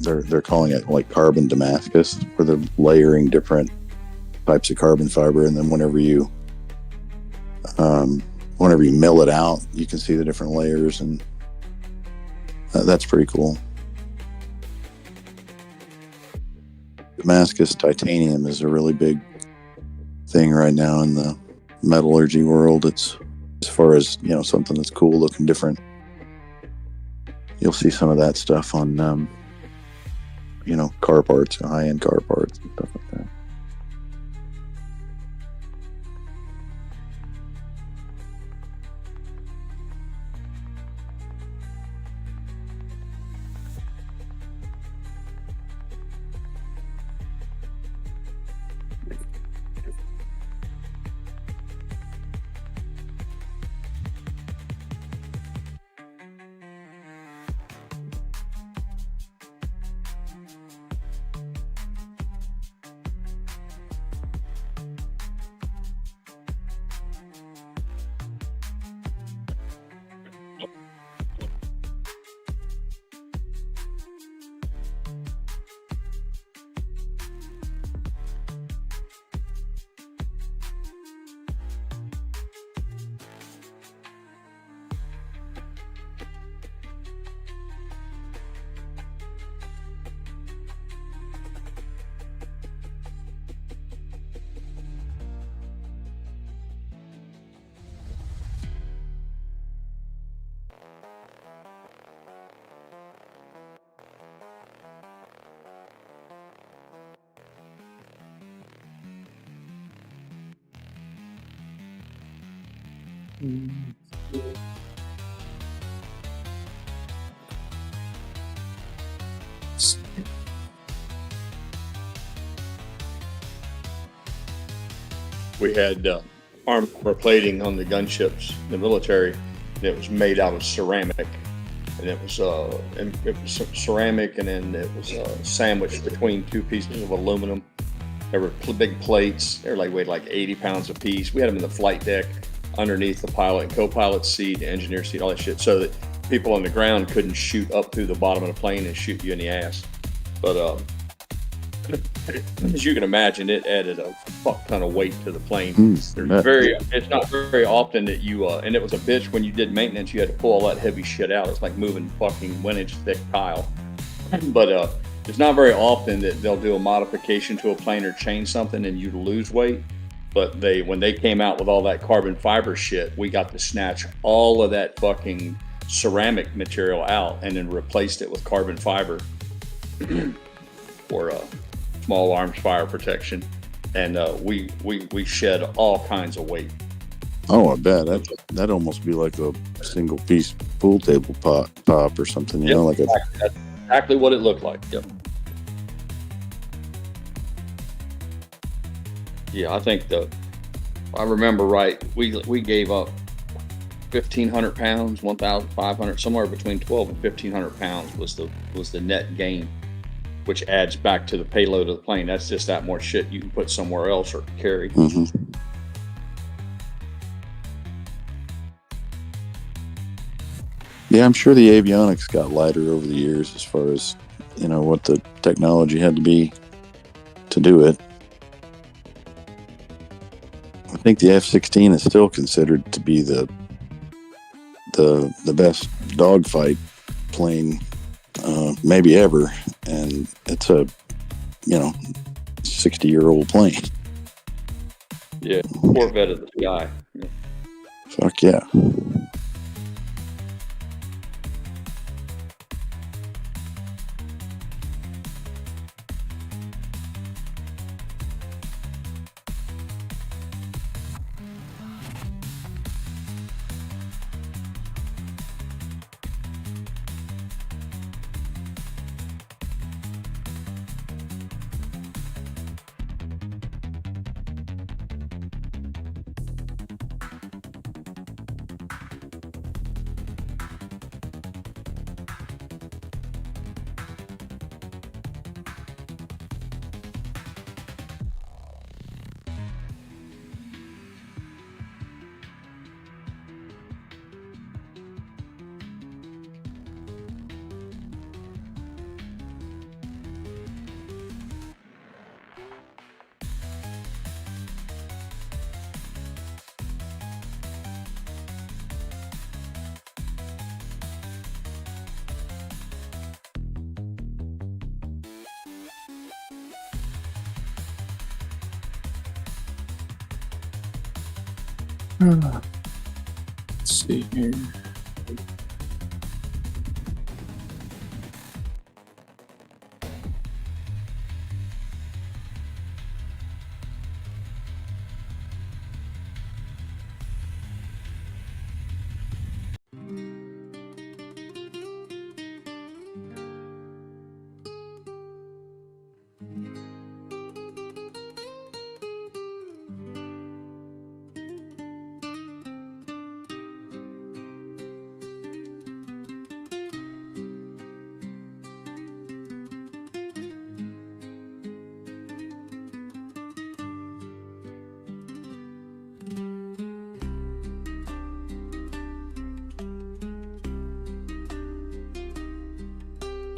they're calling it like carbon Damascus, where they're layering different types of carbon fiber, and then whenever you mill it out, you can see the different layers, and that's pretty cool. Damascus titanium is a really big thing right now in the metallurgy world. It's, as far as something that's cool looking, different, you'll see some of that stuff on car parts, high-end car parts and stuff like that. We had armor plating on the gunships, the military, and it was made out of ceramic, and it was ceramic, and then it was sandwiched between two pieces of aluminum. There were big plates. They were weighed like 80 pounds a piece. We had them in the flight deck underneath the pilot and co-pilot seat, engineer seat, all that shit, so that people on the ground couldn't shoot up through the bottom of the plane and shoot you in the ass. But as you can imagine, it added a fuck ton of weight to the plane. It's not very often that you, and it was a bitch when you did maintenance, you had to pull all that heavy shit out. It's like moving fucking 1 inch thick tile. But it's not very often that they'll do a modification to a plane or change something and you lose weight. But when they came out with all that carbon fiber shit, we got to snatch all of that fucking ceramic material out and then replaced it with carbon fiber for small arms fire protection. And we shed all kinds of weight. Oh, I bet that'd almost be like a single piece pool table top or something, you know, like that's exactly what it looked like. Yep. Yeah, I think I remember right. We gave up 1,500 pounds, 1,500, somewhere between 12 and 1,500 pounds was the net gain, which adds back to the payload of the plane. That's just that more shit you can put somewhere else or carry. Mm-hmm. Yeah, I'm sure the avionics got lighter over the years as far as, you know, what the technology had to be to do it. I think the F-16 is still considered to be the best dogfight plane maybe ever, and it's a 60-year-old plane. Yeah, Corvette of the sky. Yeah. Fuck yeah. Let's see here.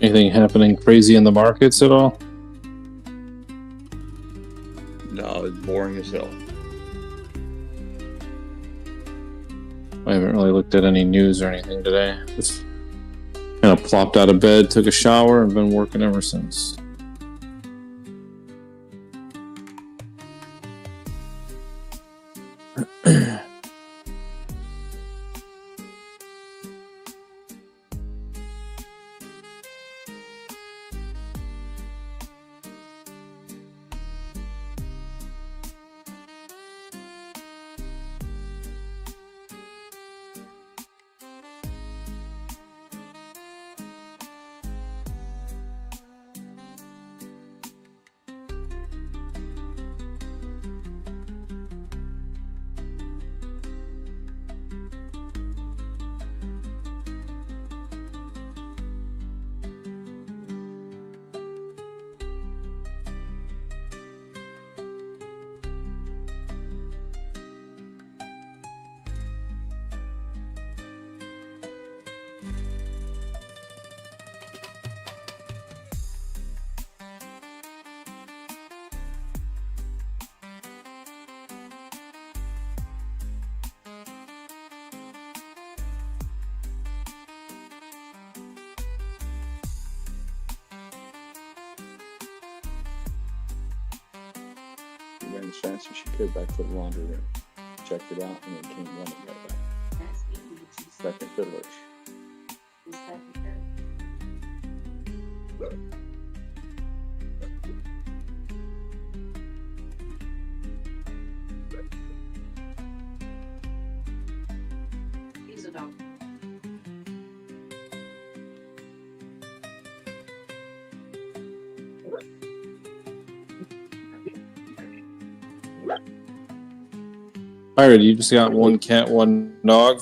Anything happening crazy in the markets at all? No, it's boring as hell. I haven't really looked at any news or anything today. Just kind of plopped out of bed, took a shower, and been working ever since. ran as fast as she could back to the laundry room, checked it out, and then came running right back. Second fiddler. He's a dog. Byron, you just got one cat, one dog?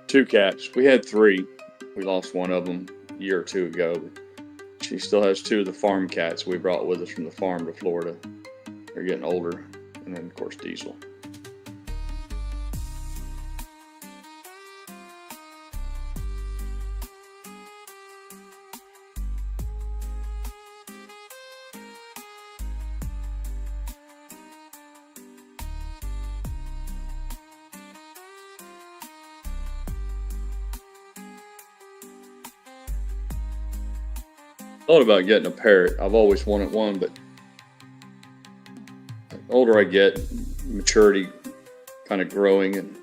2 cats. We had 3. We lost one of them a year or 2 ago. She still has 2 of the farm cats we brought with us from the farm to Florida. They're getting older. And then, of course, Diesel. Thought about getting a parrot. I've always wanted one, but the older I get, maturity kind of growing, and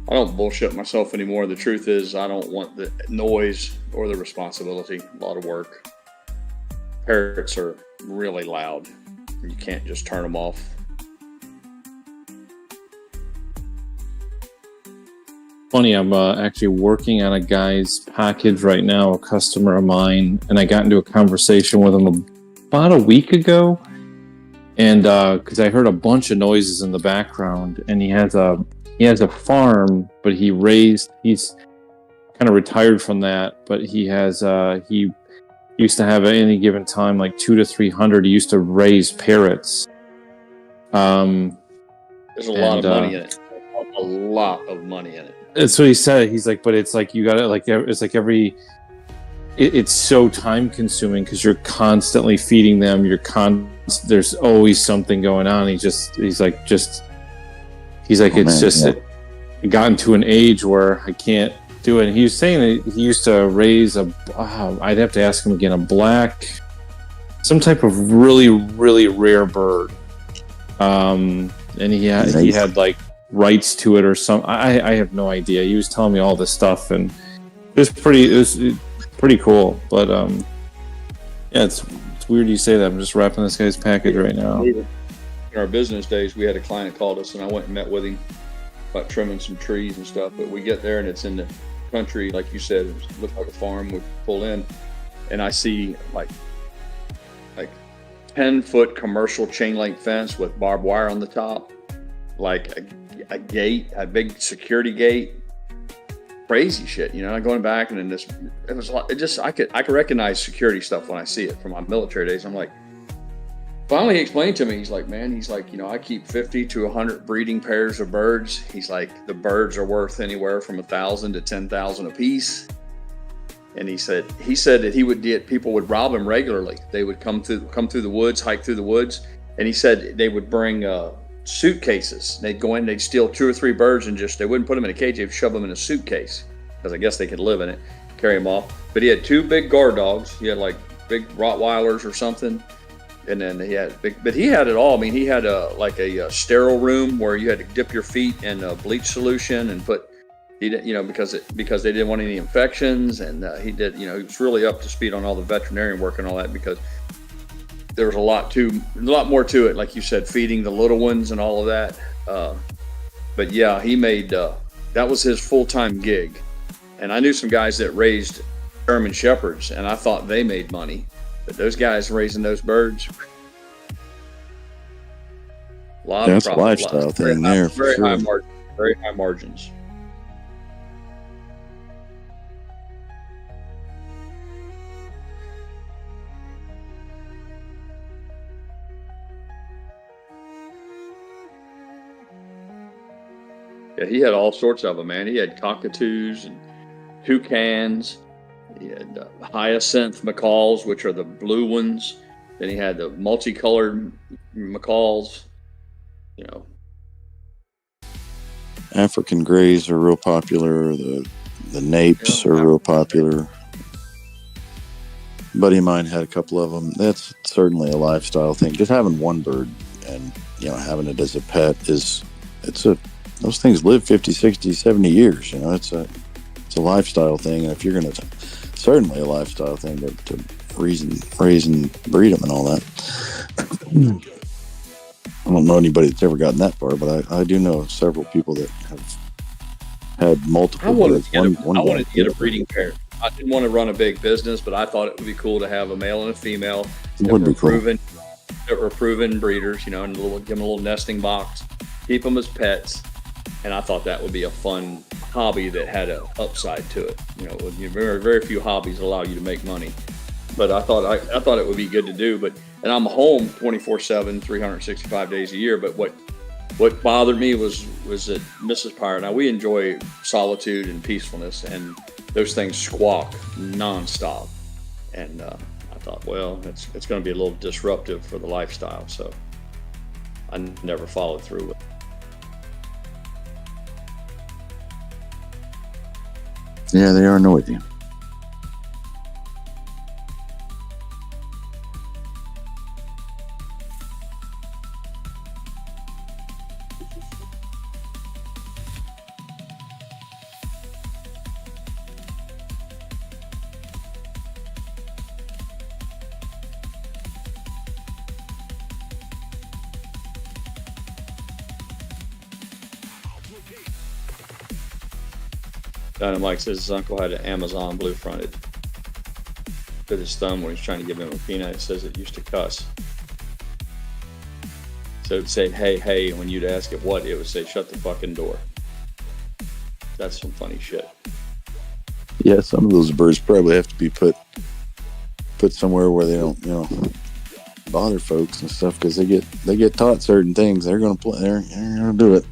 I don't bullshit myself anymore. The truth is, I don't want the noise or the responsibility. A lot of work. Parrots are really loud. You can't just turn them off. Funny, I'm actually working on a guy's package right now, a customer of mine, and I got into a conversation with him about a week ago, and because I heard a bunch of noises in the background, and he has a farm, but he's kind of retired from that, but he used to have at any given time like 200 to 300. He used to raise parrots. There's a lot of money in it. A lot of money in it. That's what he said. He's like, but it's like you got to like it's like it's so time consuming because you're constantly feeding them. There's always something going on. He's like it gotten to an age where I can't do it. And he was saying that he used to raise I'd have to ask him again, some type of really, really rare bird. And he had like rights to it or something. I have no idea. He was telling me all this stuff, and it was pretty cool. But yeah, it's weird you say that. I'm just wrapping this guy's package right now. In our business days, we had a client that called us, and I went and met with him about trimming some trees and stuff. But we get there, and it's in the country, like you said. It looked like a farm. We pull in, and I see like 10-foot commercial chain link fence with barbed wire on the top, like a gate, a big security gate, crazy shit, going back, and then it was a lot. I could recognize security stuff when I see it from my military days. I'm like, finally he explained to me, he's like, I keep 50 to 100 breeding pairs of birds. He's like, the birds are worth anywhere from 1,000 to 10,000 a piece. And he said that people would rob him regularly. They would come through the woods, hike through the woods, and he said they would bring suitcases. They'd go in, they'd steal 2 or 3 birds, and they wouldn't put them in a cage, they'd shove them in a suitcase, because I guess they could live in it, carry them off. But he had 2 big guard dogs. He had like big Rottweilers or something, and then he had it all. I mean, he had a sterile room where you had to dip your feet in a bleach solution and put, because they didn't want any infections, and he was really up to speed on all the veterinarian work and all that, because there was a lot more to it, like you said, feeding the little ones and all of that. But yeah, he made that was his full-time gig. And I knew some guys that raised German Shepherds, and I thought they made money. But those guys raising those birds, that's a lifestyle thing there. Very high margins. Yeah, he had all sorts of them, man. He had cockatoos and toucans. He had hyacinth macaws, which are the blue ones. Then he had the multicolored macaws. African grays are real popular. The napes are real popular. buddy of mine had a couple of them. That's certainly a lifestyle thing. Just having one bird and, you know, having it as a pet those things live 50, 60, 70 years. You know, it's a lifestyle thing. And if you're going to, certainly a lifestyle thing to raise and breed them and all that. I don't know anybody that's ever gotten that far, but I do know several people that have had multiple. I wanted to get a breeding pair. I didn't want to run a big business, but I thought it would be cool to have a male and a female that were proven breeders, you know, and give them a little nesting box, keep them as pets. And I thought that would be a fun hobby that had an upside to it. You know, very, very few hobbies allow you to make money. But I thought it would be good to do. And I'm home 24/7, 365 days a year. But what bothered me was that Mrs. Pirate. Now we enjoy solitude and peacefulness, and those things squawk nonstop. And I thought, well, it's going to be a little disruptive for the lifestyle. So I never followed through with it. Yeah, they are noisy. Mike says his uncle had an Amazon blue fronted. Bit his thumb when he's trying to give him a peanut. It says it used to cuss. So it'd say, hey, hey, and when you'd ask it what, it would say, shut the fucking door. That's some funny shit. Yeah, some of those birds probably have to be put somewhere where they don't, you know, bother folks and stuff, because they get taught certain things. They're gonna play. They're gonna do it.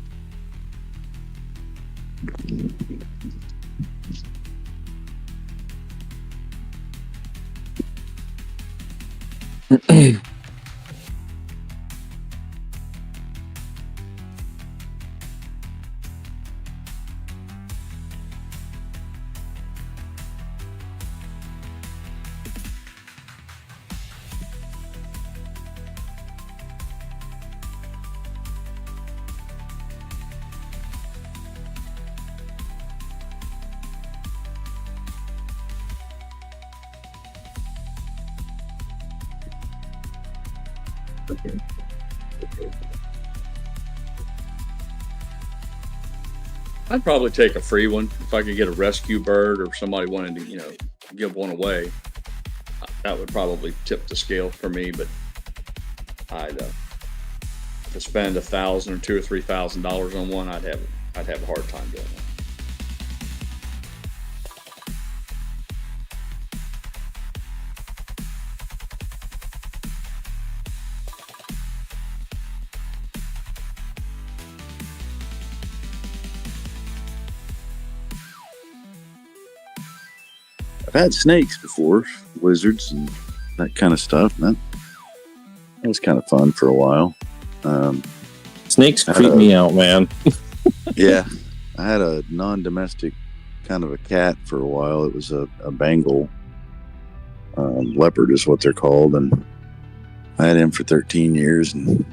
I'd probably take a free one if I could get a rescue bird, or somebody wanted to, you know, give one away. That would probably tip the scale for me. But I'd to spend $1,000 or $2,000 or $3,000 on one, I'd have a hard time doing that. I've had snakes before, lizards and that kind of stuff. That was kind of fun for a while. Snakes creep me out, man. Yeah, I had a non-domestic kind of a cat for a while. It was a Bengal leopard is what they're called, and I had him for 13 years. And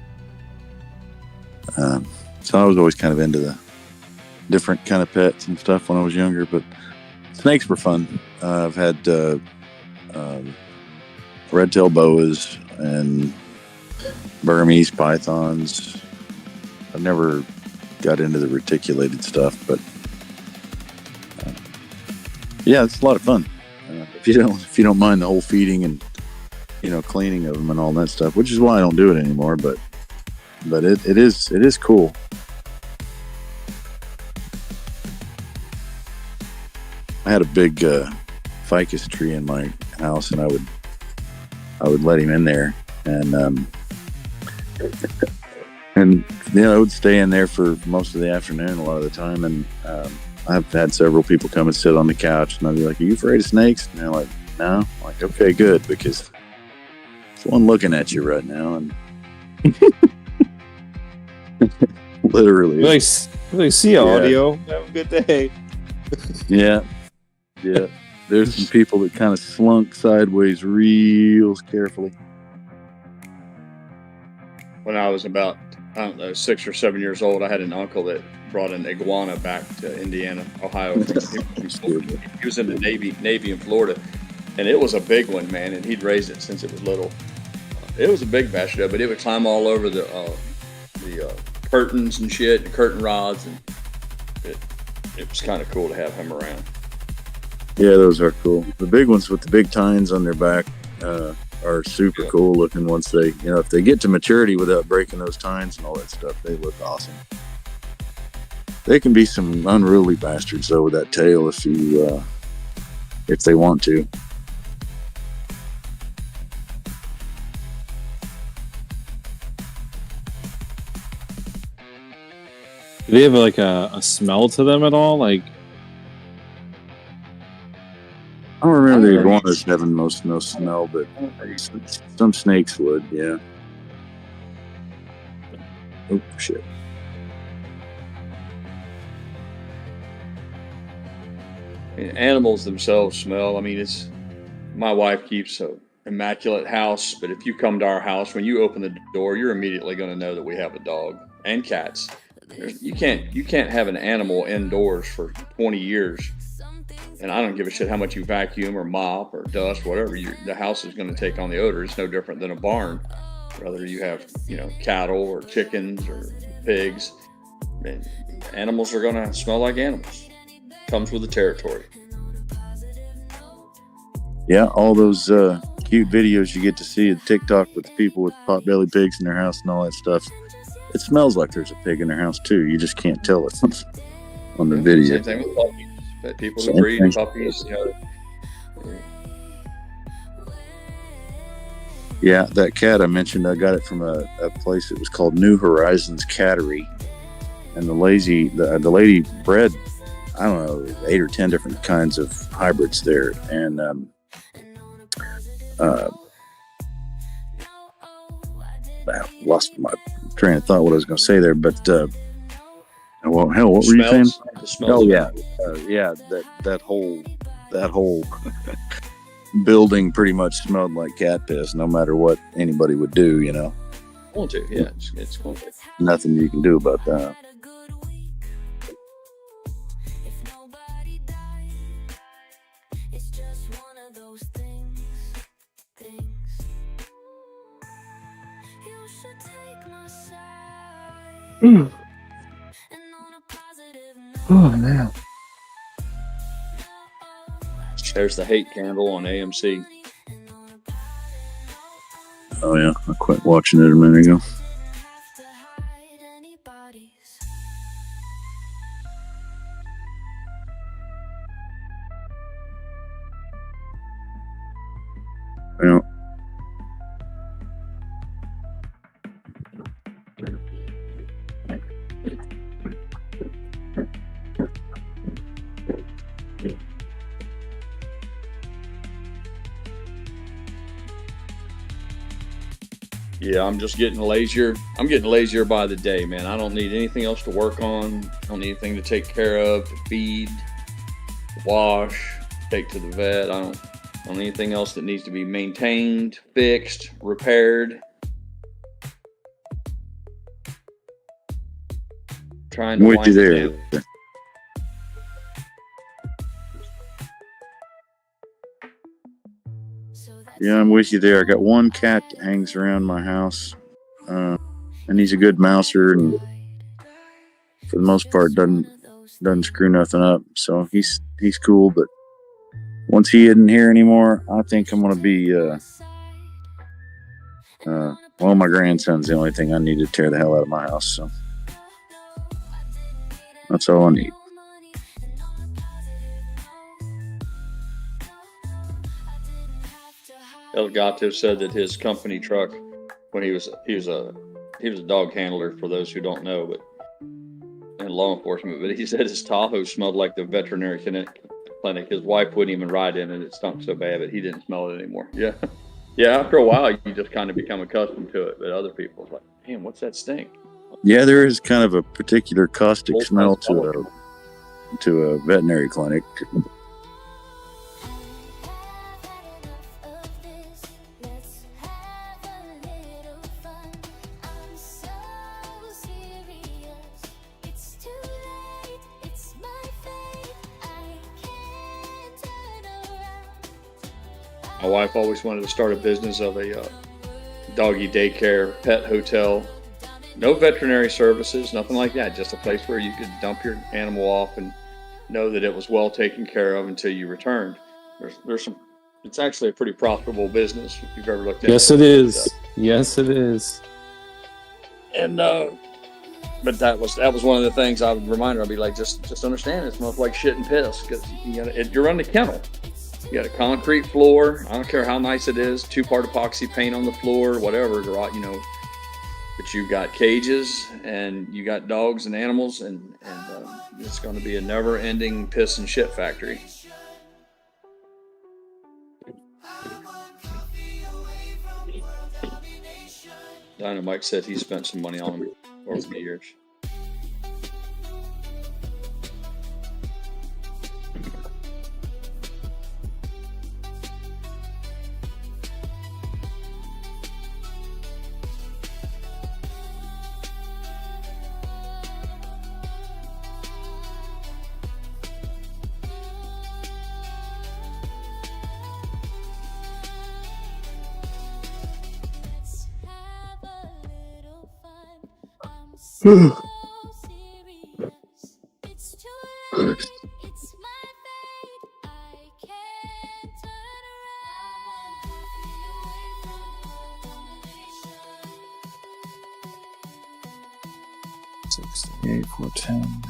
so I was always kind of into the different kind of pets and stuff when I was younger, but snakes were fun. I've had red-tailed boas and Burmese pythons. I've never got into the reticulated stuff, but yeah, it's a lot of fun. If you don't mind the whole feeding and, you know, cleaning of them and all that stuff, which is why I don't do it anymore. But it is cool. I had a big ficus tree in my house, and I would let him in there, and you know, I would stay in there for most of the afternoon a lot of the time. And I've had several people come and sit on the couch, and I'd be like, "Are you afraid of snakes?" And they're like, "No." I'm like, okay, good, because there's one looking at you right now, and literally. Really see audio. Have a good day. Yeah. Yeah. There's some people that kind of slunk sideways real carefully. When I was about, I don't know, 6 or 7 years old, I had an uncle that brought an iguana back to Indiana, Ohio. He was in the Navy in Florida, and it was a big one, man. And he'd raised it since it was little. It was a big bastard, but it would climb all over the curtains and shit, the curtain rods, and it was kind of cool to have him around. Yeah, those are cool. The big ones with the big tines on their back are super cool looking once they, if they get to maturity without breaking those tines and all that stuff, they look awesome. They can be some unruly bastards though with that tail if they want to. Do they have like a smell to them at all? Like, I don't remember the iguanas having no smell, but some snakes would, yeah. Oh, shit. Animals themselves smell. I mean, my wife keeps an immaculate house, but if you come to our house, when you open the door, you're immediately going to know that we have a dog and cats. You can't have an animal indoors for 20 years. And I don't give a shit how much you vacuum or mop or dust, whatever. The house is going to take on the odor. It's no different than a barn. Whether you have, cattle or chickens or pigs, animals are going to smell like animals. Comes with the territory. Yeah, all those cute videos you get to see at TikTok with people with pot-bellied pigs in their house and all that stuff. It smells like there's a pig in their house too. You just can't tell it on the video. Same thing with puppies. People who breed puppies, Yeah, that cat I mentioned, I got it from a place that was called New Horizons Cattery, and the lady bred, I don't know, 8 or 10 different kinds of hybrids there, and I lost my train of thought what I was going to say there, but well, hell, what were you saying? Oh yeah, that whole building pretty much smelled like cat piss. No matter what anybody would do, Want to? Yeah, it's going to. Nothing you can do about that. Oh man. There's the hate candle on AMC. Oh yeah, I quit watching it a minute ago. Yeah. Yeah, I'm just getting lazier. I'm getting lazier by the day, man. I don't need anything else to work on. I don't need anything to take care of, to feed, to wash, take to the vet. I don't need anything else that needs to be maintained, fixed, repaired. Trying to I'm with wind you it there. down. Yeah, I'm with you there. I got one cat that hangs around my house, and he's a good mouser, and for the most part doesn't screw nothing up. So he's cool. But once he isn't here anymore, I think I'm gonna be well, my grandson's the only thing I need to tear the hell out of my house. So that's all I need. Elgato said that his company truck, when he was a dog handler, for those who don't know, but in law enforcement, but he said his Tahoe smelled like the veterinary clinic. His wife wouldn't even ride in it. It stunk so bad, but he didn't smell it anymore. Yeah. Yeah, after a while, you just kind of become accustomed to it, but other people are like, damn, what's that stink? Yeah, there is kind of a particular caustic smell to a veterinary clinic. My wife always wanted to start a business of a doggy daycare, pet hotel. No veterinary services, nothing like that. Just a place where you could dump your animal off and know that it was well taken care of until you returned. There's some. It's actually a pretty profitable business if you've ever looked at it. Yes, it is. Yes, it is. And but that was one of the things I would remind her. I'd be like, just understand, it smells like shit and piss because you're on the kennel. You got a concrete floor. I don't care how nice it is, 2-part epoxy paint on the floor, whatever. You know, but you've got cages and you got dogs and animals, and it's going to be a never-ending piss and shit factory. Dynamite said he spent some money on it over the years. $68, $410.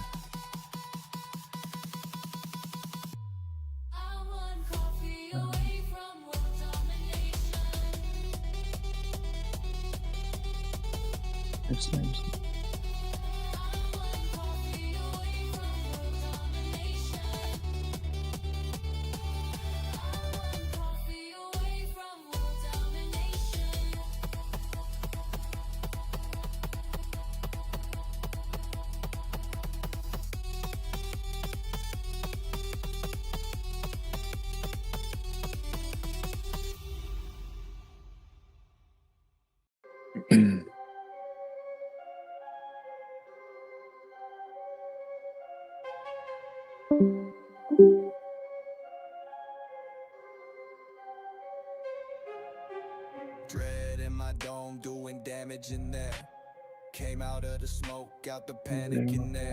Dread in my dome, doing damage in there. Came out of the smoke, out the panic in there.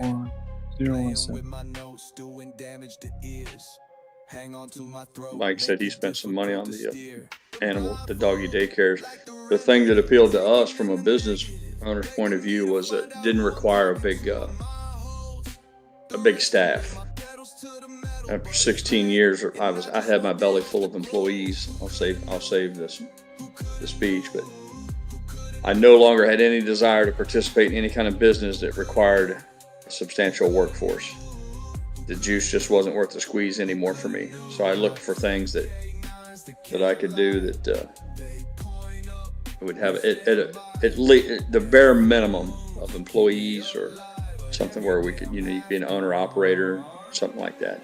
Playing with my notes, doing damage to ears. Hang on to my throat. Mike said he spent some money on the the doggy daycares. The thing that appealed to us from a business owner's point of view was that it didn't require a big staff. After 16 years, I had my belly full of employees. I'll save this speech, but I no longer had any desire to participate in any kind of business that required a substantial workforce. The juice just wasn't worth the squeeze anymore for me. So I looked for things that I could do that would have at least the bare minimum of employees, or something where we could, you could be an owner operator, something like that.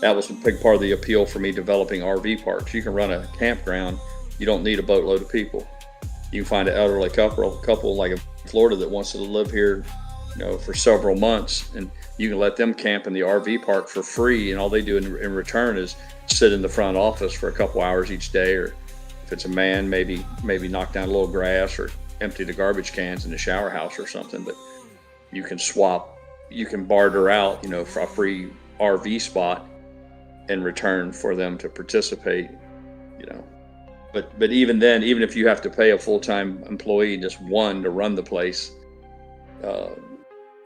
That was a big part of the appeal for me developing RV parks. You can run a campground. You don't need a boatload of people. You can find an elderly couple like in Florida that wants to live here, for several months, and you can let them camp in the RV park for free, and all they do in return is sit in the front office for a couple hours each day, or if it's a man, maybe knock down a little grass or empty the garbage cans in the shower house or something. But you can barter out, for a free RV spot in return for them to participate, But even then, even if you have to pay a full-time employee, just one, to run the place,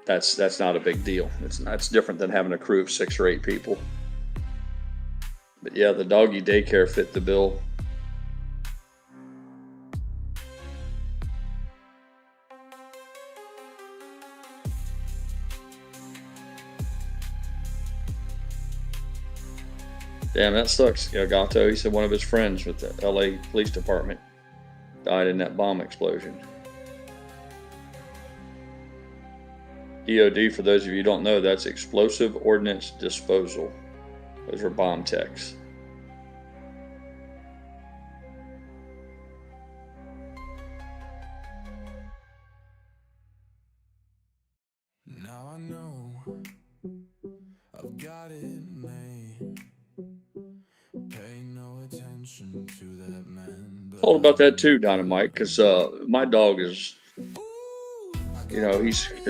that's not a big deal. That's different than having a crew of 6 or 8 people. But yeah, the doggy daycare fit the bill. Damn, that sucks. Gato, he said one of his friends with the LA Police Department died in that bomb explosion. EOD, for those of you who don't know, that's explosive ordnance disposal. Those are bomb techs. Now I know I've got it made. Pay no attention to thought about that too, Dynamite, because my dog is,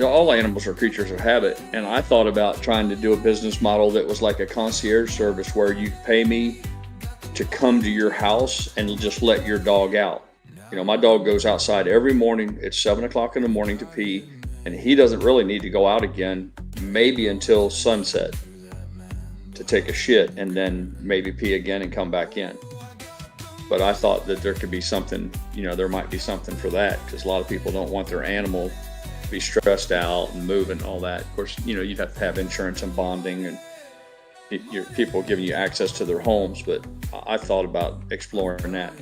all animals are creatures of habit. And I thought about trying to do a business model that was like a concierge service where you pay me to come to your house and just let your dog out. My dog goes outside every morning at 7 o'clock in the morning to pee, and he doesn't really need to go out again, maybe until sunset to take a shit and then maybe pee again and come back in. But I thought that there could be something, there might be something for that, because a lot of people don't want their animal to be stressed out and moving and all that. Of course, you'd have to have insurance and bonding and people giving you access to their homes, but I thought about exploring that.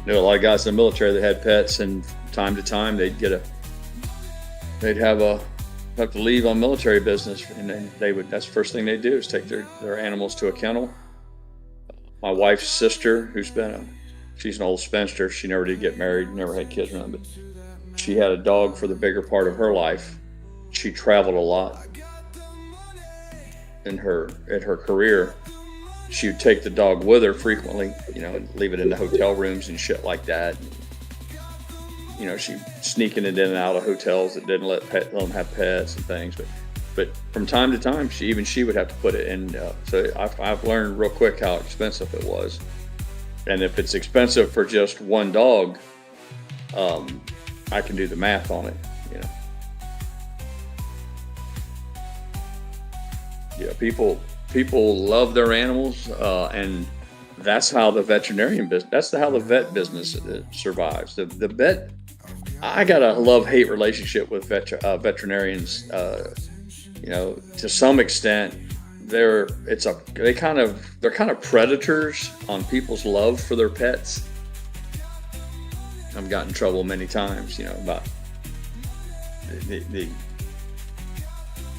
A lot of guys in the military that had pets, and time to time they'd have to leave on military business, and then that's the first thing they do is take their animals to a kennel. My wife's sister, she's an old spinster, she never did get married, never had kids, but she had a dog for the bigger part of her life. She traveled a lot in her career. She would take the dog with her frequently, and leave it in the hotel rooms and shit like that. She sneaking it in and out of hotels that didn't let them have pets and things. But from time to time, she would have to put it in. So I've learned real quick how expensive it was. And if it's expensive for just one dog, I can do the math on it. Yeah, people love their animals, and that's how the veterinarian business. That's how the vet business survives. The vet, I got a love-hate relationship with veterinarians. To some extent, they're kind of predators on people's love for their pets. I've gotten in trouble many times, about the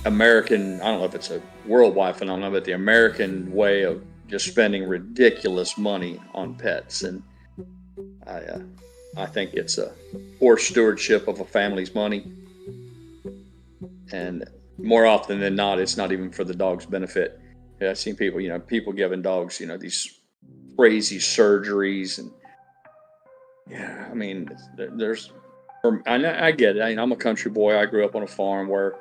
American, I don't know if it's a worldwide phenomenon, but the American way of just spending ridiculous money on pets. And I think it's a poor stewardship of a family's money. And more often than not, it's not even for the dog's benefit. I've seen people giving dogs, these crazy surgeries. And I get it. I'm a country boy. I grew up on a farm where,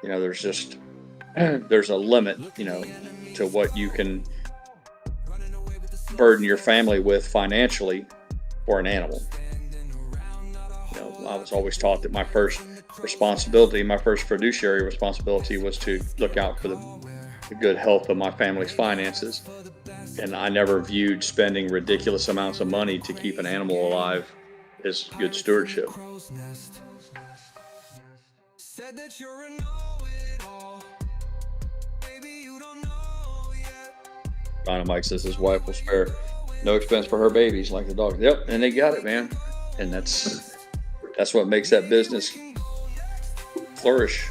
there's a limit, to what you can burden your family with financially for an animal. I was always taught that my first fiduciary responsibility was to look out for the good health of my family's finances. And I never viewed spending ridiculous amounts of money to keep an animal alive as good stewardship. Said that you're a know-it-all. Baby, you don't know yet. Dynamite says his wife will spare no expense for her babies like the dog. Yep, and they got it, man. And that's what makes that business flourish.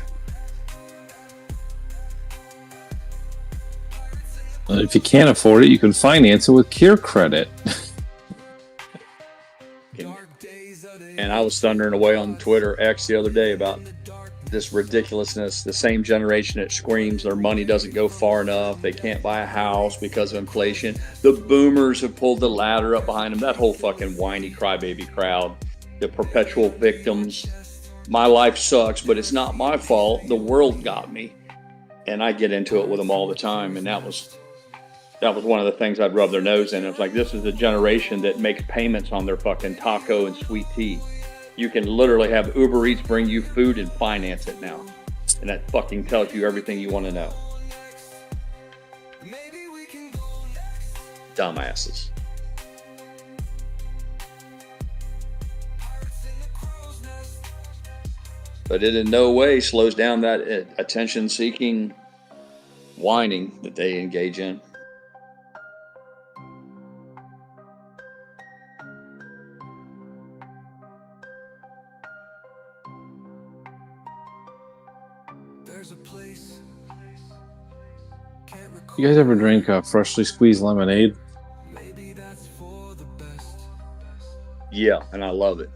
If you can't afford it, you can finance it with Care Credit. And I was thundering away on Twitter X the other day about this ridiculousness. The same generation that screams their money doesn't go far enough, they can't buy a house because of inflation. The boomers have pulled the ladder up behind them. That whole fucking whiny crybaby crowd, the perpetual victims. My life sucks, but it's not my fault. The world got me. And I get into it with them all the time. And that was one of the things I'd rub their nose in. It was like, this is the generation that makes payments on their fucking taco and sweet tea. You can literally have Uber Eats bring you food and finance it now. And that fucking tells you everything you want to know. Dumbasses. But it in no way slows down that attention-seeking whining that they engage in. You guys ever drink freshly squeezed lemonade? Yeah, and I love it.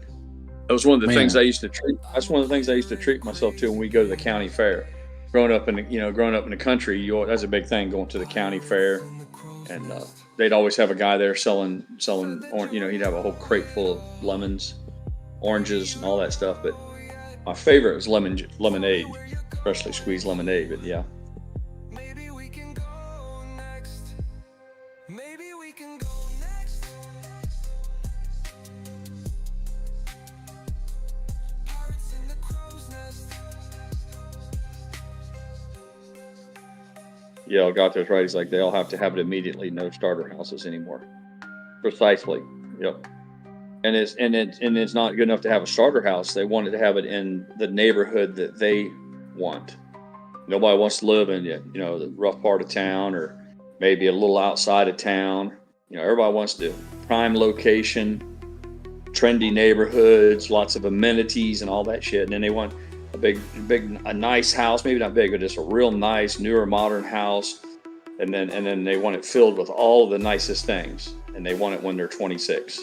That was one of the Man. things I used to treat. That's one of the things I used to treat myself to when we go to the county fair. Growing up in the country, that's a big thing, going to the county fair, and they'd always have a guy there selling. He'd have a whole crate full of lemons, oranges, and all that stuff. But my favorite was lemonade, freshly squeezed lemonade. But yeah. Maybe we can go next. Maybe we can go next. Pirates in the crow's nest. Yeah, got this right. He's like, they all have to have it immediately. No starter houses anymore. Precisely. Yep. And it's not good enough to have a starter house. They wanted to have it in the neighborhood that they want. Nobody wants to live in the rough part of town, or maybe a little outside of town. Everybody wants to prime location, trendy neighborhoods, lots of amenities and all that shit. And then they want a nice house, maybe not big, but just a real nice, newer, modern house. And then they want it filled with all the nicest things. And they want it when they're 26.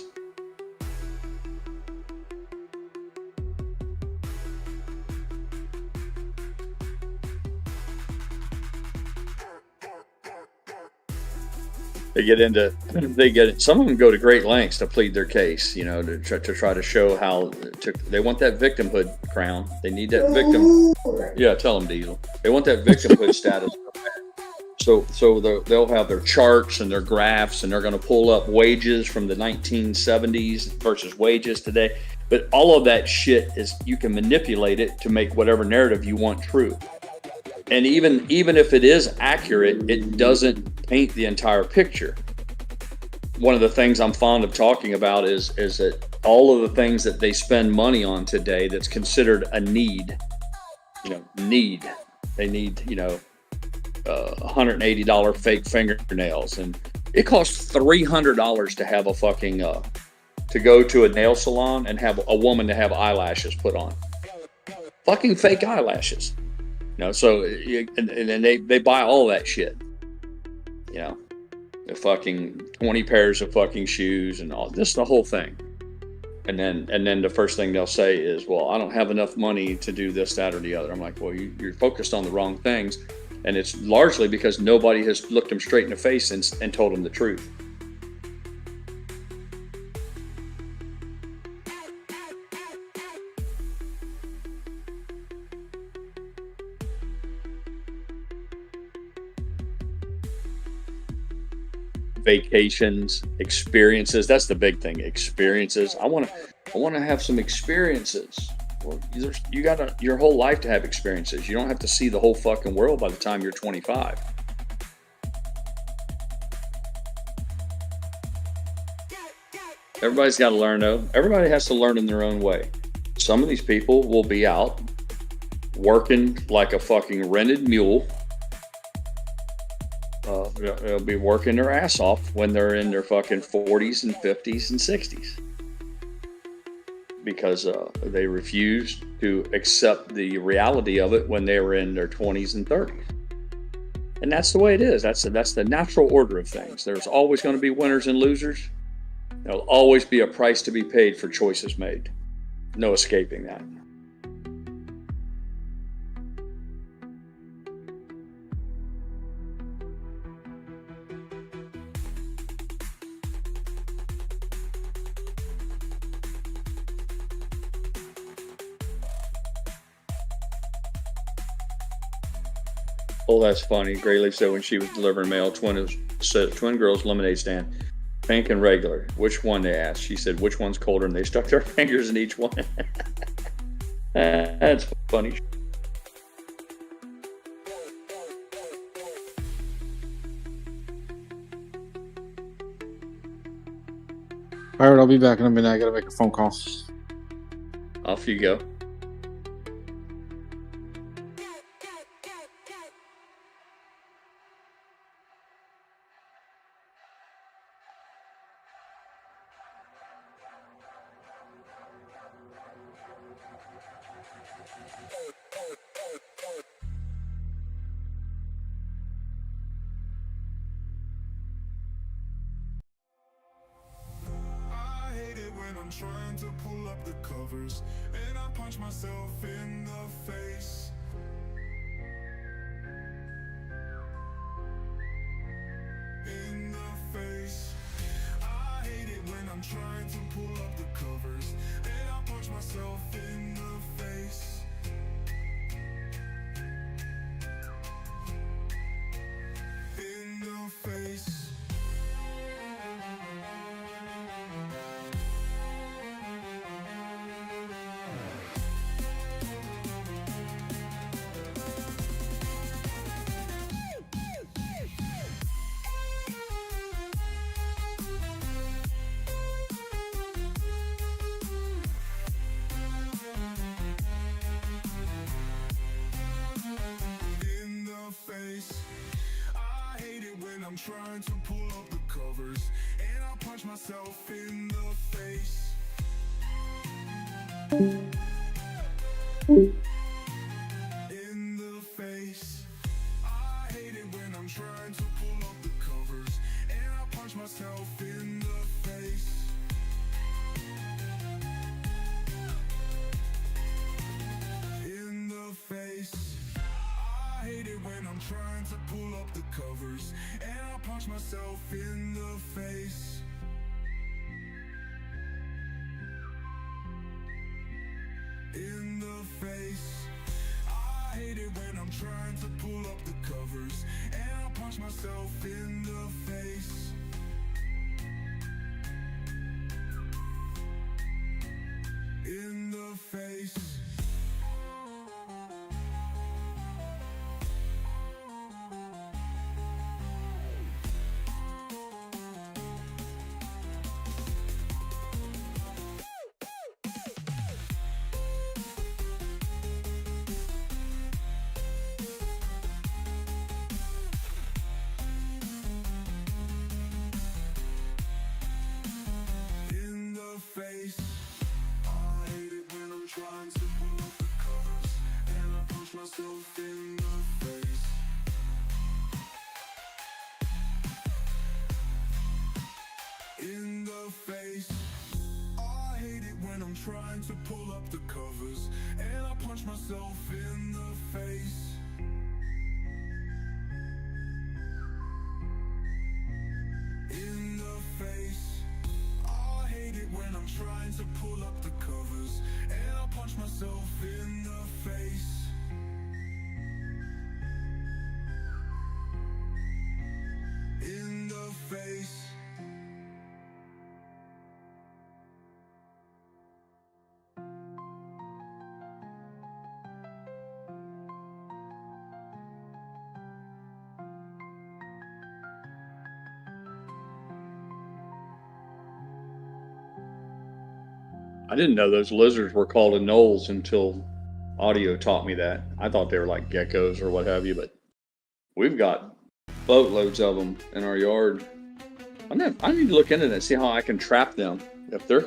Some of them go to great lengths to plead their case, to try to show how they want that victimhood crown. They need that victim. Yeah, tell them, Diesel. They want that victimhood status. So they'll have their charts and their graphs, and they're going to pull up wages from the 1970s versus wages today. But all of that shit you can manipulate it to make whatever narrative you want true. And even if it is accurate, it doesn't paint the entire picture. One of the things I'm fond of talking about is that all of the things that they spend money on today that's considered a need. They need $180 fake fingernails, and it costs $300 to have a fucking to go to a nail salon and have a woman to have eyelashes put on. Fucking fake eyelashes. So and they buy all that shit. The fucking 20 pairs of fucking shoes and all this, the whole thing. And then the first thing they'll say is, well, I don't have enough money to do this, that, or the other. I'm like, well, you're focused on the wrong things. And it's largely because nobody has looked them straight in the face and told them the truth. Vacations, experiences. That's the big thing. Experiences. I want to have some experiences. Well, you got your whole life to have experiences. You don't have to see the whole fucking world by the time you're 25. Everybody's got to learn though. Everybody has to learn in their own way. Some of these people will be out working like a fucking rented mule. They'll be working their ass off when they're in their fucking 40s and 50s and 60s. Because they refused to accept the reality of it when they were in their 20s and 30s. And that's the way it is. That's the natural order of things. There's always going to be winners and losers. There'll always be a price to be paid for choices made. No escaping that. Oh, that's funny. GrayLeaf said when she was delivering mail, twin girls lemonade stand, pink and regular. Which one, they asked. She said, which one's colder? And they stuck their fingers in each one. That's funny. All right, I'll be back in a minute. I gotta make a phone call. Off you go. when I'm trying to pull up the covers and I punch myself in the face. In the face. I hate it when I'm trying to pull up the covers and I punch myself in the face. In the face. In the face. I hate it when I'm trying to pull up the covers and I punch myself in the face. In the face. I hate it when I'm trying to pull up the covers and I punch myself in the face. In the face. I hate it when I'm trying to pull up the covers and I punch myself in the face. In the face. I hate it when I'm trying to pull up the covers and I punch myself in the face. In the face. In the face. I hate it when I'm trying to pull up the covers and I punch myself in the face. In the face. I hate it when I'm trying to pull up the covers and I punch myself in the face. In the face. I hate it when I'm trying to pull up the covers and I punch myself in the face. In the face. I didn't know those lizards were called anoles until audio taught me that. I thought they were like geckos or what have you, but we've got boatloads of them in our yard. I need to look into that and see how I can trap them. If they're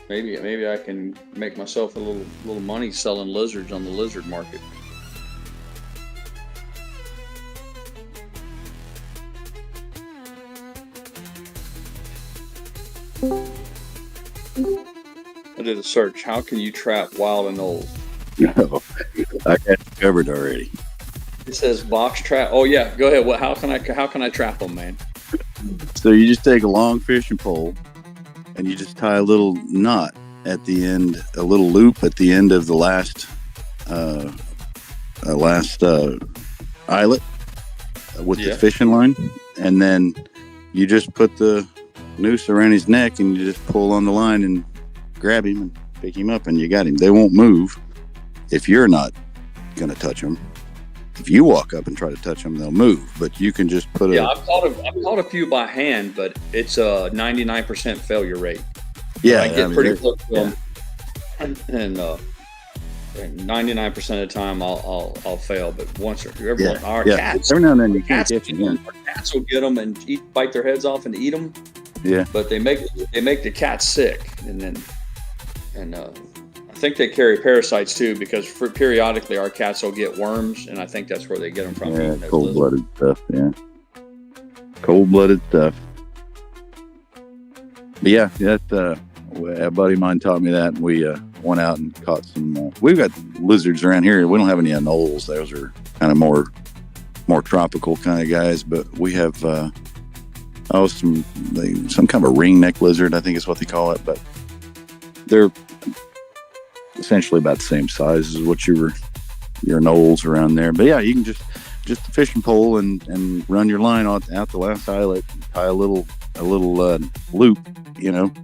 maybe I can make myself a little money selling lizards on the lizard market. I did a search. How can you trap wild anoles? No, I got you covered already. It says box trap. Oh yeah, go ahead. How can I trap them, man? So you just take a long fishing pole and you just tie a little knot at the end, a little loop at the end of the last eyelet with the fishing line, and then you just put the noose around his neck and you just pull on the line and grab him and pick him up, and you got him. They won't move if you're not going to touch them. If you walk up and try to touch them, they'll move. But you can just put I've caught a few by hand, but it's a 99% failure rate. Yeah, I get pretty close to them, and 99% of the time I'll fail. But once our cats, every now and then you can't get them. Our cats will get them and bite their heads off and eat them. Yeah, but they make the cats sick, and I think they carry parasites too, because periodically our cats will get worms, and I think that's where they get them from. Yeah, cold-blooded stuff. Yeah, cold-blooded stuff. yeah, a buddy of mine taught me that, and we went out and caught some. We've got lizards around here. We don't have any anoles. Those are kind of more tropical kind of guys, but we have some kind of a ringneck lizard, I think is what they call it, but they're essentially about the same size as what your anoles around there. But yeah, you can just a fishing pole and run your line out the last eyelet, tie a little loop,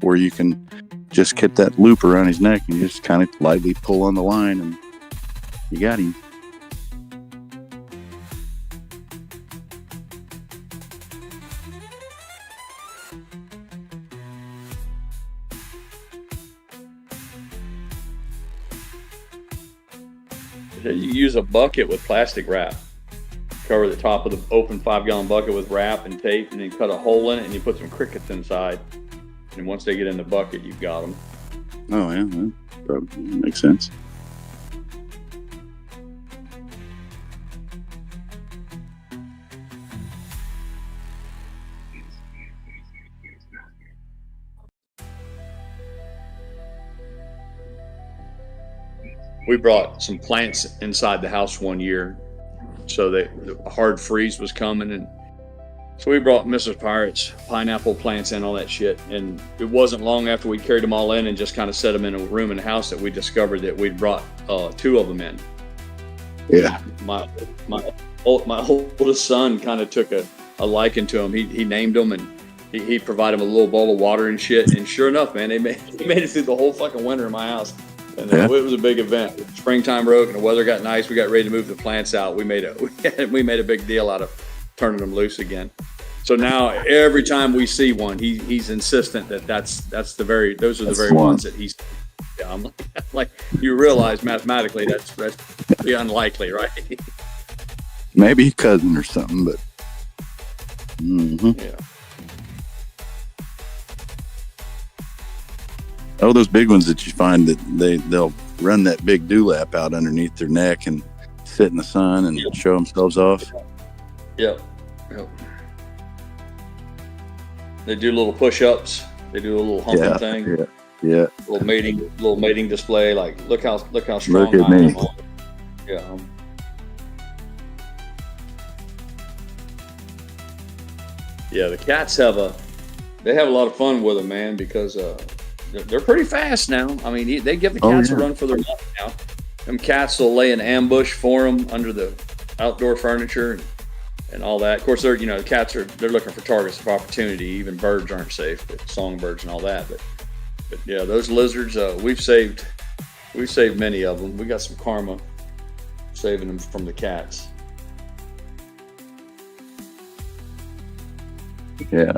where you can just get that loop around his neck and you just kind of lightly pull on the line and you got him. You use a bucket with plastic wrap. Cover the top of the open 5-gallon bucket with wrap and tape, and then cut a hole in it, and you put some crickets inside. And once they get in the bucket, you've got them. Oh yeah, that probably makes sense. We brought some plants inside the house one year, so the hard freeze was coming, and so we brought Mrs. Pirate's pineapple plants and all that shit. And it wasn't long after we carried them all in and just kind of set them in a room in the house that we discovered that we'd brought 2 of them in. Yeah. My oldest son kind of took a liking to them. He named them, and he provided them a little bowl of water and shit. And sure enough, man, he made it through the whole fucking winter in my house. And it was a big event. Springtime broke and the weather got nice. We got ready to move the plants out. We made a big deal out of turning them loose again. So now every time we see one, he's insistent that those are the very ones that he's. Yeah, I'm like you realize mathematically that's pretty unlikely, right? Maybe a cousin or something, but. Mm-hmm. Yeah. Oh, those big ones that you find that they'll run that big dewlap out underneath their neck and sit in the sun and show themselves off. Yep. They do little push-ups. They do a little humping thing. Yeah. Little mating display. Like look how strong Look at I me. am. Yeah. Yeah. The cats have a lot of fun with them, man, because they're pretty fast now. I mean, they give the cats a run for their money now. Them cats will lay an ambush for them under the outdoor furniture and all that. Of course, the cats they're looking for targets of opportunity. Even birds aren't safe, but songbirds and all that. But yeah, those lizards, we've saved many of them. We got some karma saving them from the cats. Yeah.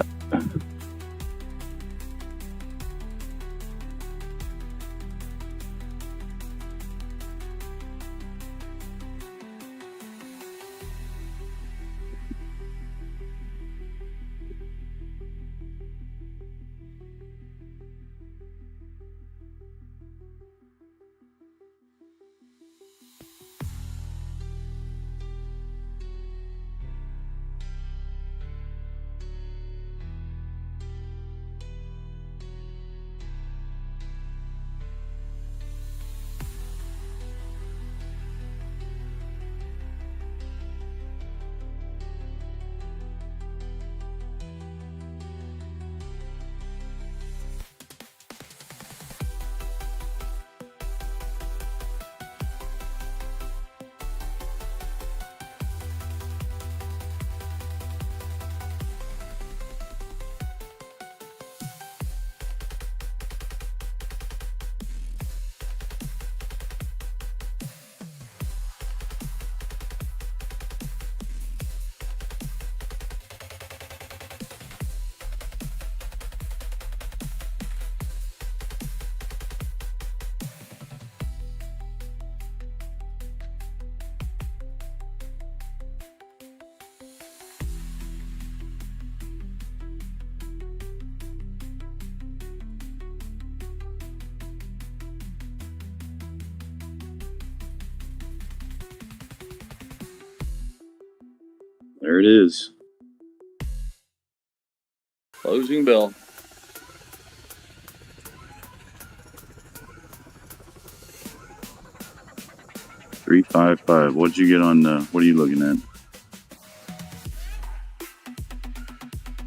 There it is. Closing bell. 355. What'd you get on the? What are you looking at?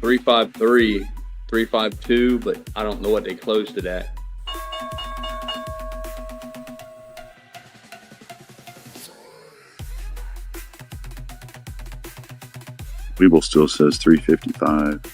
353, 352, but I don't know what they closed it at. Weeble still says 355.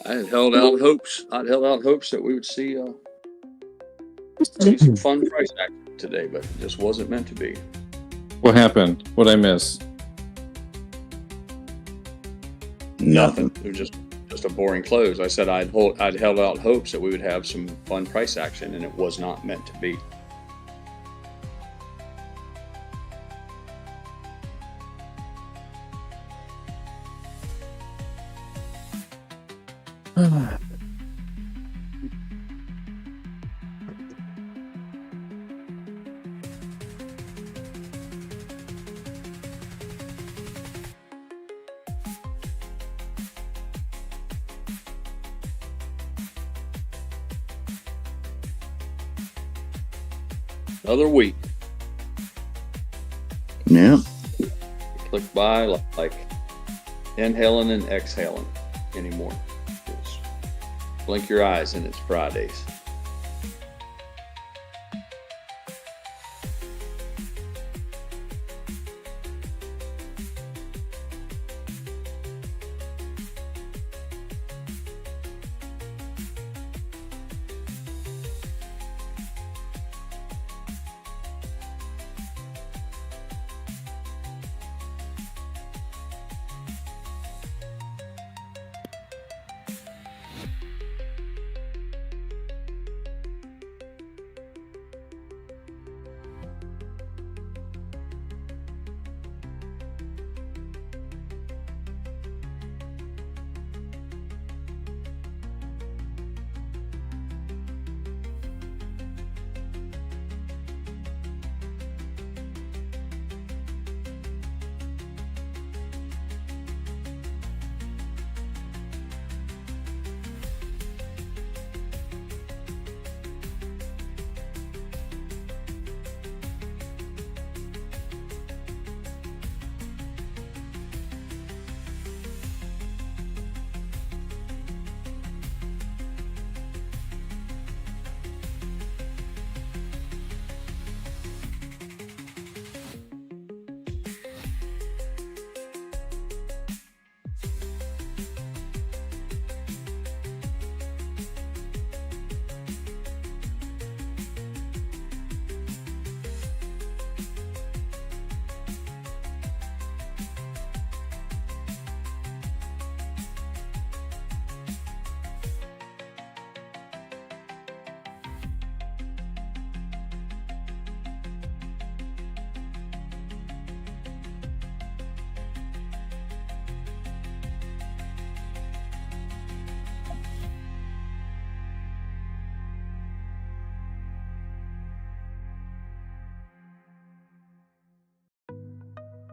I had held out hopes. I'd held out hopes that we would see some fun price action today, but it just wasn't meant to be. What happened? What'd I miss? Nothing. It was just a boring close. I said I'd held out hopes that we would have some fun price action, and it was not meant to be. Another week. Yeah. Click by like inhaling and exhaling anymore. Just blink your eyes and it's Fridays.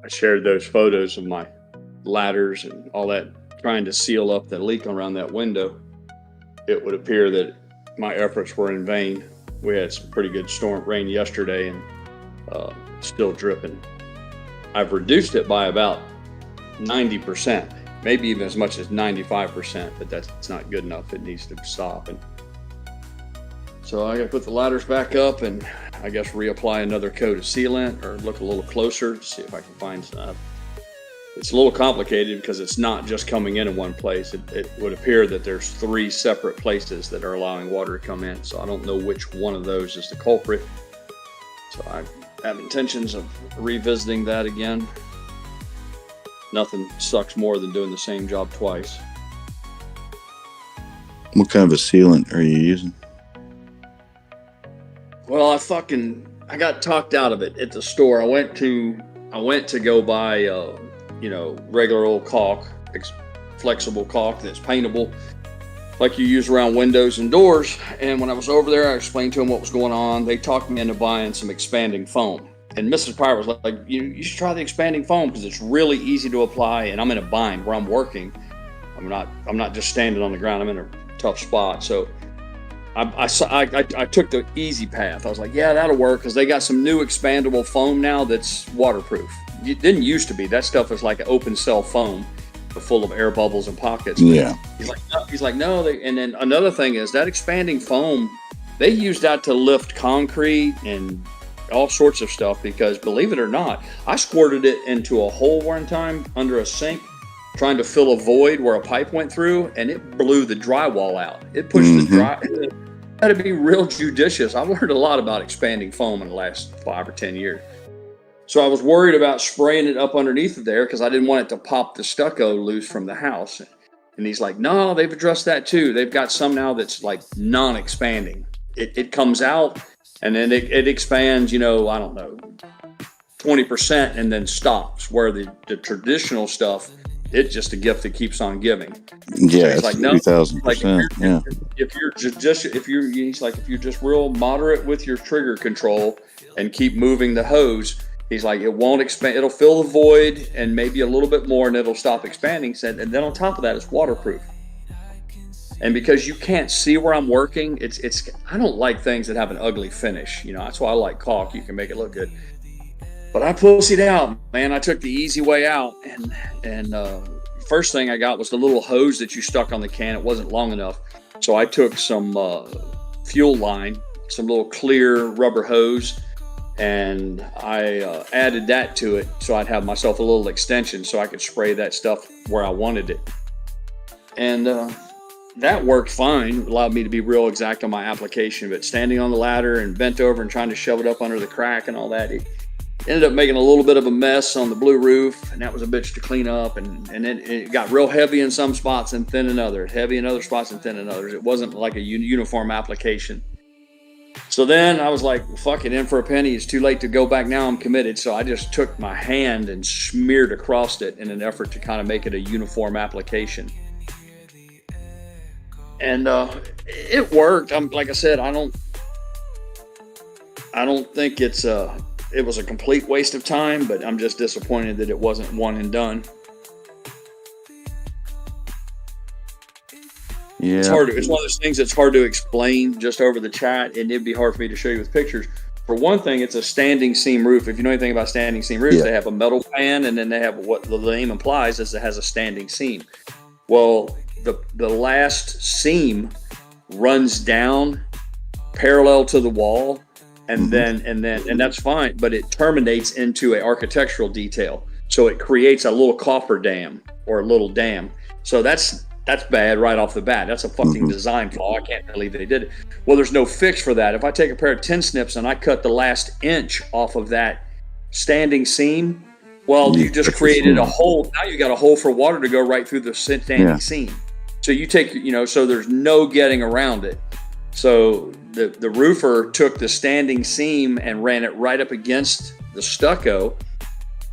I shared those photos of my ladders and all that, trying to seal up the leak around that window. It would appear that my efforts were in vain. We had some pretty good storm rain yesterday and still dripping. I've reduced it by about 90%, maybe even as much as 95%, but that's not good enough. It needs to stop. And so I got to put the ladders back up and I guess reapply another coat of sealant or look a little closer to see if I can find some. It's a little complicated because it's not just coming in one place. It would appear that there's 3 separate places that are allowing water to come in. So I don't know which one of those is the culprit. So I have intentions of revisiting that again. Nothing sucks more than doing the same job twice. What kind of a sealant are you using? Well, I got talked out of it at the store. I went to go buy regular old caulk, flexible caulk that's paintable, like you use around windows and doors. And when I was over there, I explained to them what was going on. They talked me into buying some expanding foam. And Mrs. Pryor was like, you should try the expanding foam because it's really easy to apply. And I'm in a bind where I'm working. I'm not just standing on the ground. I'm in a tough spot. So I took the easy path. I was like, yeah, that'll work because they got some new expandable foam now that's waterproof. It didn't used to be. That stuff was like an open cell foam full of air bubbles and pockets. Yeah. He's like, no. And then another thing is that expanding foam, they use that to lift concrete and all sorts of stuff because, believe it or not, I squirted it into a hole one time under a sink trying to fill a void where a pipe went through, and it blew the drywall out. It pushed the dry. You got to be real judicious. I've learned a lot about expanding foam in the last 5 or 10 years. So I was worried about spraying it up underneath of there because I didn't want it to pop the stucco loose from the house. And he's like, no, they've addressed that too. They've got some now that's like non-expanding. It comes out and then it expands, I don't know, 20% and then stops, where the traditional stuff It's just a gift that keeps on giving. Yeah, He's it's like, no, 3,000%. Yeah. If you're he's like, if you're just real moderate with your trigger control and keep moving the hose, he's like, it won't expand. It'll fill the void and maybe a little bit more, and it'll stop expanding. And then on top of that, it's waterproof. And because you can't see where I'm working, it's I don't like things that have an ugly finish. You know, that's why I like caulk. You can make it look good. But I pussied out, man. I took the easy way out, and first thing I got was the little hose that you stuck on the can. It wasn't long enough, so I took some fuel line, some little clear rubber hose, and I added that to it, so I'd have myself a little extension, so I could spray that stuff where I wanted it, and that worked fine. It allowed me to be real exact on my application. But standing on the ladder and bent over and trying to shove it up under the crack and all that, it ended up making a little bit of a mess on the blue roof, and that was a bitch to clean up. And then it got real heavy in some spots and thin in others, heavy in other spots and thin in others. It wasn't like a uniform application. So then I was like, fuck it, in for a penny. It's too late to go back now. I'm committed. So I just took my hand and smeared across it in an effort to kind of make it a uniform application. And it worked. Like I said, I don't think it was a complete waste of time, but I'm just disappointed that it wasn't one and done. Yeah. It's hard. It's one of those things that's hard to explain just over the chat, and it'd be hard for me to show you with pictures. For one thing, it's a standing seam roof. If you know anything about standing seam roofs, They have a metal pan, and then they have what the name implies is it has a standing seam. Well, the last seam runs down parallel to the wall, and then that's fine, but it terminates into an architectural detail. So it creates a little coffer dam or a little dam. So that's bad right off the bat. That's a fucking design flaw. I can't believe they did it. Well, there's no fix for that. If I take a pair of tin snips and I cut the last inch off of that standing seam, well, you just created a hole. Now you got a hole for water to go right through the standing seam. So you take, so there's no getting around it. So the roofer took the standing seam and ran it right up against the stucco.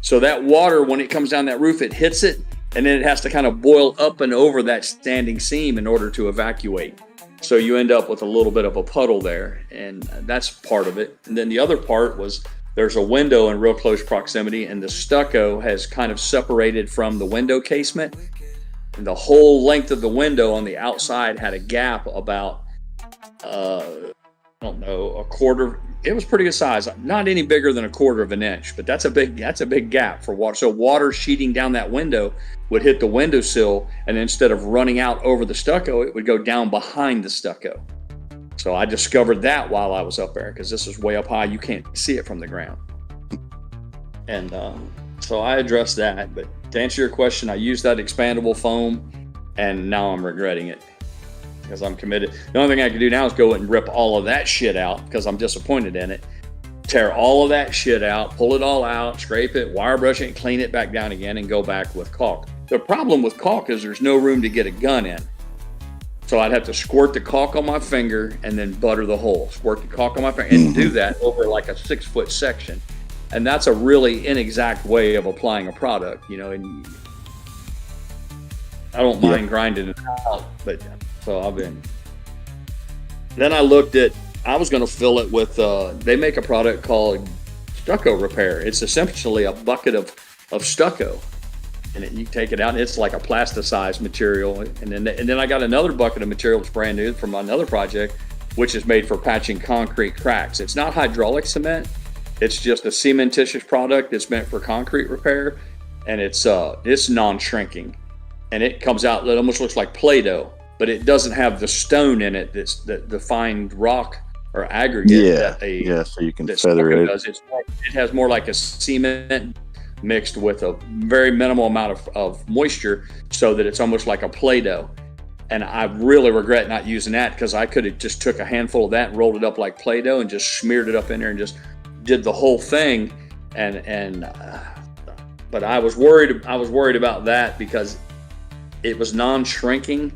So that water, when it comes down that roof, it hits it, and then it has to kind of boil up and over that standing seam in order to evacuate. So you end up with a little bit of a puddle there, and that's part of it. And then the other part was there's a window in real close proximity, and the stucco has kind of separated from the window casement. And the whole length of the window on the outside had a gap about, a quarter. It was pretty good size, not any bigger than a quarter of an inch, but that's a big gap for water. So water sheeting down that window would hit the windowsill, and instead of running out over the stucco, it would go down behind the stucco. So I discovered that while I was up there, because this is way up high. You can't see it from the ground. And so I addressed that. But to answer your question, I used that expandable foam, and now I'm regretting it because I'm committed. The only thing I can do now is go and rip all of that shit out because I'm disappointed in it. Tear all of that shit out, pull it all out, scrape it, wire brush it, clean it back down again, and go back with caulk. The problem with caulk is there's no room to get a gun in. So I'd have to squirt the caulk on my finger and then butter the hole. Squirt the caulk on my finger and do that over like a 6-foot section. And that's a really inexact way of applying a product, and I don't mind grinding it out, but so then I looked at, I was going to fill it with, they make a product called stucco repair. It's essentially a bucket of stucco, and you take it out, and it's like a plasticized material. And then I got another bucket of material that's brand new from another project, which is made for patching concrete cracks. It's not hydraulic cement. It's just a cementitious product that's meant for concrete repair, and it's non-shrinking, and it comes out. It almost looks like Play-Doh, but it doesn't have the stone in it that's the fine rock or aggregate. So you can feather it. It has more like a cement mixed with a very minimal amount of moisture, so that it's almost like a Play-Doh. And I really regret not using that, because I could have just took a handful of that and rolled it up like Play-Doh and just smeared it up in there and just did the whole thing. But I was worried about that because it was non-shrinking,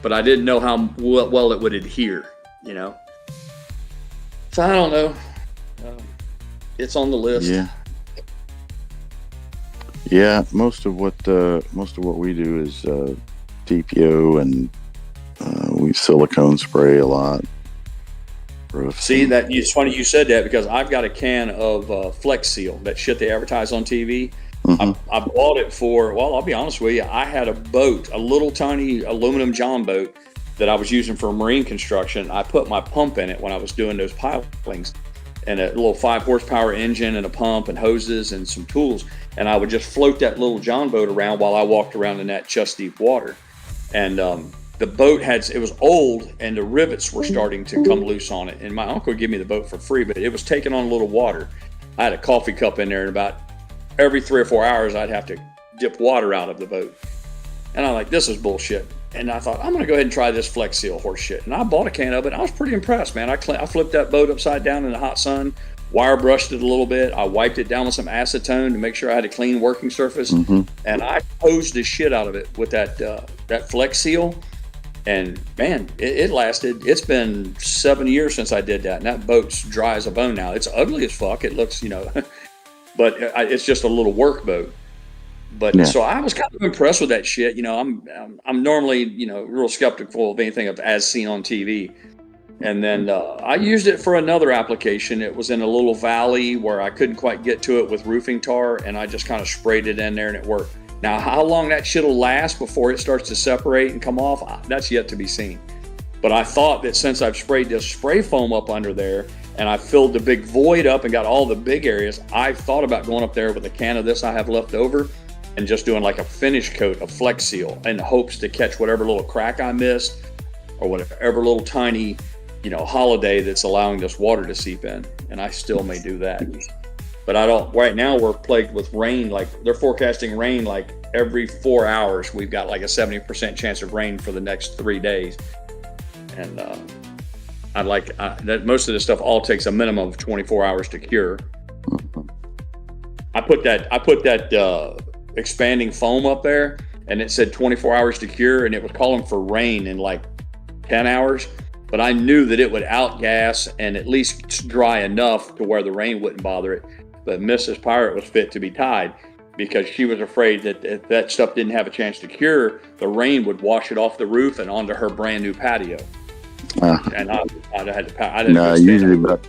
but I didn't know how well it would adhere, So I don't know. It's on the list. Yeah, most of what we do is TPO, and we silicone spray a lot. See, that it's funny you said that, because I've got a can of Flex Seal, that shit they advertise on TV. I bought it for, well, I'll be honest with you, I had a boat, a little tiny aluminum john boat that I was using for marine construction. I put my pump in it when I was doing those pilings, and a little 5 horsepower engine and a pump and hoses and some tools. And I would just float that little john boat around while I walked around in that chest deep water. And the boat it was old, and the rivets were starting to come loose on it. And my uncle gave me the boat for free, but it was taking on a little water. I had a coffee cup in there, and about every 3 or 4 hours, I'd have to dip water out of the boat. And I'm like, this is bullshit. And I thought, I'm going to go ahead and try this Flex Seal horse shit. And I bought a can of it. I was pretty impressed, man. I flipped that boat upside down in the hot sun, wire brushed it a little bit. I wiped it down with some acetone to make sure I had a clean working surface. And I hosed the shit out of it with that Flex Seal. And man, it lasted. It's been 7 years since I did that. And that boat's dry as a bone now. It's ugly as fuck. It looks, but it's just a little work boat. But so I was kind of impressed with that shit. I'm normally, real skeptical of anything I've as seen on TV. And then I used it for another application. It was in a little valley where I couldn't quite get to it with roofing tar, and I just kind of sprayed it in there and it worked. Now, how long that shit will last before it starts to separate and come off, that's yet to be seen. But I thought that since I've sprayed this spray foam up under there and I filled the big void up and got all the big areas, I thought about going up there with a can of this I have left over and just doing like a finish coat of Flex Seal in hopes to catch whatever little crack I missed or whatever little tiny, holiday that's allowing this water to seep in. And I still may do that. But right now we're plagued with rain. Like they're forecasting rain like every 4 hours. We've got like a 70% chance of rain for the next 3 days. And that most of this stuff all takes a minimum of 24 hours to cure. I put that expanding foam up there, and it said 24 hours to cure, and it was calling for rain in like 10 hours. But I knew that it would outgas and at least dry enough to where the rain wouldn't bother it. But Mrs. Pirate was fit to be tied, because she was afraid that if that stuff didn't have a chance to cure, the rain would wash it off the roof and onto her brand new patio. And I didn't usually about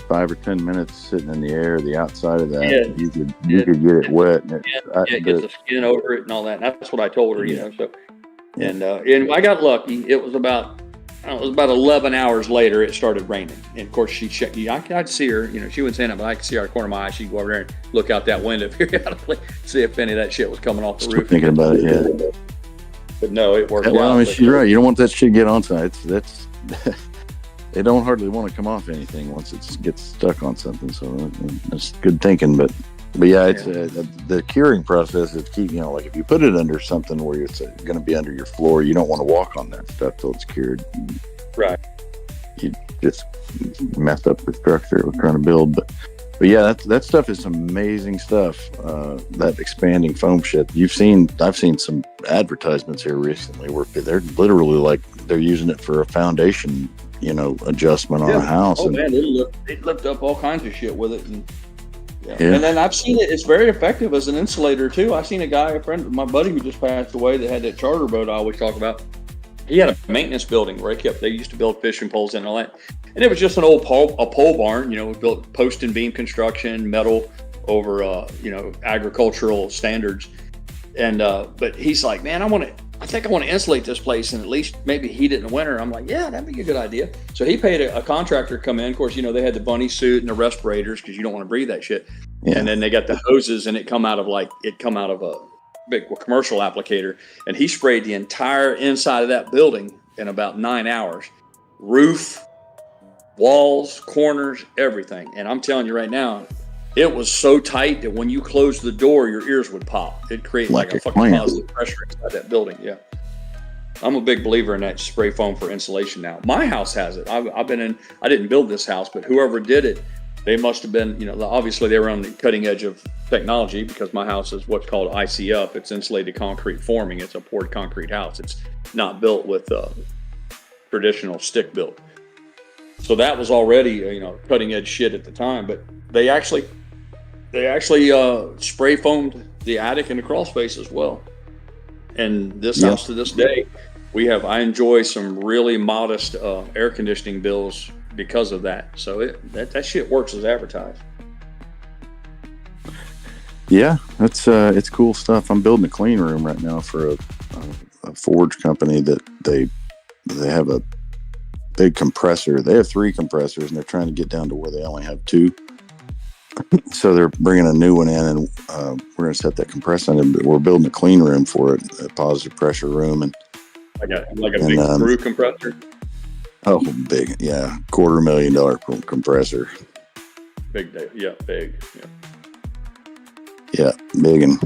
5 or 10 minutes sitting in the air, the outside of that, you could get it wet. And it gets the skin over it and all that. And that's what I told her, So, and I got lucky. It was about 11 hours later, it started raining. And of course, I'd see her, she wasn't saying it, but I could see her out of the corner of my eye. She'd go over there and look out that window, see if any of that shit was coming off the roof. Thinking about it, yeah. But no, it worked out. Well, I mean, she's right. You don't want that shit to get on site. They don't hardly want to come off anything once it gets stuck on something. So that's good thinking. But yeah, it's the curing process is key. Like if you put it under something where it's going to be under your floor, you don't want to walk on that stuff till it's cured. Right. You just mess up the structure we're trying to build. But yeah, that stuff is some amazing stuff. That expanding foam shit. I've seen some advertisements here recently where they're literally like they're using it for a foundation, adjustment on a house. Oh man, they lift up all kinds of shit with it. And then I've seen it. It's very effective as an insulator too. I've seen a friend, my buddy who just passed away, that had that charter boat I always talk about. He had a maintenance building where they used to build fishing poles and all that. And it was just an old pole barn, built post and beam construction, metal over, agricultural standards. And, but he's like, man, I think I want to insulate this place and at least maybe heat it in the winter. I'm like, yeah, that'd be a good idea. So he paid a contractor to come in. Of course, they had the bunny suit and the respirators because you don't want to breathe that shit. Yeah. And then they got the hoses and it come out of a big commercial applicator. And he sprayed the entire inside of that building in about 9 hours. Roof, walls, corners, everything. And I'm telling you right now, it was so tight that when you closed the door, your ears would pop. It'd create like a fucking positive pressure inside that building. Yeah. I'm a big believer in that spray foam for insulation now. My house has it. I didn't build this house, but whoever did it, they must have been, obviously they were on the cutting edge of technology, because my house is what's called IC up. It's insulated concrete forming. It's a poured concrete house. It's not built with traditional stick built. So that was already, cutting edge shit at the time, but they actually spray foamed the attic and the crawl space as well. And this house to this day, I enjoy some really modest air conditioning bills because of that. So that shit works as advertised. Yeah, that's it's cool stuff. I'm building a clean room right now for a forge company that they have a big compressor. They have 3 compressors, and they're trying to get down to where they only have 2. So they're bringing a new one in, and we're going to set that compressor in. We're building a clean room for it, a positive pressure room, and like a big screw compressor. Oh, big, yeah, $250,000 compressor. Big, yeah, big, yeah. Yeah, big and.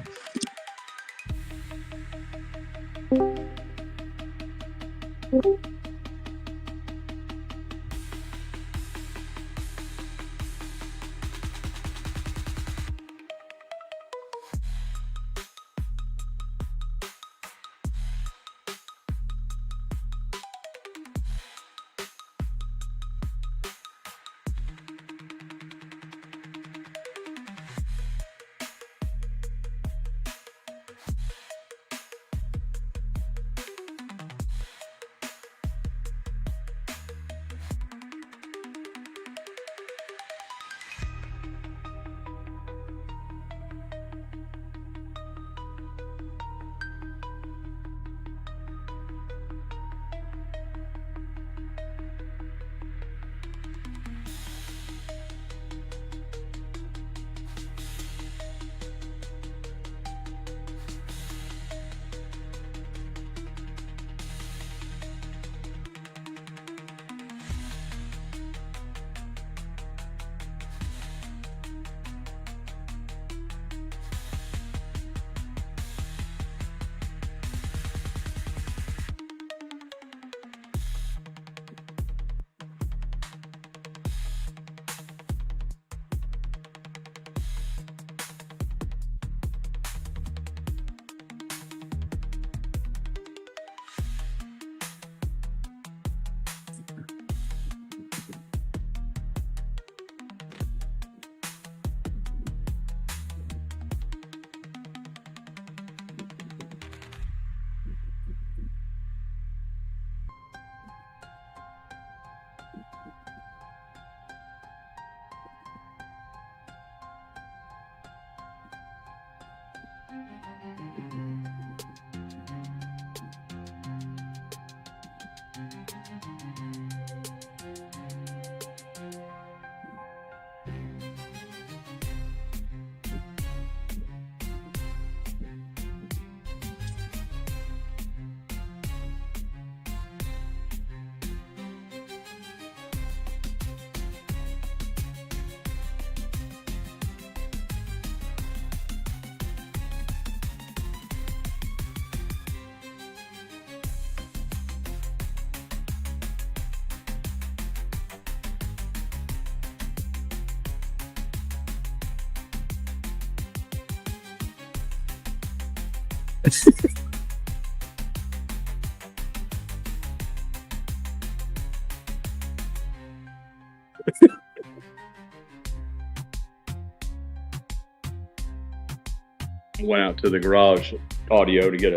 Went out to the garage audio to get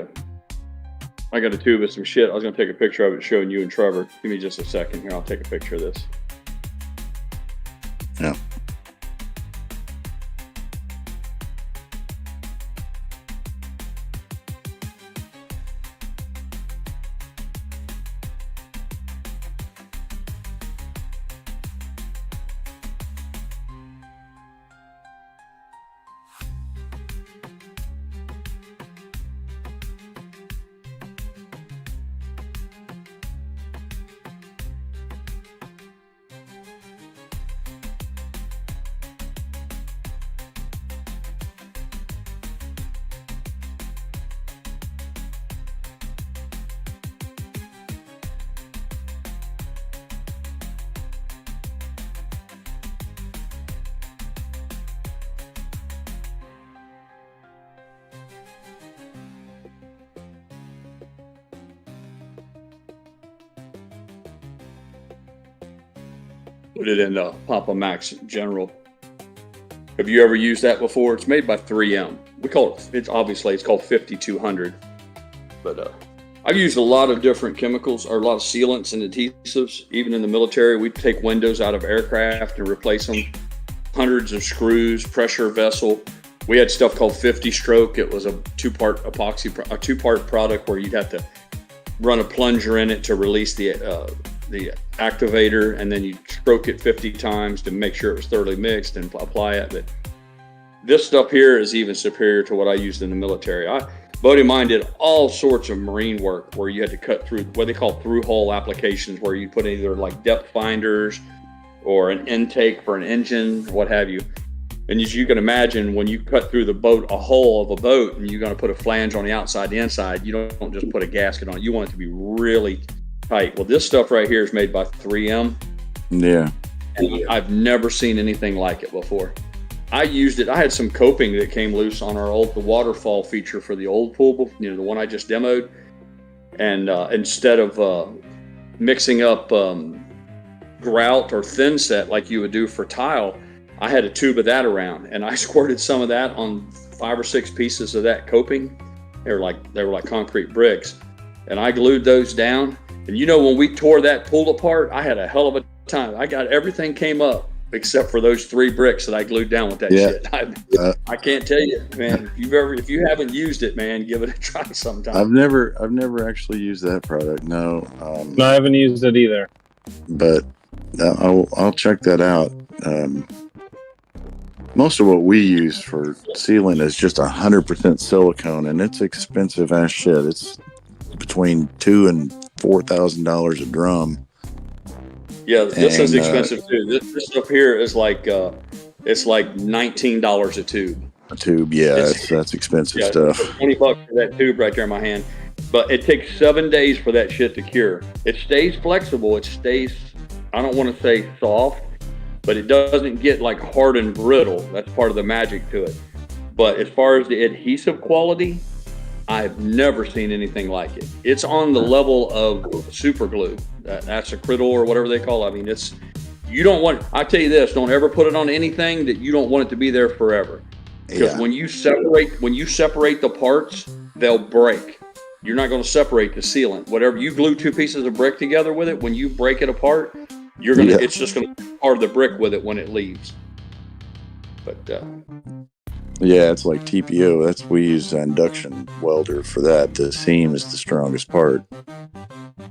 I got a tube of some shit. I was going to take a picture of it showing you and Trevor. Give me just a second here. I'll take a picture of this. Yeah. Put it in Papa Mac's general Have you ever used that before? It's made by 3M. We call it, it's called 5200. But I've used a lot of different chemicals, or a lot of sealants and adhesives. Even in the military, we take windows out of aircraft and replace them. Hundreds of screws, pressure vessel. We had stuff called 50 stroke. It was a two-part product where you'd have to run a plunger in it to release the activator, and then you stroke it 50 times to make sure it was thoroughly mixed and apply it. But this stuff here is even superior to what I used in the military. A buddy of mine did all sorts of marine work where you had to cut through what they call through-hole applications, where you put either like depth finders or an intake for an engine, what have you. And as you can imagine, when you cut through a hole of a boat, and you're going to put a flange on the outside, the inside, you don't just put a gasket on it. You want it to be really tight. Well, this stuff right here is made by 3M. Yeah. And I've never seen anything like it before. I used it. I had some coping that came loose on the waterfall feature for the old pool, the one I just demoed. And instead of mixing up grout or thin set like you would do for tile, I had a tube of that around, and I squirted some of that on 5 or 6 pieces of that coping. They were like concrete bricks, and I glued those down. And when we tore that pool apart, I had a hell of a time. I got everything came up except for those 3 bricks that I glued down with that shit. I can't tell you, man. If you haven't used it, man, give it a try sometime. I've never actually used that product. No. No, I haven't used it either. But I'll check that out. Most of what we use for sealing is just 100% silicone, and it's expensive as shit. It's between $2,000 and $4,000 a drum. Yeah, this is expensive too. This stuff here is it's like $19 a tube. A tube, yeah, that's expensive stuff. $20 for that tube right there in my hand. But it takes 7 days for that shit to cure. It stays flexible. It stays, I don't want to say soft, but it doesn't get like hard and brittle. That's part of the magic to it. But as far as the adhesive quality, I've never seen anything like it. It's on the level of super glue, acetylcrityl or whatever they call it. I mean, I tell you this, don't ever put it on anything that you don't want it to be there forever. Because when you separate the parts, they'll break. You're not going to separate the sealant. Whatever you glue 2 pieces of brick together with it, when you break it apart, it's just going to be part of the brick with it when it leaves. But yeah, it's like TPO. We use induction welder for that. The seam is the strongest part.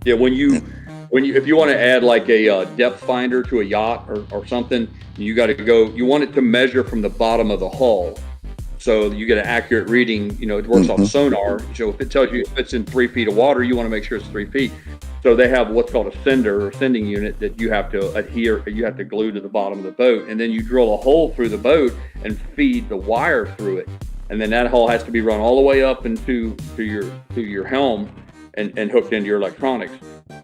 Yeah, if you want to add like a depth finder to a yacht or something, you want it to measure from the bottom of the hull. So you get an accurate reading, it works off sonar. So if it tells you if it's in 3 feet of water, you want to make sure it's 3 feet. So they have what's called a sender or sending unit that you have to glue to the bottom of the boat. And then you drill a hole through the boat and feed the wire through it. And then that hole has to be run all the way up into your helm and hooked into your electronics.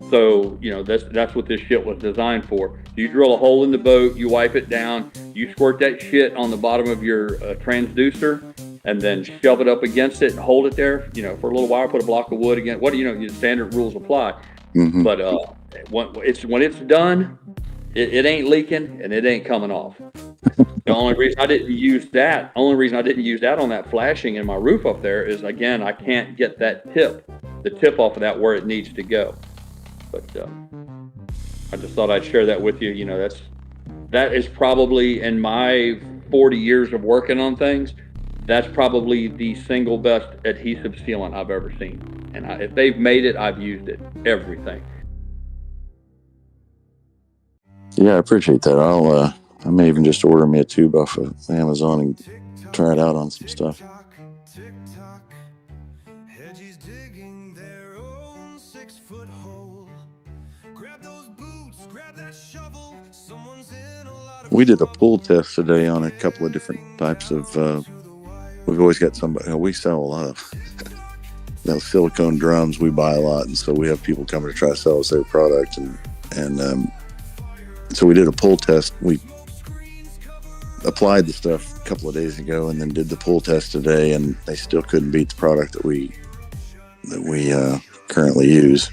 So, that's what this shit was designed for. You drill a hole in the boat, you wipe it down, you squirt that shit on the bottom of your transducer, and then shove it up against it and hold it there, for a little while, put a block of wood again. Your standard rules apply. Mm-hmm. But when it's done, it ain't leaking and it ain't coming off. The only reason I didn't use that on that flashing in my roof up there is, again, I can't get the tip off of that where it needs to go. But I just thought I'd share that with you. That is probably, in my 40 years of working on things, that's probably the single best adhesive sealant I've ever seen. And if they've made it, I've used it. Everything. Yeah, I appreciate that. I may even just order me a tube off of Amazon and try it out on some stuff. We did a pull test today on a couple of different types of. We've always got somebody. We sell a lot of those silicone drums. We buy a lot, and so we have people coming to try to sell us their product, and so we did a pull test. We applied the stuff a couple of days ago, and then did the pull test today, and they still couldn't beat the product that we currently use.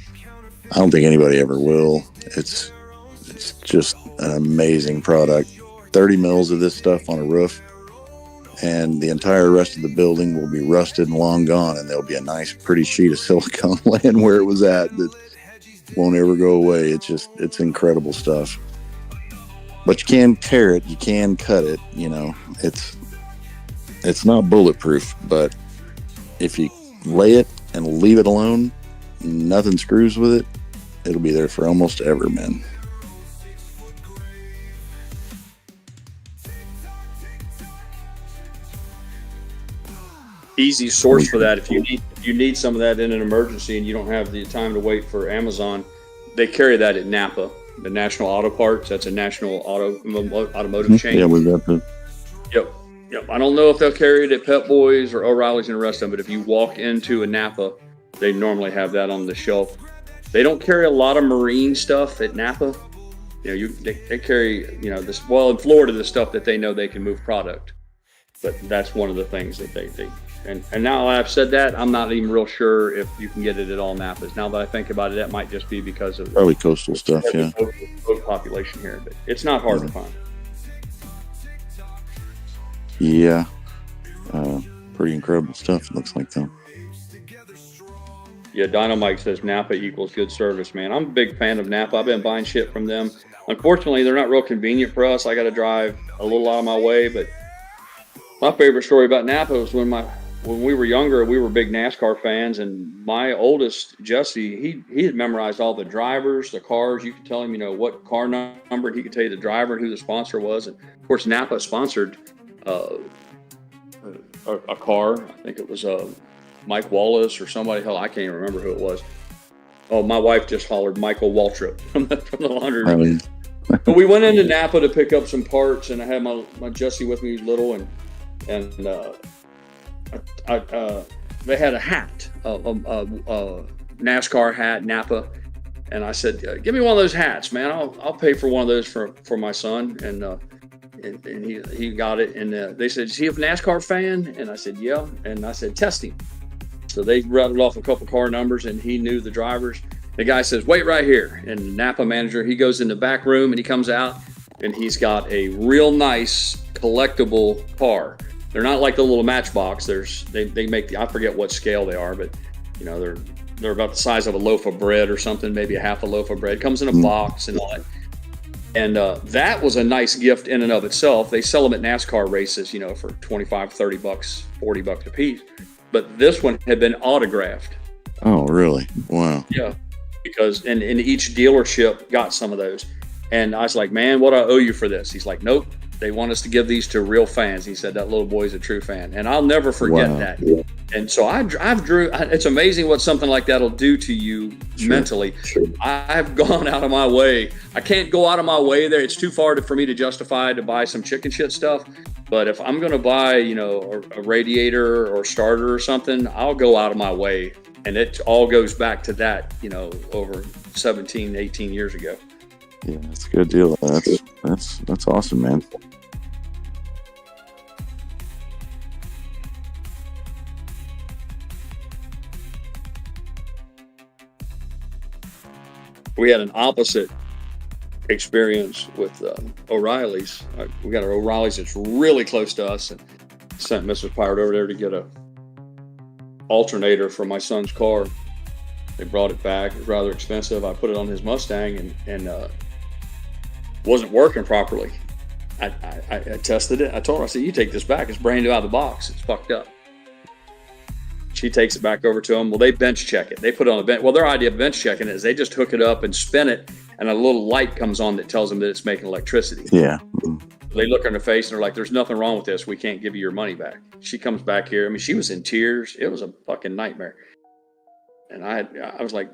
I don't think anybody ever will. It's just an amazing product. 30 mils of this stuff on a roof, and the entire rest of the building will be rusted and long gone, and there'll be a nice, pretty sheet of silicone laying where it was at that won't ever go away. It's incredible stuff. But you can tear it, you can cut it, you know. It's not bulletproof, but if you lay it and leave it alone, nothing screws with it, it'll be there for almost ever, man. Easy source for that. If you need some of that in an emergency and you don't have the time to wait for Amazon, they carry that at Napa, the National Auto Parts. That's a national automotive chain. Yeah, we've got the. Yep. I don't know if they'll carry it at Pep Boys or O'Reilly's and the rest of them, but if you walk into a Napa, they normally have that on the shelf. They don't carry a lot of marine stuff at Napa. You know, they carry, you know, this, well, in Florida, the stuff that they know they can move product. But that's one of the things that they and now I've said that, I'm not even real sure if you can get it at all Napas. Now that I think about it, that might just be because of probably coastal stuff, yeah. Boat population here, but it's not hard to find. Yeah, pretty incredible stuff. It looks like though. Yeah, Dynamite says Napa equals good service, man. I'm a big fan of Napa. I've been buying shit from them. Unfortunately, they're not real convenient for us. I got to drive a little out of my way, but my favorite story about Napa was when we were younger, we were big NASCAR fans, and my oldest, Jesse, he had memorized all the drivers, the cars. You could tell him, you know, what car number, and he could tell you the driver and who the sponsor was. And of course, Napa sponsored a car. I think it was Mike Wallace or somebody. Hell, I can't even remember who it was. Oh, my wife just hollered Michael Waltrip from the laundry. But we went into Napa to pick up some parts, and I had my Jesse with me. He was little, and they had a hat, a NASCAR hat, Napa, and I said, "Give me one of those hats, man. I'll pay for one of those for my son." And he got it, and they said, "Is he a NASCAR fan?" And I said, "Yeah." And I said, "Test him." So they rattled off a couple car numbers, and he knew the drivers. The guy says, "Wait right here." And the Napa manager, he goes in the back room, and he comes out, and he's got a real nice collectible car. They're not like the little Matchbox. They make I forget what scale they are, but you know they're about the size of a loaf of bread or something, maybe a half a loaf of bread. Comes in a box and all that. And that was a nice gift in and of itself. They sell them at NASCAR races, you know, for $25, $30, $40 a piece. But this one had been autographed. Oh, really? Wow. Yeah, because and each dealership got some of those. And I was like, "Man, what do I owe you for this?" He's like, "Nope. They want us to give these to real fans." He said, "That little boy's a true fan." And I'll never forget that. Yeah. And so it's amazing what something like that'll do to you mentally. Sure. I've gone out of my way. I can't go out of my way there. It's too far for me to justify to buy some chicken shit stuff. But if I'm going to buy, you know, a radiator or starter or something, I'll go out of my way. And it all goes back to that, you know, over 17, 18 years ago. Yeah, that's a good deal. That's awesome, man. We had an opposite experience with O'Reilly's. We got our O'Reilly's that's really close to us, and sent Mrs. Pirate over there to get a alternator for my son's car. They brought it back. It was rather expensive. I put it on his Mustang and wasn't working properly. I tested it. I told her, I said, "You take this back. It's brand new out of the box. It's fucked up." She takes it back over to them. Well, they bench check it. They put it on a bench. Well, their idea of bench checking it is they just hook it up and spin it, and a little light comes on that tells them that it's making electricity. Yeah. They look her in the face and they're like, "There's nothing wrong with this. We can't give you your money back." She comes back here. I mean, she was in tears. It was a fucking nightmare. And I was like,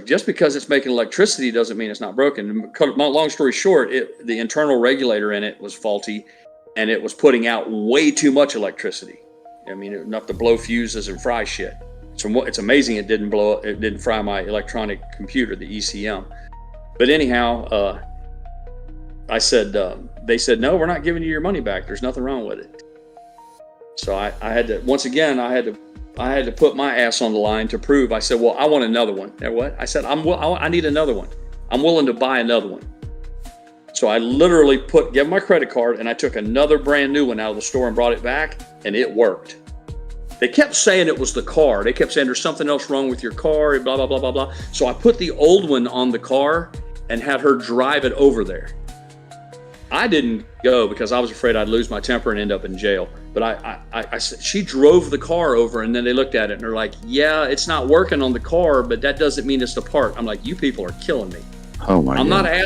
just because it's making electricity doesn't mean it's not broken. Long story short, the internal regulator in it was faulty, and it was putting out way too much electricity. I mean, enough to blow fuses and fry shit. So it's amazing it didn't blow. It didn't fry my electronic computer, the ECM. But anyhow, I said, they said, "No, we're not giving you your money back. There's nothing wrong with it." So I had to, once again, I had to put my ass on the line to prove. I said, "Well, I want another one." And what? I said, I need another one. I'm willing to buy another one. So I literally gave my credit card, and I took another brand new one out of the store and brought it back, and it worked. They kept saying it was the car. They kept saying there's something else wrong with your car, blah, blah, blah, blah, blah. So I put the old one on the car and had her drive it over there. I didn't go because I was afraid I'd lose my temper and end up in jail. But I said, she drove the car over, and then they looked at it and they're like, yeah, it's not working on the car, but that doesn't mean it's the part. I'm like, you people are killing me. Oh my God.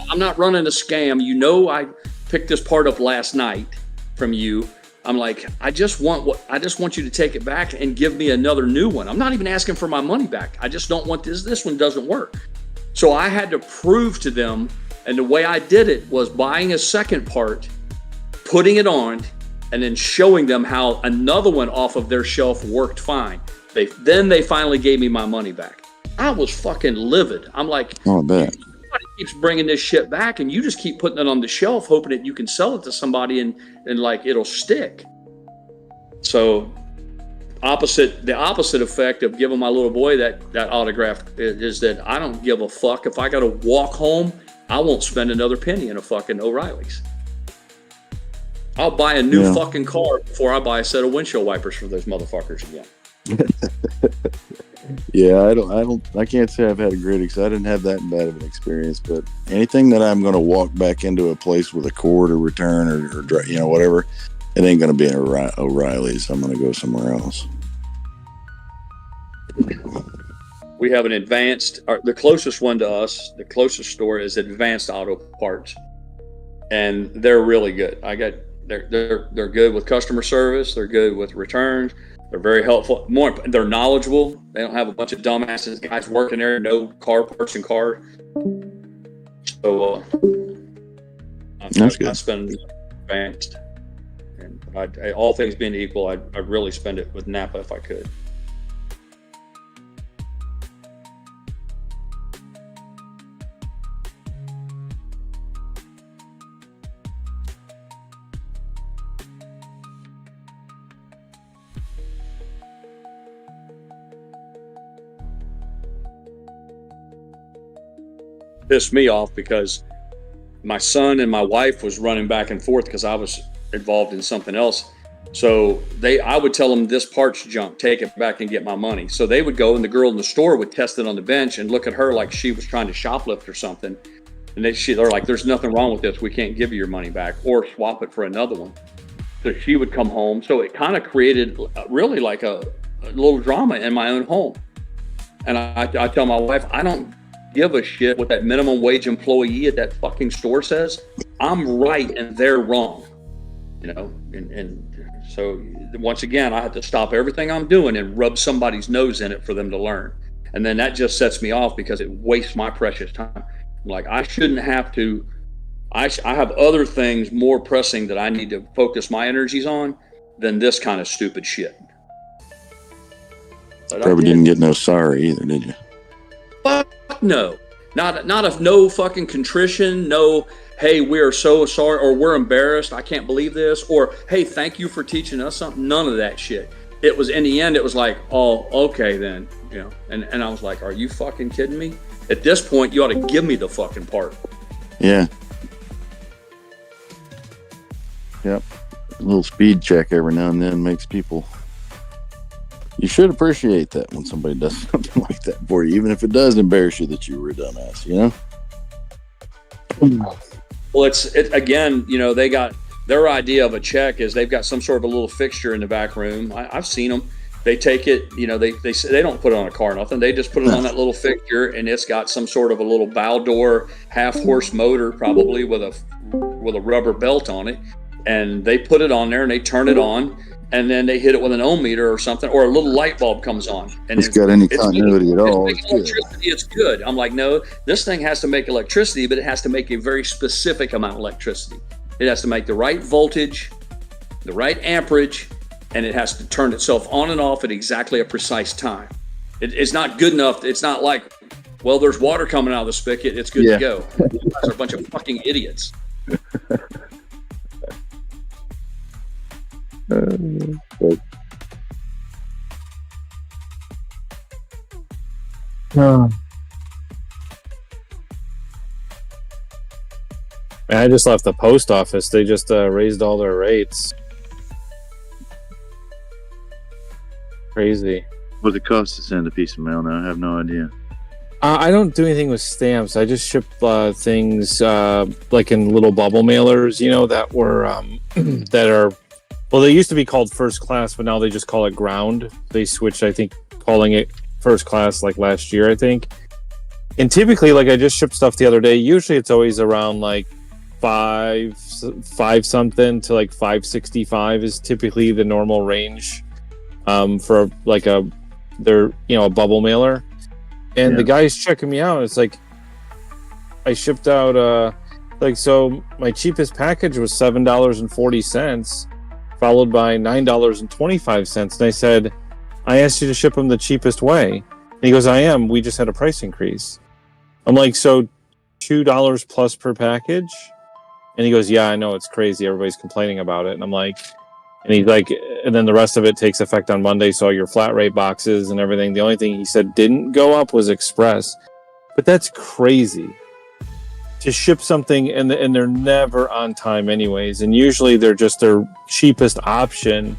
I'm not running a scam. You know, I picked this part up last night from you. I'm like, I just want you to take it back and give me another new one. I'm not even asking for my money back. I just don't want this. This one doesn't work. So I had to prove to them, and the way I did it was buying a second part, putting it on, and then showing them how another one off of their shelf worked fine. Then they finally gave me my money back. I was fucking livid. I'm like, oh, I bet. Everybody keeps bringing this shit back, and you just keep putting it on the shelf, hoping that you can sell it to somebody and like it'll stick. So the opposite effect of giving my little boy that autograph is that I don't give a fuck. If I got to walk home, I won't spend another penny in a fucking O'Reilly's. I'll buy a new fucking car before I buy a set of windshield wipers for those motherfuckers again. Yeah, I can't say I've had a great I didn't have that bad of an experience, but anything that I'm going to walk back into a place with a cord or return or you know, whatever, it ain't going to be an O'Reilly's. I'm going to go somewhere else. We have an the closest one to us, the closest store is Advanced Auto Parts, and they're really good. They're good with customer service. They're good with returns. They're very helpful. They're knowledgeable. They don't have a bunch of dumbasses guys working there, no car parts and car. So that's good. I spend Advanced, and all things being equal, I'd really spend it with Napa if I could. Pissed me off because my son and my wife was running back and forth because I was involved in something else. So I would tell them this part's junk, take it back and get my money. So they would go, and the girl in the store would test it on the bench and look at her like she was trying to shoplift or something. And they're like, there's nothing wrong with this. We can't give you your money back or swap it for another one. So she would come home. So it kind of created really like a little drama in my own home. And I tell my wife, I don't give a shit what that minimum wage employee at that fucking store says. I'm right and they're wrong, you know. And so once again, I have to stop everything I'm doing and rub somebody's nose in it for them to learn. And then that just sets me off because it wastes my precious time. I'm like, I shouldn't have to. I have other things more pressing that I need to focus my energies on than this kind of stupid shit. But probably didn't get no sorry either, did you? Fuck no. No fucking contrition, no, hey, we are so sorry, or we're embarrassed, I can't believe this, or hey, thank you for teaching us something. None of that shit. It was, in the end, it was like, oh, okay then, you know. And I was like, are you fucking kidding me? At this point, you ought to give me the fucking part. Yeah. Yep. A little speed check every now and then makes people. You should appreciate that when somebody does something like that for you, even if it does embarrass you that you were a dumbass, you know? Well, it's again, you know, they got their idea of a check is they've got some sort of a little fixture in the back room. I've seen them. They take it, you know, they don't put it on a car, nothing. They just put it on that little fixture, and it's got some sort of a little bow door, half horse motor, probably with a rubber belt on it. And they put it on there and they turn it on. And then they hit it with an ohm meter or something, or a little light bulb comes on. And it's got any continuity at all. It's good. I'm like, no, this thing has to make electricity, but it has to make a very specific amount of electricity. It has to make the right voltage, the right amperage, and it has to turn itself on and off at exactly a precise time. It's not good enough. It's not like, well, there's water coming out of the spigot, it's good to go. You guys are a bunch of fucking idiots. I just left the post office. They just raised all their rates. Crazy. What does it cost to send a piece of mail now? I have no idea. I don't do anything with stamps. I just ship things like in little bubble mailers, that were that are. Well, they used to be called first class, but now they just call it ground. They switched, I think, calling it first class like last year, I think. And typically, like I just shipped stuff the other day. Usually, it's always around like five something to like 565 is typically the normal range for like a bubble mailer. And the guy's checking me out. It's like I shipped out so my cheapest package was $7.40, followed by $9.25. And I said, I asked you to ship them the cheapest way. And he goes, I am. We just had a price increase. I'm like, so $2 plus per package? And he goes, yeah, I know, it's crazy. Everybody's complaining about it. And I'm like, and he's like, and then the rest of it takes effect on Monday. So your flat rate boxes and everything. The only thing he said didn't go up was express. But that's crazy to ship something and they're never on time anyways. And usually they're just their cheapest option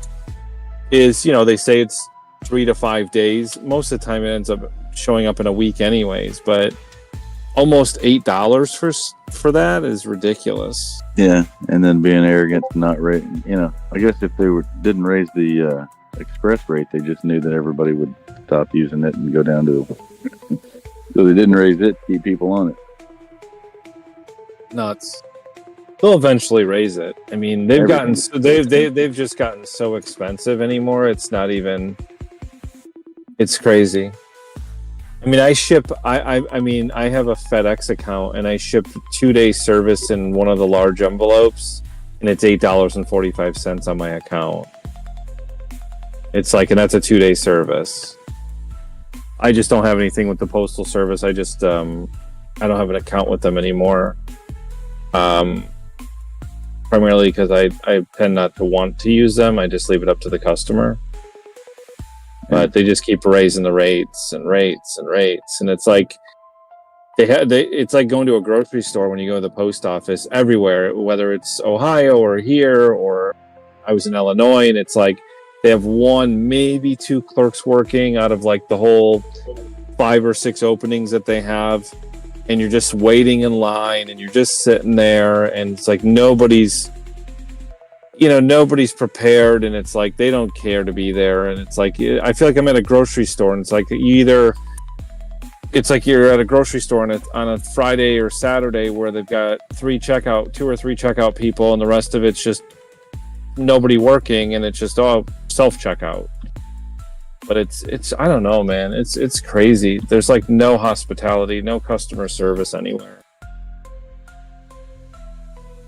is, they say it's 3 to 5 days. Most of the time it ends up showing up in a week anyways. But almost $8 for that is ridiculous. Yeah, and then being arrogant to not rate. I guess if they didn't raise the express rate, they just knew that everybody would stop using it and go down to. So they didn't raise it to keep people on it. Nuts. They'll eventually raise it. I mean, they've just gotten so expensive anymore. It's not even. It's crazy. I mean, I ship. I have a FedEx account, and I ship 2-day service in one of the large envelopes, and it's $8.45 on my account. It's like, and that's a 2-day service. I just don't have anything with the postal service. I just I don't have an account with them anymore. Primarily because I tend not to want to use them. I just leave it up to the customer. But they just keep raising the rates, and it's like it's like going to a grocery store when you go to the post office everywhere, whether it's Ohio or here, or I was in Illinois, and it's like they have 1, maybe 2 clerks working out of like the whole 5 or 6 openings that they have, and you're just waiting in line, and you're just sitting there, and it's like nobody's prepared, and it's like they don't care to be there, and it's like I feel like I'm at a grocery store, and it's like it's like you're at a grocery store on a Friday or Saturday where they've got 2 or 3 checkout people, and the rest of it's just nobody working, and it's just self checkout. But it's I don't know, man. It's crazy. There's like no hospitality, no customer service anywhere.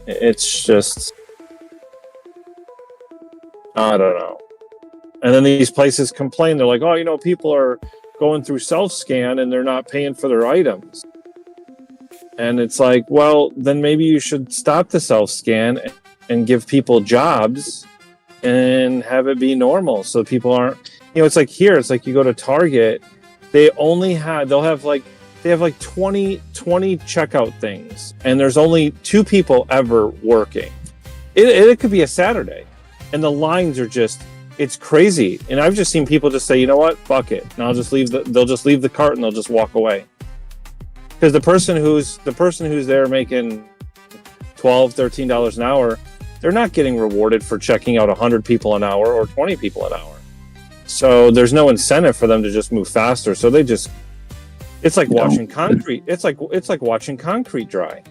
It's just, I don't know. And then these places complain. They're like, people are going through self-scan and they're not paying for their items. And it's like, well, then maybe you should stop the self-scan and give people jobs and have it be normal so people aren't, it's like here, it's like you go to Target, they have like 20 checkout things, and there's only 2 people ever working. It could be a Saturday, and the lines are just, it's crazy. And I've just seen people just say, you know what, fuck it, and they'll just leave the cart and they'll just walk away. Because the person who's there making $12-13 an hour, they're not getting rewarded for checking out 100 people an hour or 20 people an hour. So there's no incentive for them to just move faster. So it's like washing concrete. It's like watching concrete dry.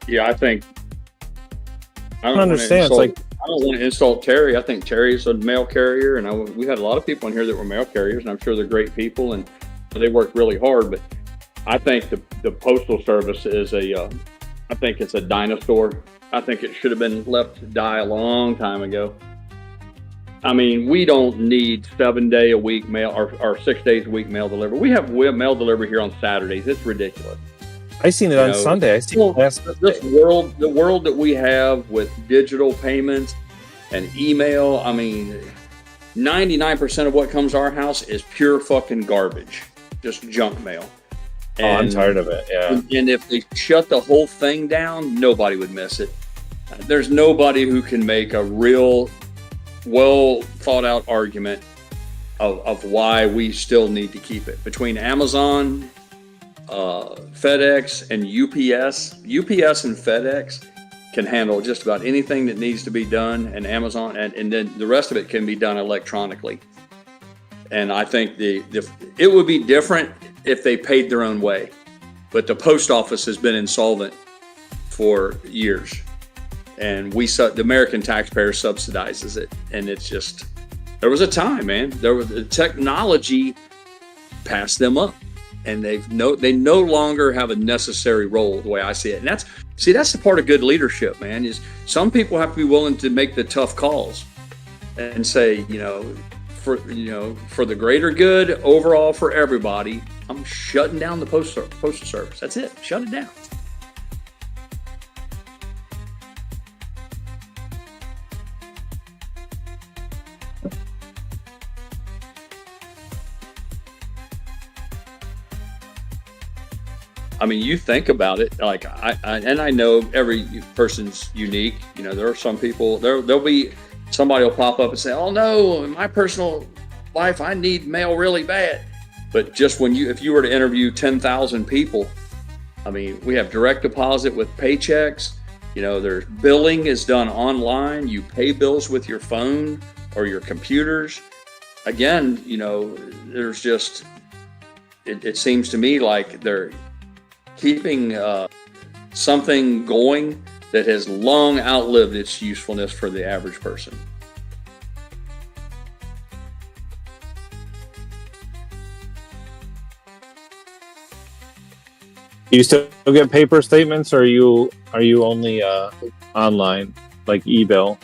Yeah, I think. I don't understand. I don't want to insult Terry. I think Terry's a mail carrier, and we had a lot of people in here that were mail carriers, and I'm sure they're great people, and they work really hard. But I think the postal service is I think it's a dinosaur. I think it should have been left to die a long time ago. I mean, we don't need 7-day a week mail or 6 days a week mail delivery. We have mail delivery here on Saturdays. It's ridiculous. I seen it on Sunday. I seen it last Sunday. The world that we have with digital payments and email. I mean, 99% of what comes to our house is pure fucking garbage, just junk mail. Oh, I'm tired of it. Yeah. And if they shut the whole thing down, nobody would miss it. There's nobody who can make a real, well thought out argument of why we still need to keep it. Between Amazon, FedEx, and UPS and FedEx can handle just about anything that needs to be done, and Amazon, and then the rest of it can be done electronically. And I think it would be different if they paid their own way, but the post office has been insolvent for years, and the American taxpayer subsidizes it. And it's just, there was a time, man, the technology passed them up, and they no longer have a necessary role the way I see it. And that's the part of good leadership, man, is some people have to be willing to make the tough calls and say, for the greater good overall for everybody, I'm shutting down the postal service. That's it. Shut it down. I mean, you think about it, like I know every person's unique. There are some people, there'll be somebody will pop up and say, "Oh no, in my personal life, I need mail really bad." But just if you were to interview 10,000 people, I mean, we have direct deposit with paychecks. There's billing is done online. You pay bills with your phone or your computers. Again, there's just, it seems to me like they're keeping something going that has long outlived its usefulness for the average person. Do you still get paper statements, or are you only online, like e-bill?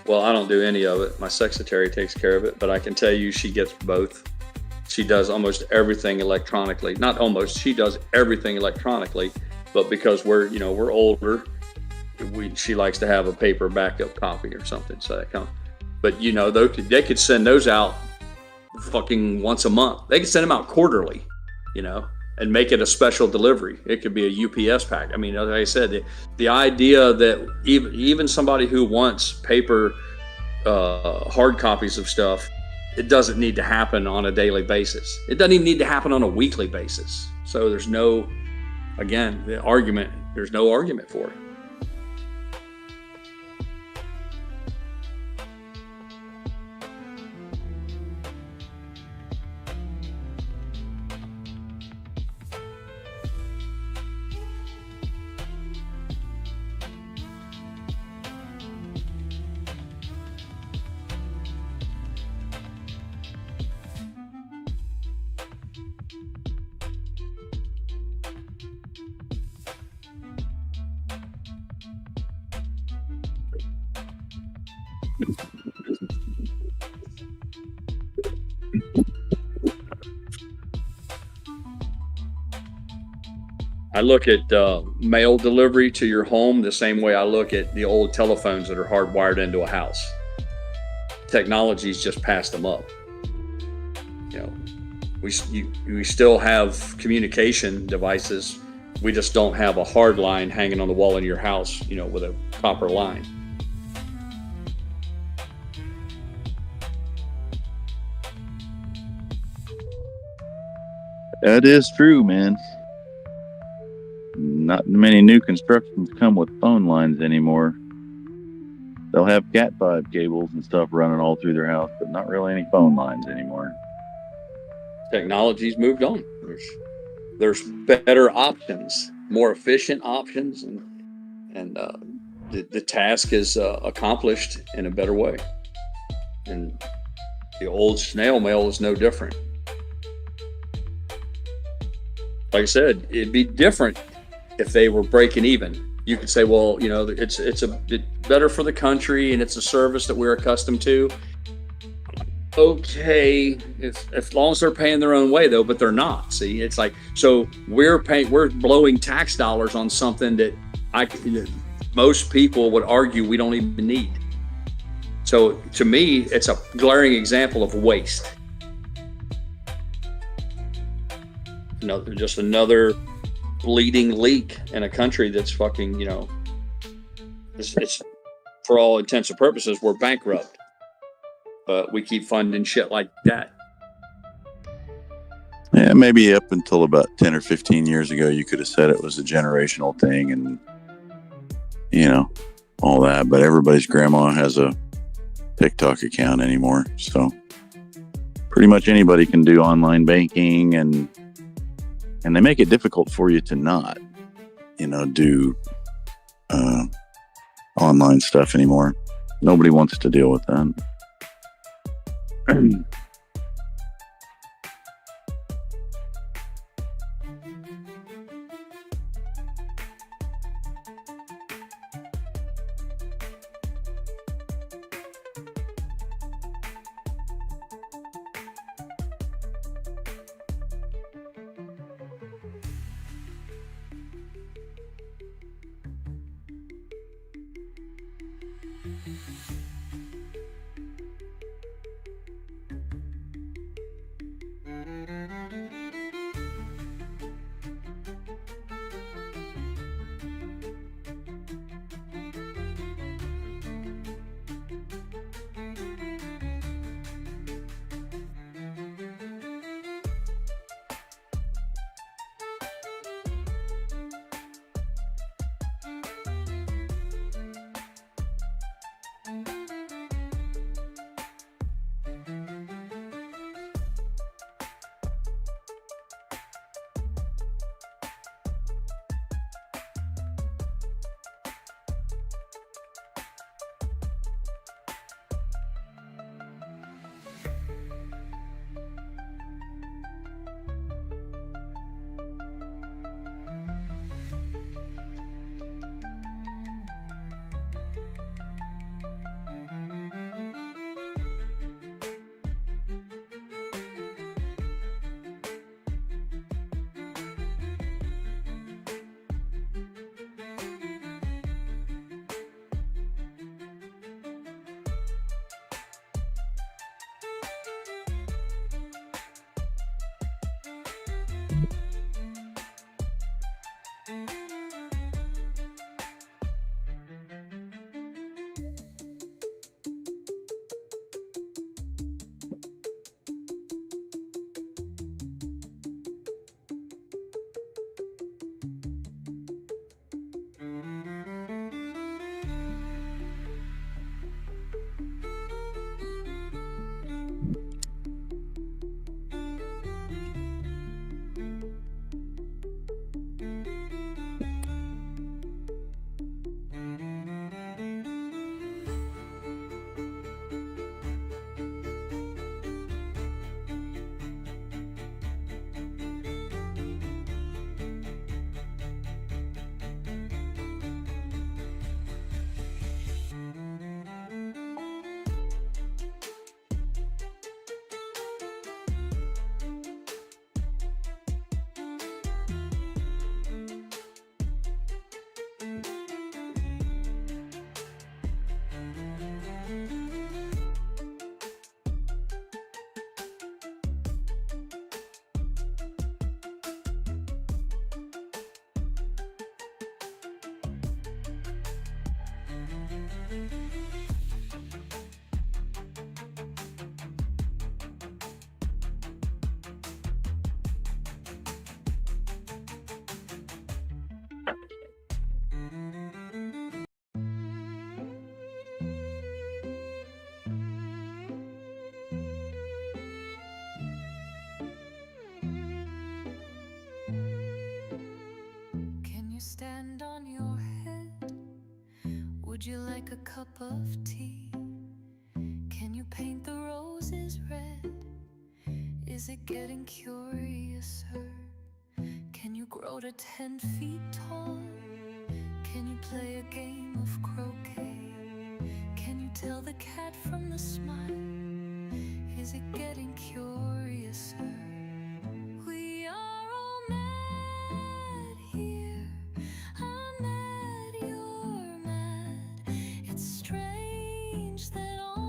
Well, I don't do any of it. My secretary takes care of it, but I can tell you she gets both. She does almost everything electronically. Not almost, she does everything electronically, but because we're older, she likes to have a paper backup copy or something. So that comes. But they could send those out fucking once a month. They could send them out quarterly, and make it a special delivery. It could be a UPS pack. I mean, like I said, the idea that even somebody who wants paper hard copies of stuff, it doesn't need to happen on a daily basis. It doesn't even need to happen on a weekly basis. So there's no argument for it. I look at mail delivery to your home the same way I look at the old telephones that are hardwired into a house. Technology's just passed them up. We still have communication devices. We just don't have a hard line hanging on the wall in your house, with a copper line. That is true, man. Not many new constructions come with phone lines anymore. They'll have Cat5 cables and stuff running all through their house, but not really any phone lines anymore. Technology's moved on. There's better options, more efficient options, and the task is accomplished in a better way. And the old snail mail is no different. Like I said, it'd be different if they were breaking even. You could say, well, it's a bit better for the country and it's a service that we're accustomed to. Okay, as long as they're paying their own way though, but they're not. See, it's like, so we're blowing tax dollars on something that most people would argue we don't even need. So to me, it's a glaring example of waste. Just another bleeding leak in a country that's fucking, it's for all intents and purposes, we're bankrupt. But we keep funding shit like that. Yeah, maybe up until about 10 or 15 years ago, you could have said it was a generational thing and, all that. But everybody's grandma has a TikTok account anymore. So pretty much anybody can do online banking, and they make it difficult for you to not, do online stuff anymore. Nobody wants to deal with that. Stand on your head? Would you like a cup of tea? Can you paint the roses red? Is it getting curiouser? Can you grow to 10 feet tall? Can you play a game of croquet? Can you tell the cat from the smile? Is it getting curiouser? We are all mad here. I'm mad, you're mad. It's strange that all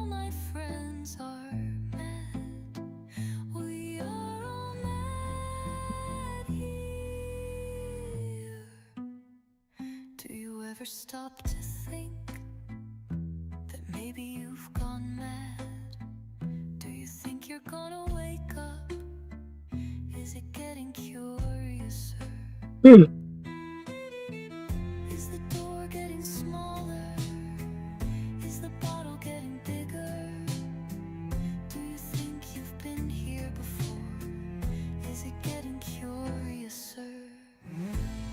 ever stop to think that maybe you've gone mad? Do you think you're gonna wake up? Is it getting curiouser? Is the door getting smaller? Is the bottle getting bigger? Do you think you've been here before? Is it getting curiouser?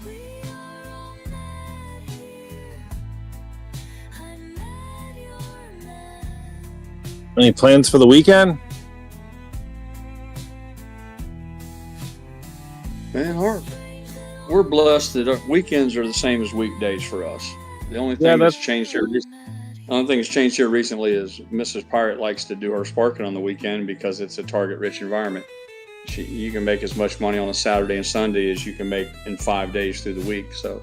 We are all mad here. I'm mad, you're mad. Any plans for the weekend? Man, we're blessed that our weekends are the same as weekdays for us. The only thing that's changed here, the only thing that's changed here recently is Mrs. Pirate likes to do her sparking on the weekend because it's a target-rich environment. You can make as much money on a Saturday and Sunday as you can make in 5 days through the week. So,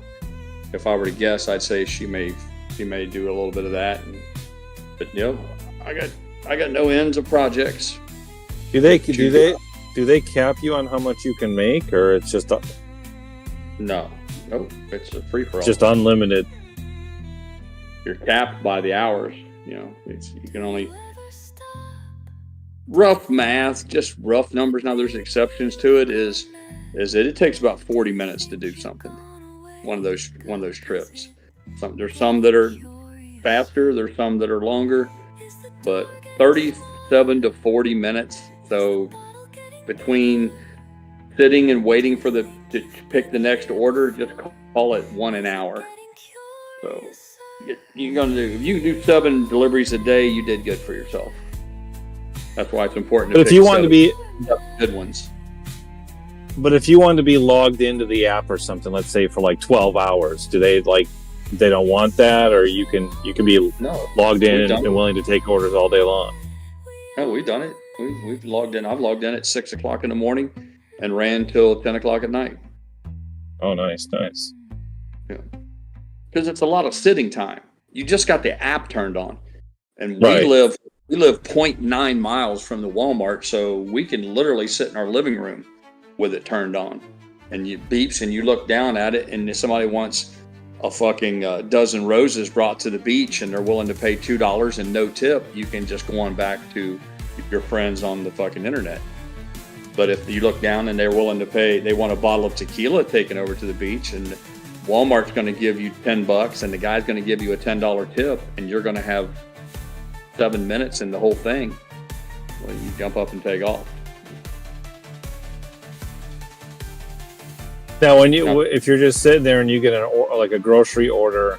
if I were to guess, I'd say she may do a little bit of that. But I got no ends of projects. Do they cap you on how much you can make, or it's just No, it's a free for all. Just unlimited. You're capped by the hours. You can only rough math, just rough numbers. Now there's exceptions to it. Is that it takes about 40 minutes to do something. One of those trips. There's some that are faster. There's some that are longer, but 37 to 40 minutes. So between sitting and waiting for to pick the next order, just call it 1 hour. So if you can do 7 deliveries a day, you did good for yourself. That's why it's important. But if you want to be good ones. But if you want to be logged into the app or something, let's say for like 12 hours, do they don't want that, or you can be logged in and willing to take orders all day long? No, we've done it. We've logged in. I've logged in at 6 o'clock in the morning and ran till 10 o'clock at night. Oh, nice. Yeah, because it's a lot of sitting time. You just got the app turned on, and Right. we live 0.9 miles from the Walmart, so we can literally sit in our living room with it turned on, and it beeps, and you look down at it, and if somebody wants a fucking dozen roses brought to the beach, and they're willing to pay $2 and no tip, you can just go on back to your friends on the fucking internet. But if you look down and they're willing to pay, they want a bottle of tequila taken over to the beach, and Walmart's going to give you $10, and the guy's going to give you a $10 tip, and you're going to have 7 minutes in the whole thing. Well, you jump up and take off. Now, if you're just sitting there and you get a grocery order,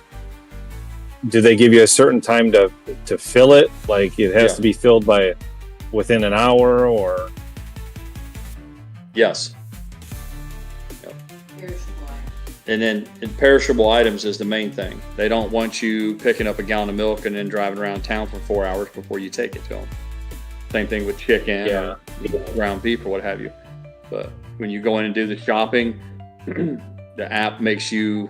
do they give you a certain time to fill it? Like it has to be filled by within an hour, or? Yes. And then perishable items is the main thing. They don't want you picking up a gallon of milk and then driving around town for 4 hours before you take it to them. Same thing with chicken or ground beef or what have you. But when you go in and do the shopping, the app makes you,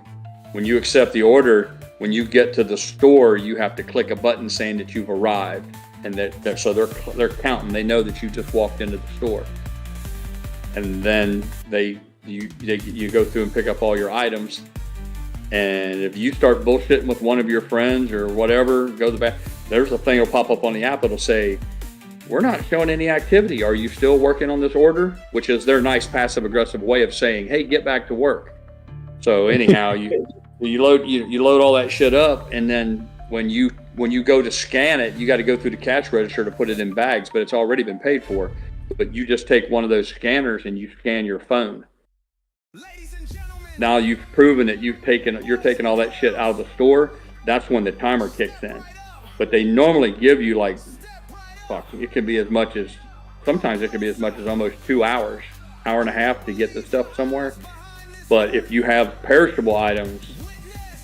when you accept the order, when you get to the store, you have to click a button saying that you've arrived, and so they're counting. They know that you just walked into the store, and then you go through and pick up all your items. And if you start bullshitting with one of your friends or whatever, go to the back. There's a thing that'll pop up on the app. It'll say, "We're not showing any activity. Are you still working on this order?" Which is their nice passive-aggressive way of saying, "Hey, get back to work." So anyhow, you load all that shit up, and then when you go to scan it, you got to go through the cash register to put it in bags, but it's already been paid for. But you just take one of those scanners and you scan your phone. Now you've proven that you're taking all that shit out of the store. That's when the timer kicks in. But they normally give you it can be as much as, sometimes it can be as much as almost 2 hours, hour and a half to get the stuff somewhere. But if you have perishable items,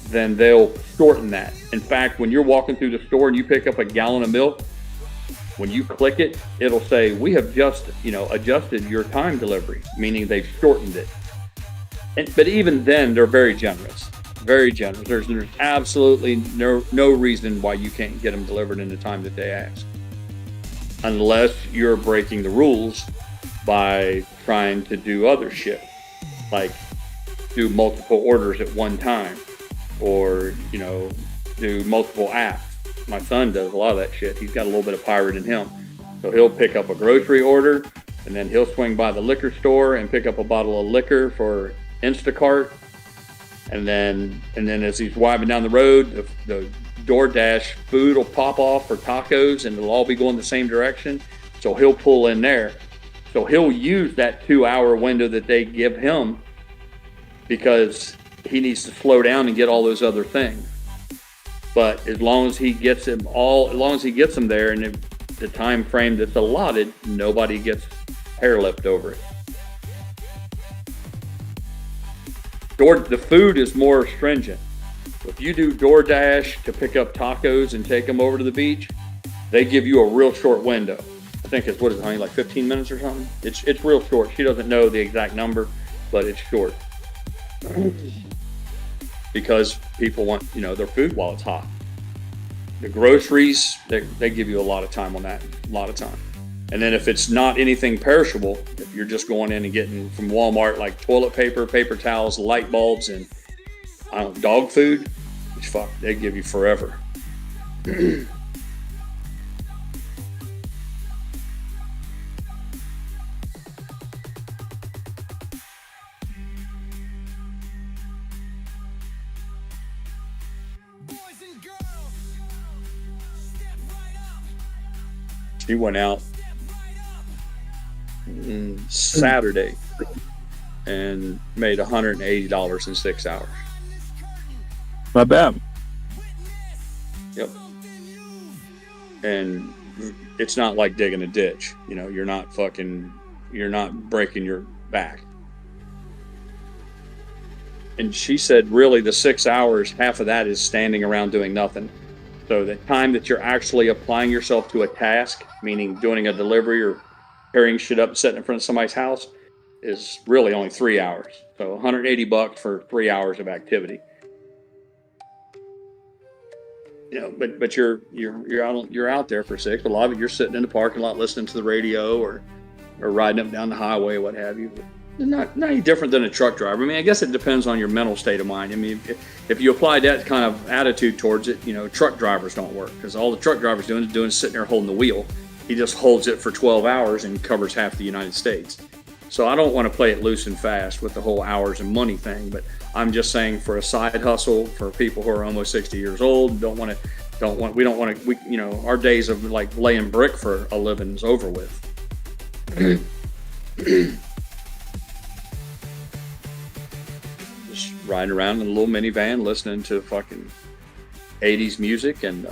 then they'll shorten that. In fact, when you're walking through the store and you pick up a gallon of milk, when you click it, it'll say, "We have just, adjusted your time delivery," meaning they've shortened it. But even then, they're very generous. Very generous. There's absolutely no reason why you can't get them delivered in the time that they ask, unless you're breaking the rules by trying to do other shit, like do multiple orders at one time, or, you know, do multiple apps. My son does a lot of that shit. He's got a little bit of pirate in him. So he'll pick up a grocery order, and then he'll swing by the liquor store and pick up a bottle of liquor for Instacart. And then as he's driving down the road, the DoorDash food will pop off for tacos, and it'll all be going the same direction. So he'll pull in there. So he'll use that 2-hour window that they give him because he needs to slow down and get all those other things. But as long as he gets them there and the time frame that's allotted, nobody gets hair left over it. The food is more stringent. If you do DoorDash to pick up tacos and take them over to the beach, they give you a real short window. I think it's, what is it, honey, like 15 minutes or something? It's real short. She doesn't know the exact number, but it's short. Because people want, you know, their food while it's hot. The groceries, they give you a lot of time on that, a lot of time. And then if it's not anything perishable, if you're just going in and getting from Walmart like toilet paper, paper towels, light bulbs, and dog food, which fuck, they give you forever. She went out Saturday and made $180 in 6 hours. Not bad. Yep. And it's not like digging a ditch. You know, you're not breaking your back. And she said, really, the 6 hours, half of that is standing around doing nothing. So the time that you're actually applying yourself to a task, meaning doing a delivery or carrying shit up and sitting in front of somebody's house, is really only 3 hours. So $180 for 3 hours of activity. You know, but you're out there for 6. A lot of it, you're sitting in the parking lot listening to the radio or riding up down the highway, what have you. Not any different than a truck driver. I mean, I guess it depends on your mental state of mind. I mean, if you apply that kind of attitude towards it, you know, truck drivers don't work because all the truck drivers doing is sitting there holding the wheel. He just holds it for 12 hours and covers half the United States. So I don't want to play it loose and fast with the whole hours and money thing, but I'm just saying for a side hustle for people who are almost 60 years old, we don't want to, you know, our days of like laying brick for a living is over with. Just riding around in a little minivan listening to fucking 80s music and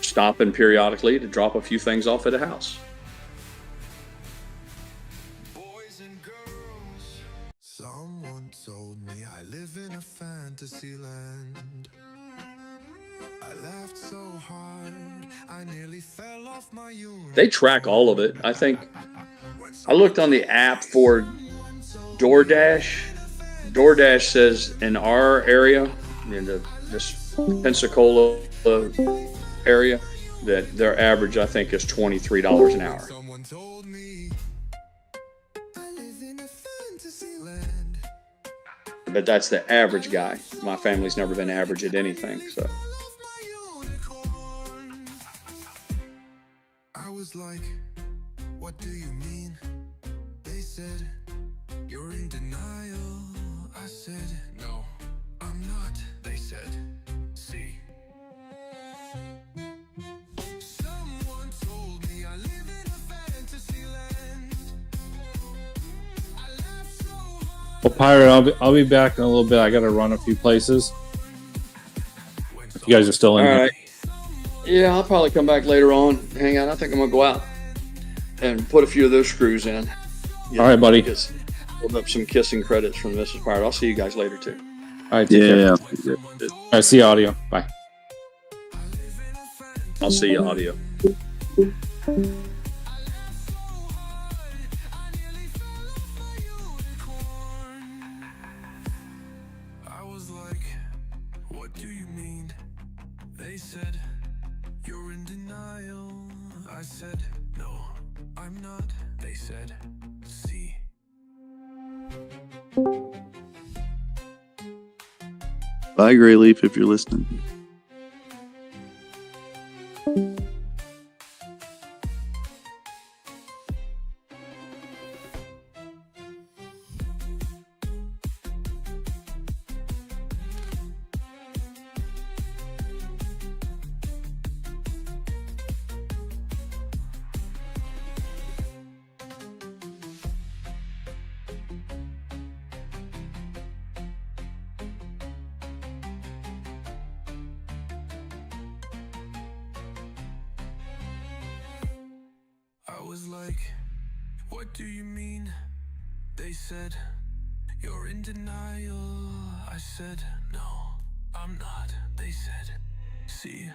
stopping periodically to drop a few things off at a house. Someone told me I live in a fantasy land. I laughed so hard, I nearly fell off my unicorn. They track all of it. I think I looked on the app for DoorDash. DoorDash says in our area, in this Pensacola area, that their average, I think, is $23 an hour. Someone told me I live in a fantasy land. But that's the average guy. My family's never been average at anything, so. I was like, what do you mean? They said, you're in denial. I said, no, I'm not. They said, see. Someone told me I live in a fantasy land. I laughed so hard. Well, Pirate, I'll be back in a little bit. I got to run a few places. If you guys are still in All here. right. Yeah, I'll probably come back later on. Hang on, I think I'm gonna go out and put a few of those screws in. All right, buddy. Just build up some kissing credits from Mrs. Pirate. I'll see you guys later too. All right, take care. Yeah. All right, see you audio. Bye. I'll see you audio. I was like, what do you mean? They said, you're in denial. I said, no, I'm not. They said, see. Bye, GrayLeaf, if you're listening. I was like, what do you mean? They said, you're in denial. I said, no, I'm not. They said, see.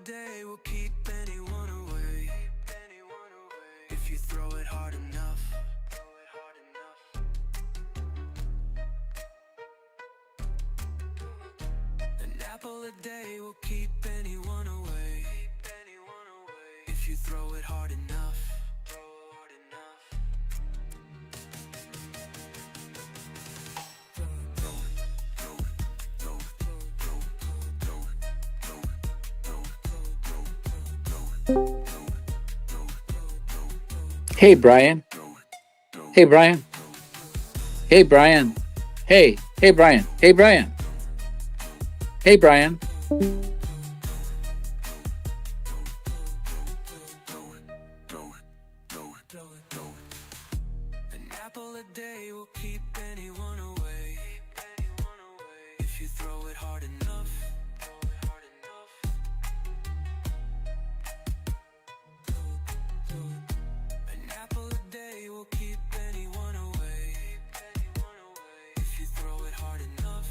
day will keep anyone away. If you throw it hard enough. An apple a day will keep anyone away. If you throw it hard enough. Hey, Brian. Hey, Brian. Hey, Brian. Hey, hey, Brian. Hey, Brian. Hey, Brian. An apple a day will keep anyone away. If you throw it hard enough. An apple a day will keep anyone away. If you throw it hard enough.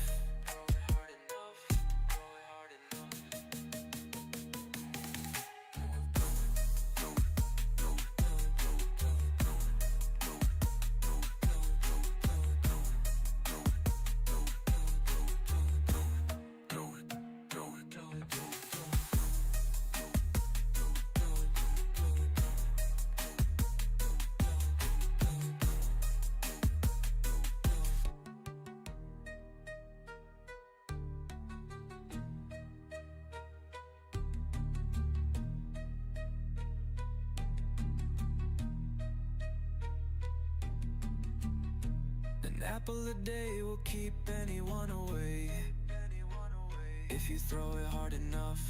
An apple a day will keep anyone away. If you throw it hard enough.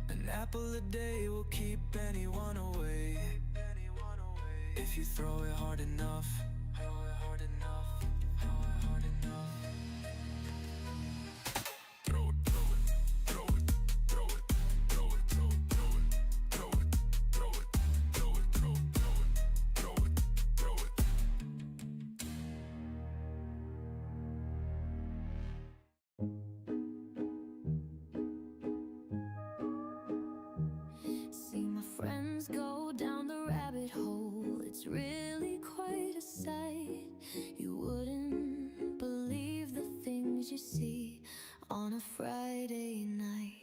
An apple a day will keep anyone away. If you throw it hard enough. See my friends go down the rabbit hole. It's really quite a sight. You wouldn't believe the things you see on a Friday night.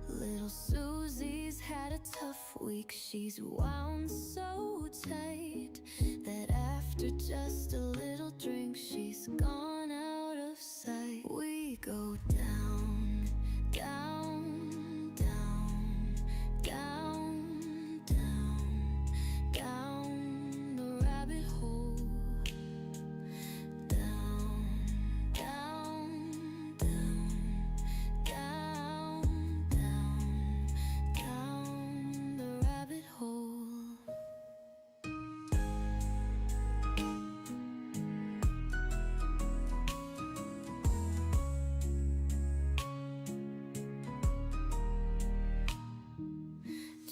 Little Susie's had a tough week. She's wound so tight that after just a little drink, she's gone out of sight. We go down, down, down, down, down, down the rabbit hole. Down, down, down, down, down, down the rabbit hole.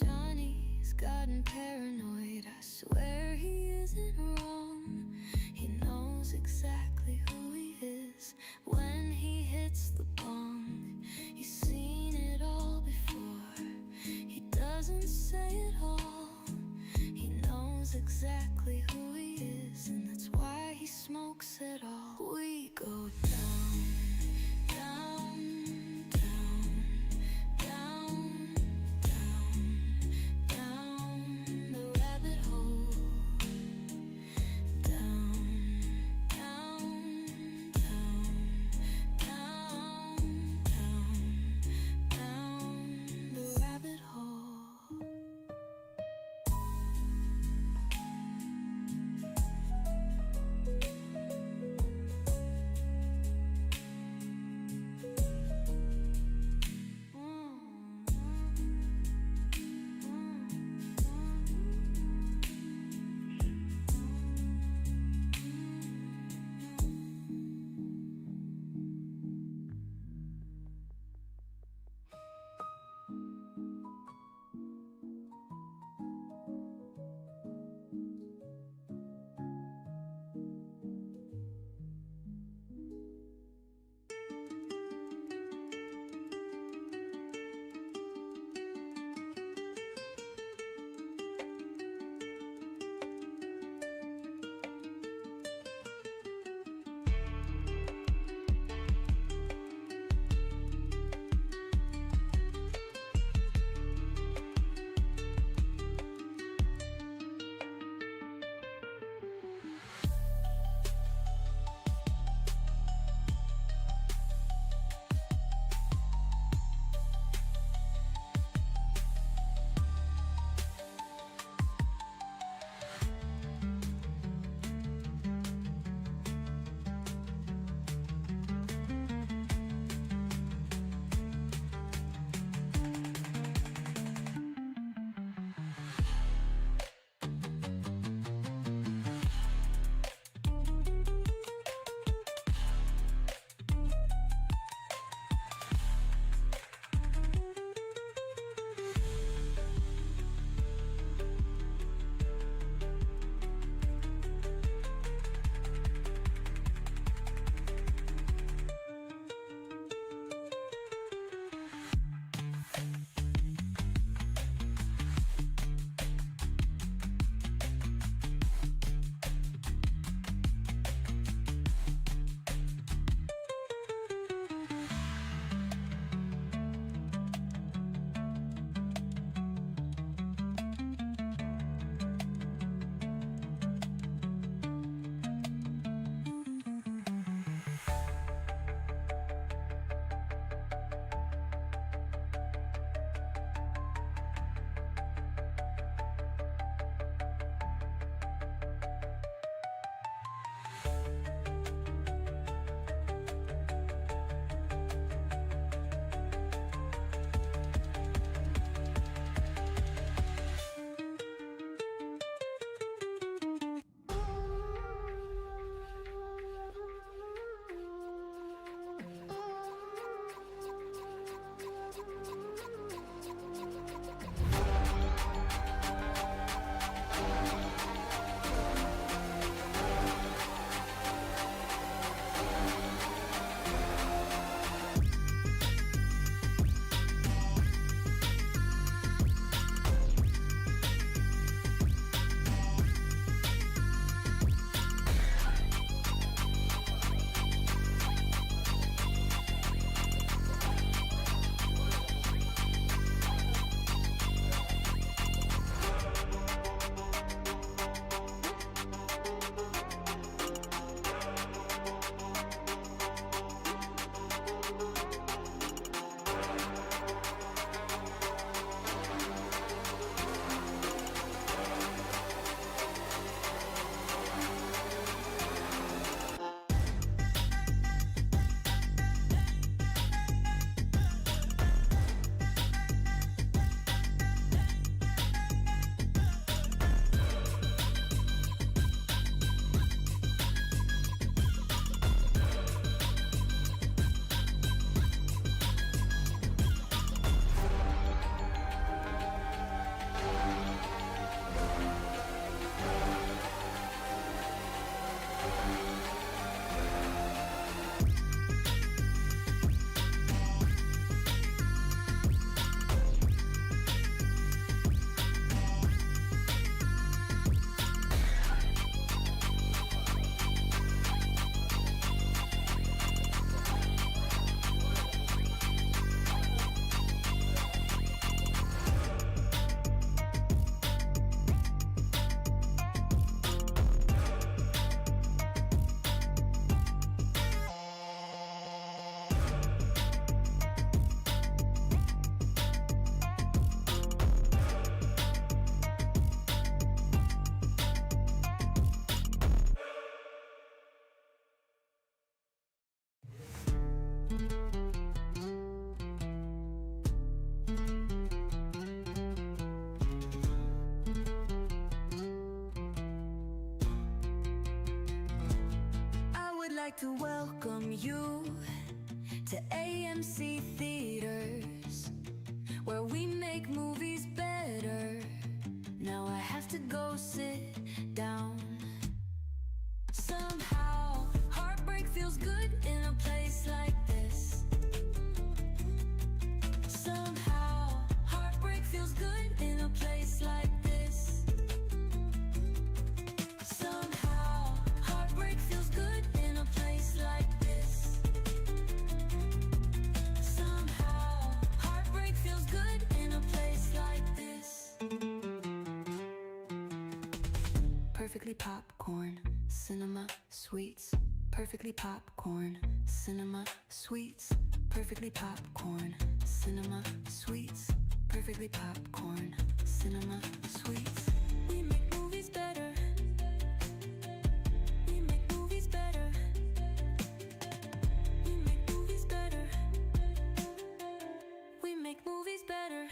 Johnny's gotten paranoid. I swear he isn't wrong. He knows exactly who he is when he hits the bong. He's seen it all before. He doesn't say it all. He knows exactly who he is, and that's why he smokes it all. We go down, down, down, down, down, down the rabbit hole. Down, down, down, down, down, down the rabbit hole. like to welcome you to AMC Theaters, where we make movies better. Now I have to go sit down. Somehow, heartbreak feels good in a place like this. Somehow, heartbreak feels good in a place like this. Somehow, heartbreak feels good in a place like this. Somehow, heartbreak feels good in a place like this. Perfectly popcorn, cinema, sweets. Perfectly popcorn, cinema, sweets. Perfectly popcorn, cinema, sweets. Perfectly popcorn, cinema, sweets. We make movies better. We make movies better. We make movies better. We make movies better.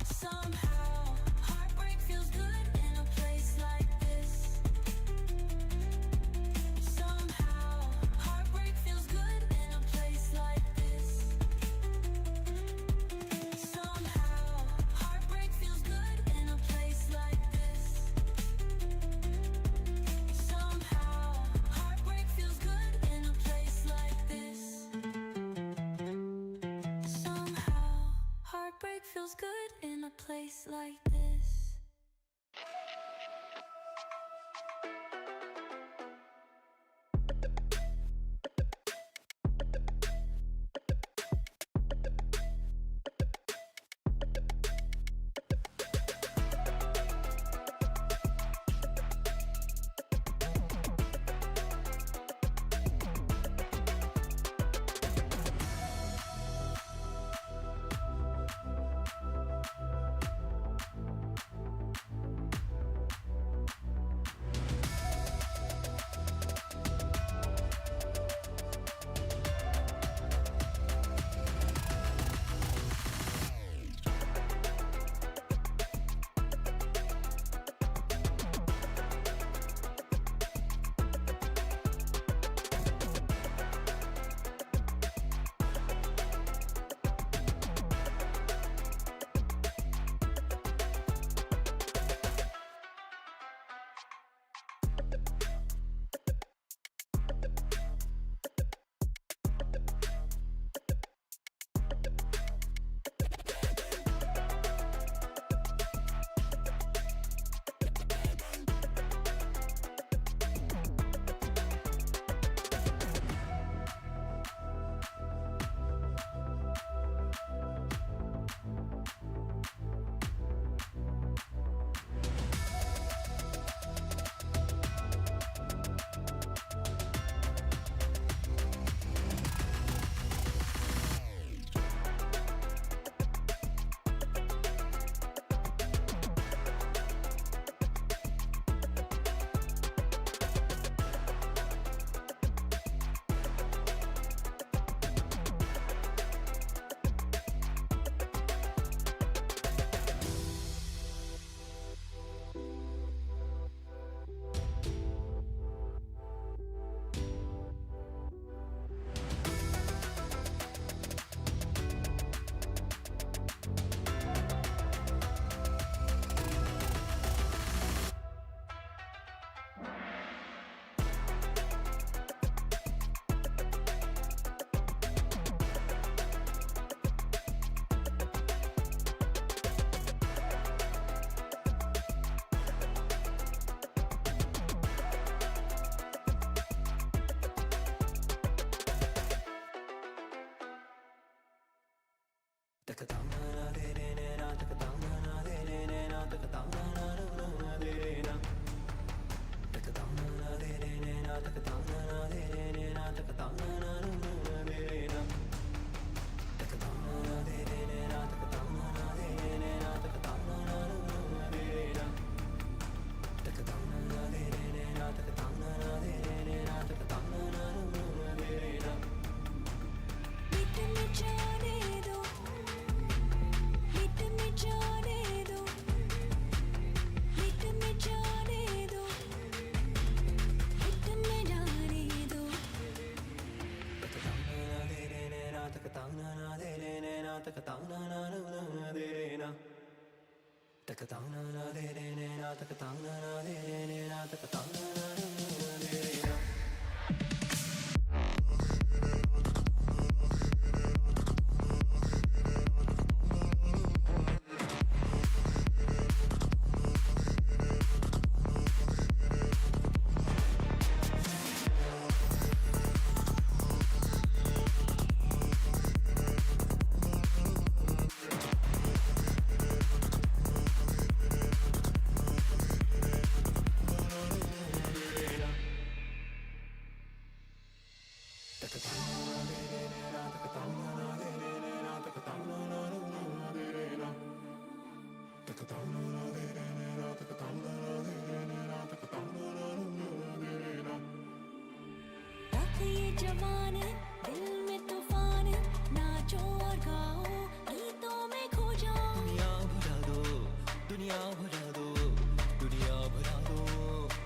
Somehow, heartbreak feels good in a place like this. Somehow, heartbreak feels good in a place like this. Somehow, heartbreak feels good in a place like this. Somehow, heartbreak feels good in a place like this. Somehow, heartbreak feels good in a place like this. ये जवान दिल में तूफान नाचो और गाओ गीतों में खो जाओ दुनिया भुला दो दुनिया भुला दो दुनिया भुला दो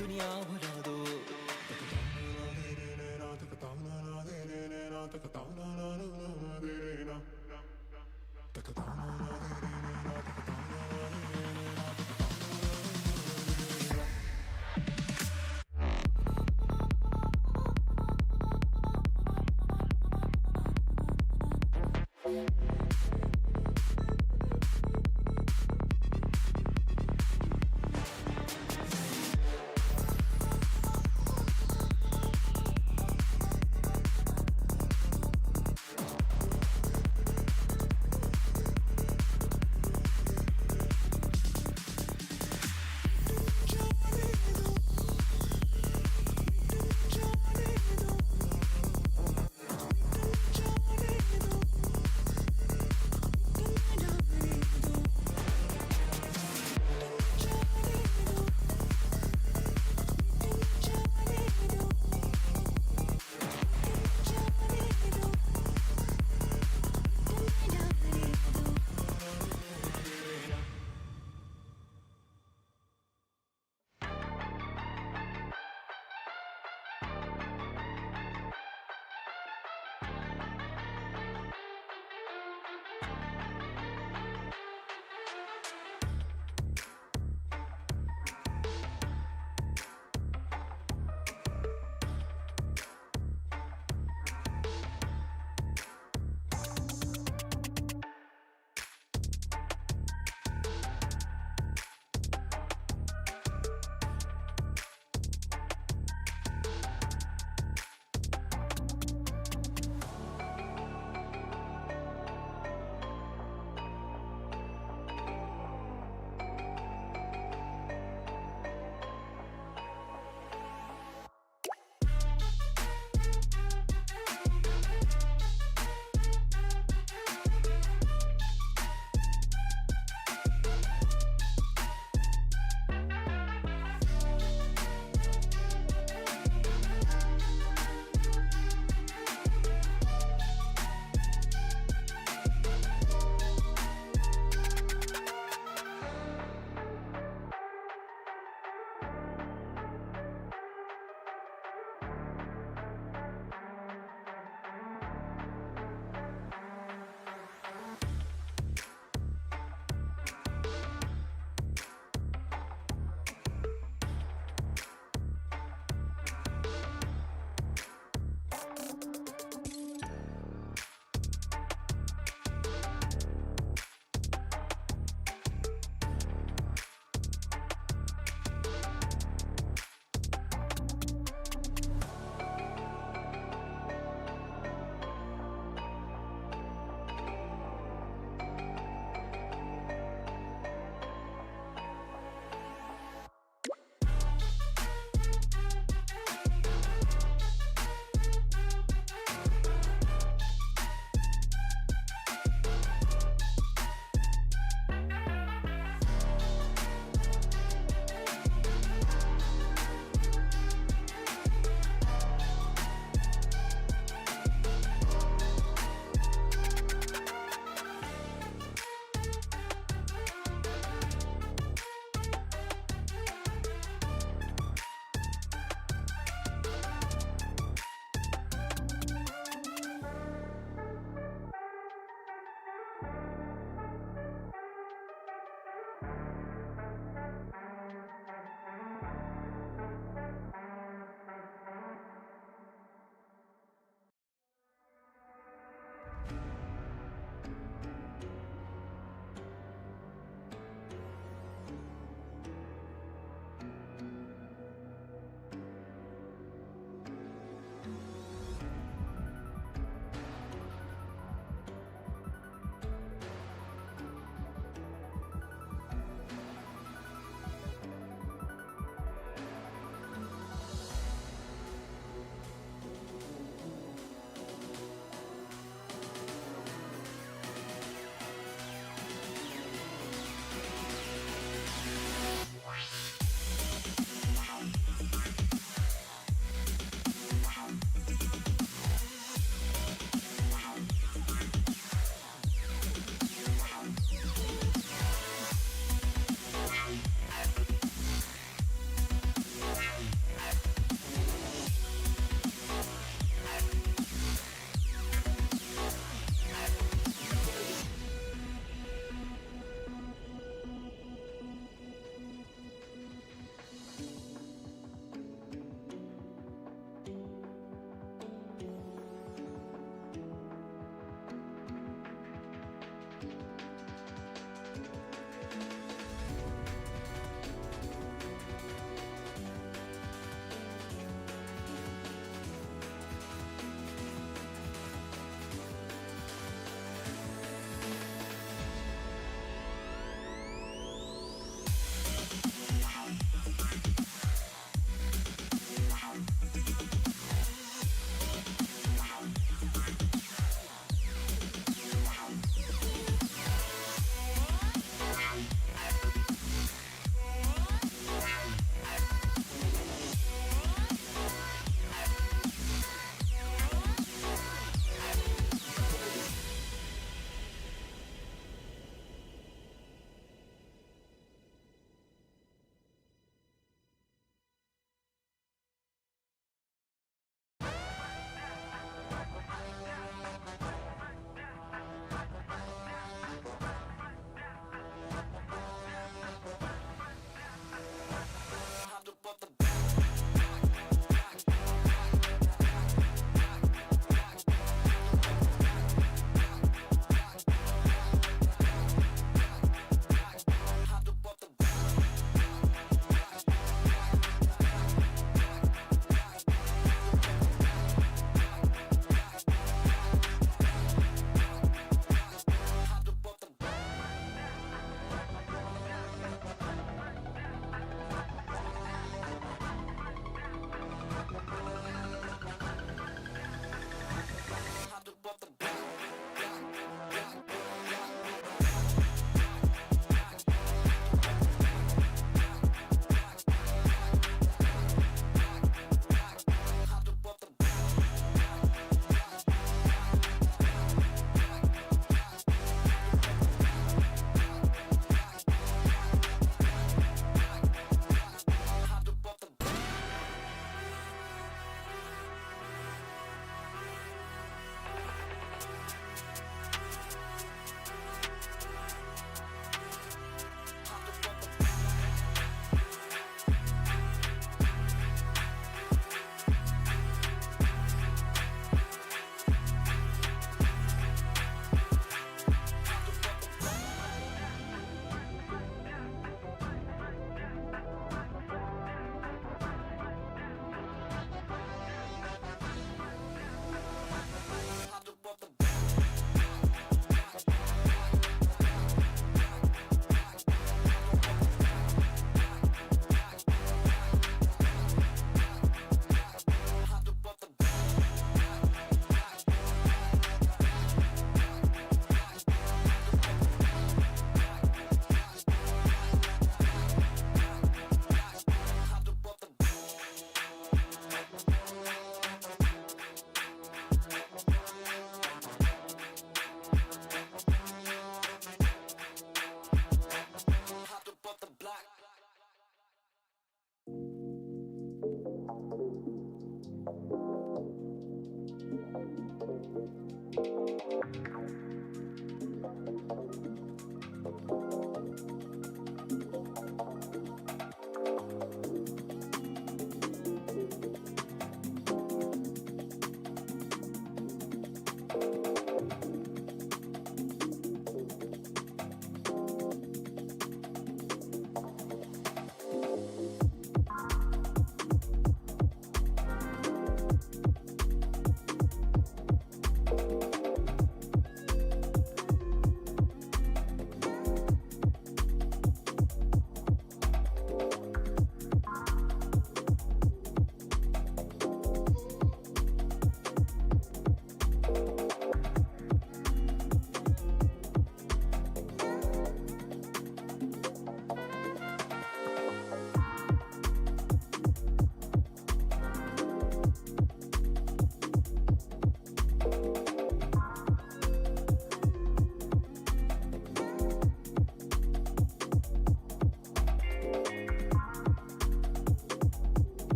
दुनिया भुला दो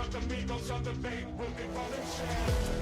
Got the Migos on the bait, we'll be falling shit.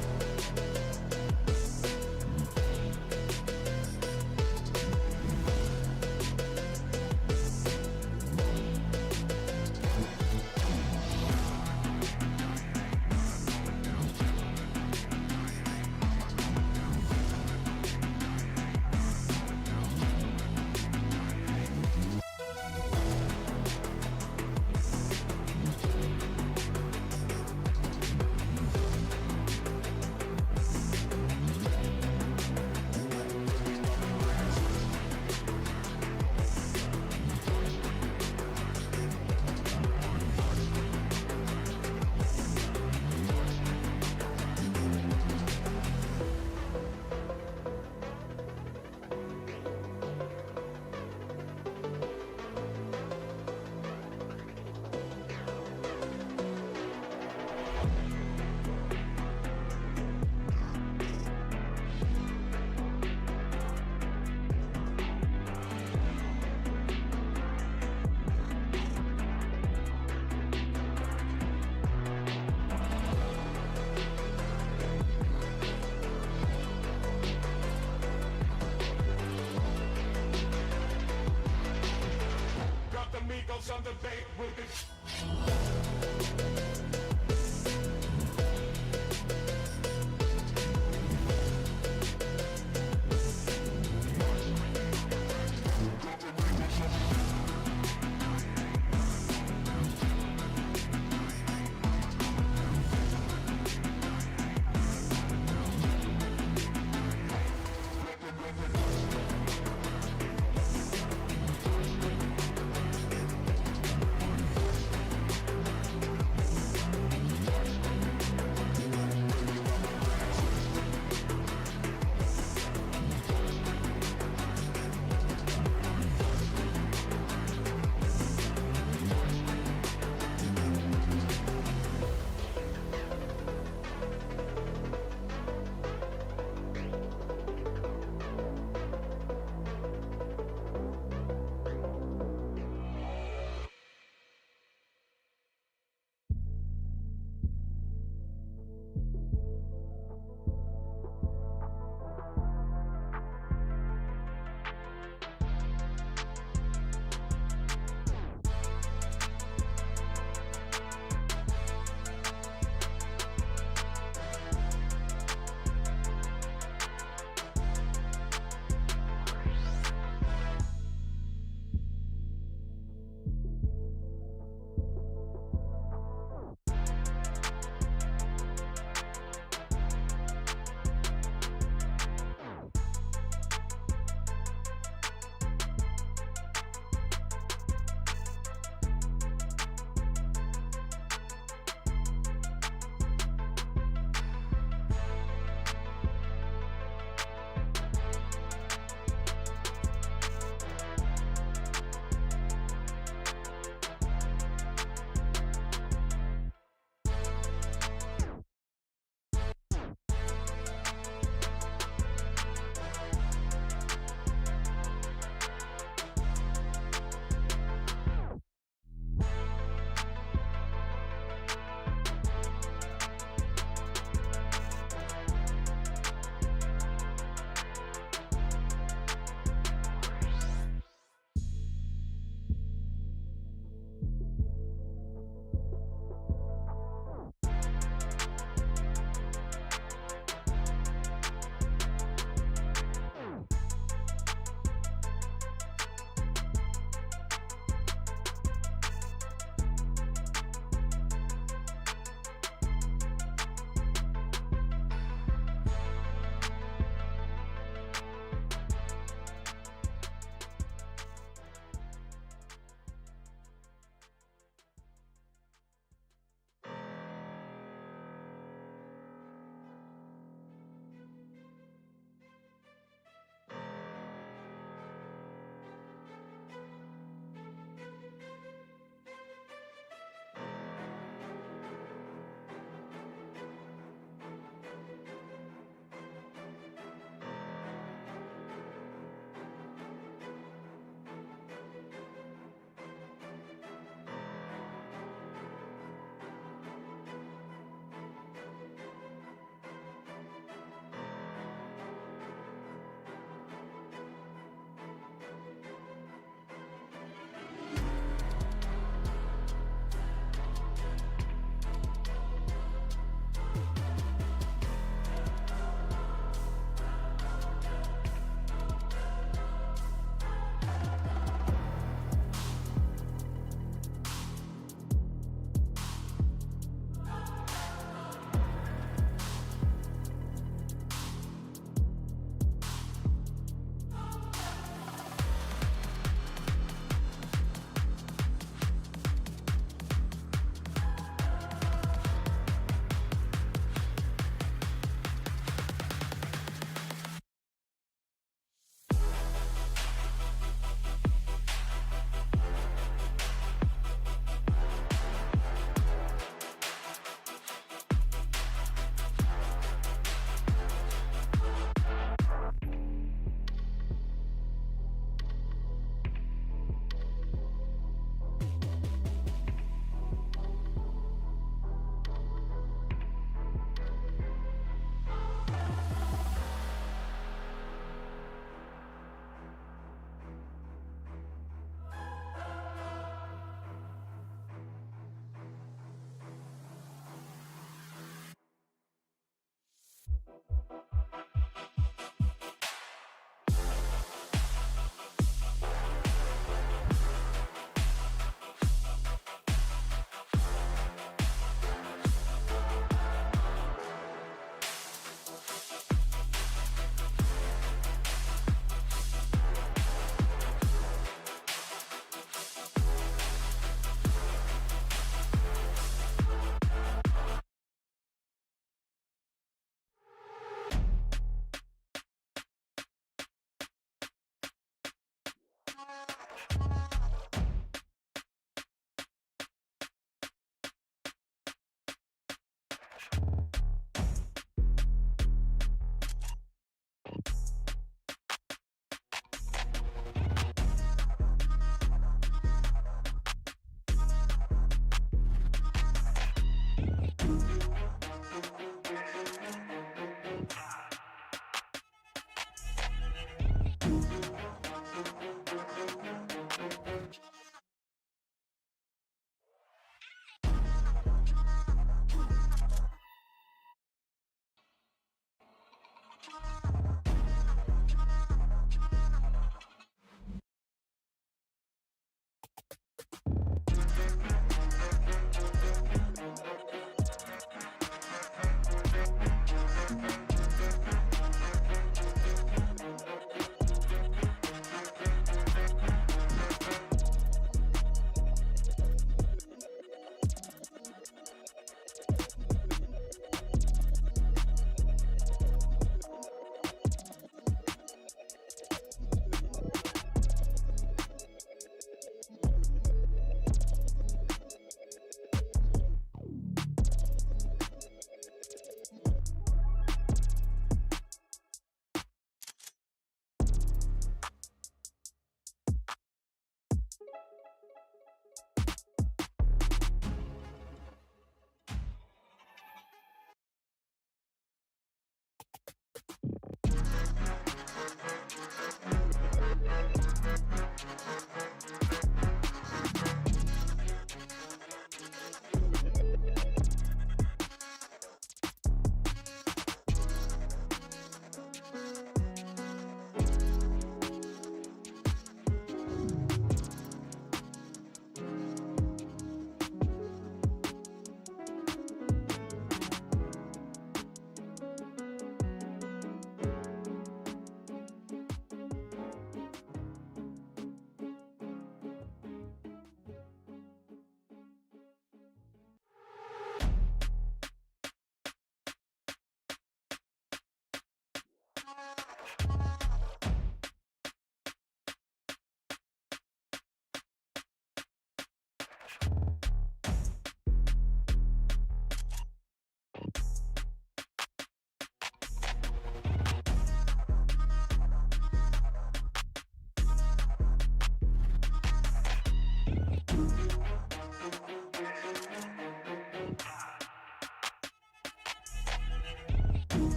Got the Migos on the bait, we'll be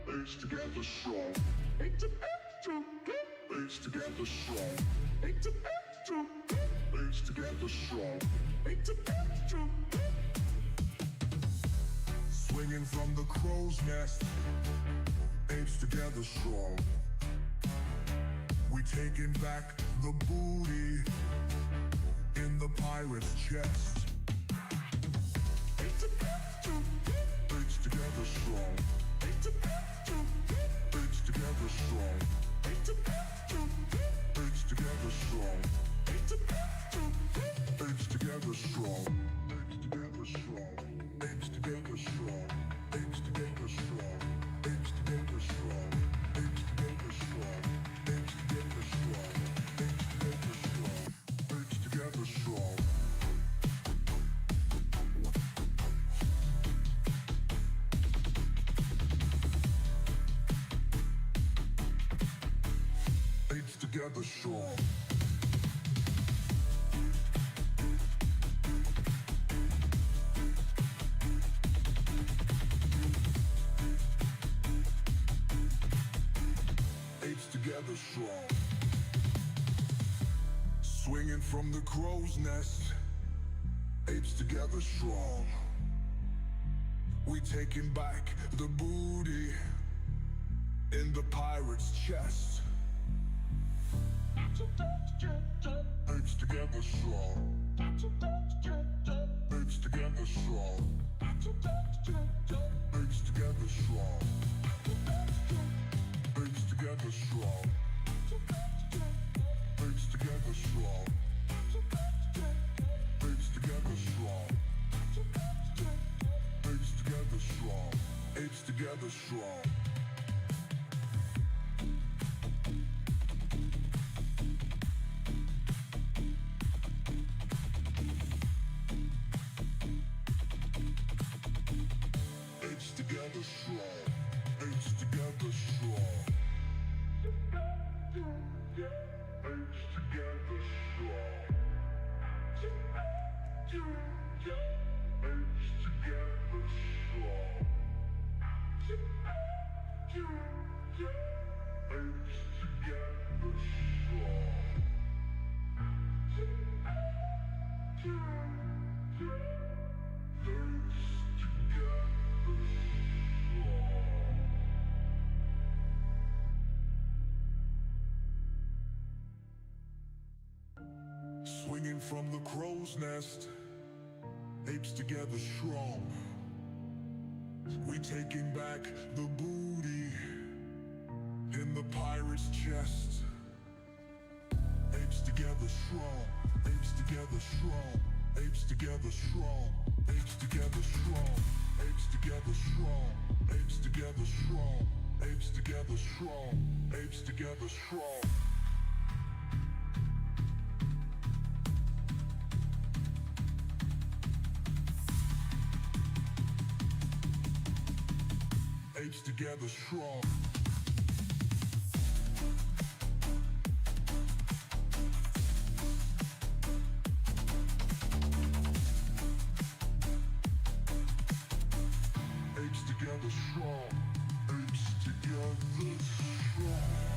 Apes together strong. Apes together strong. Apes together strong. Swinging from the crow's nest, apes together strong. We taking back the booty in the pirate's chest. Apes together strong. Apes together strong. Apes together strong. Apes together strong. Apes together strong. Apes together strong. Apes together strong. Apes together strong. Apes together strong. Apes together strong. Apes together strong. Apes together strong. Apes together strong. Together strong. Swinging from the crow's nest, apes together strong. We taking back the booty in the pirate's chest. Apes together strong. Apes together strong. Apes together strong. Apes together strong. Apes together strong. Apes together strong. Apes together strong. Apes together strong. Apes together strong. Apes together strong. Apes together strong. Apes together strong. Apes together strong. Swinging from the crow's nest, apes together strong. We taking back the booty in the pirate's chest. Apes together strong. Apes together strong. Apes together strong. Apes together strong. Apes together strong. Apes together strong. Apes together strong. Apes together strong. Apes together strong. Apes together strong. Apes together strong.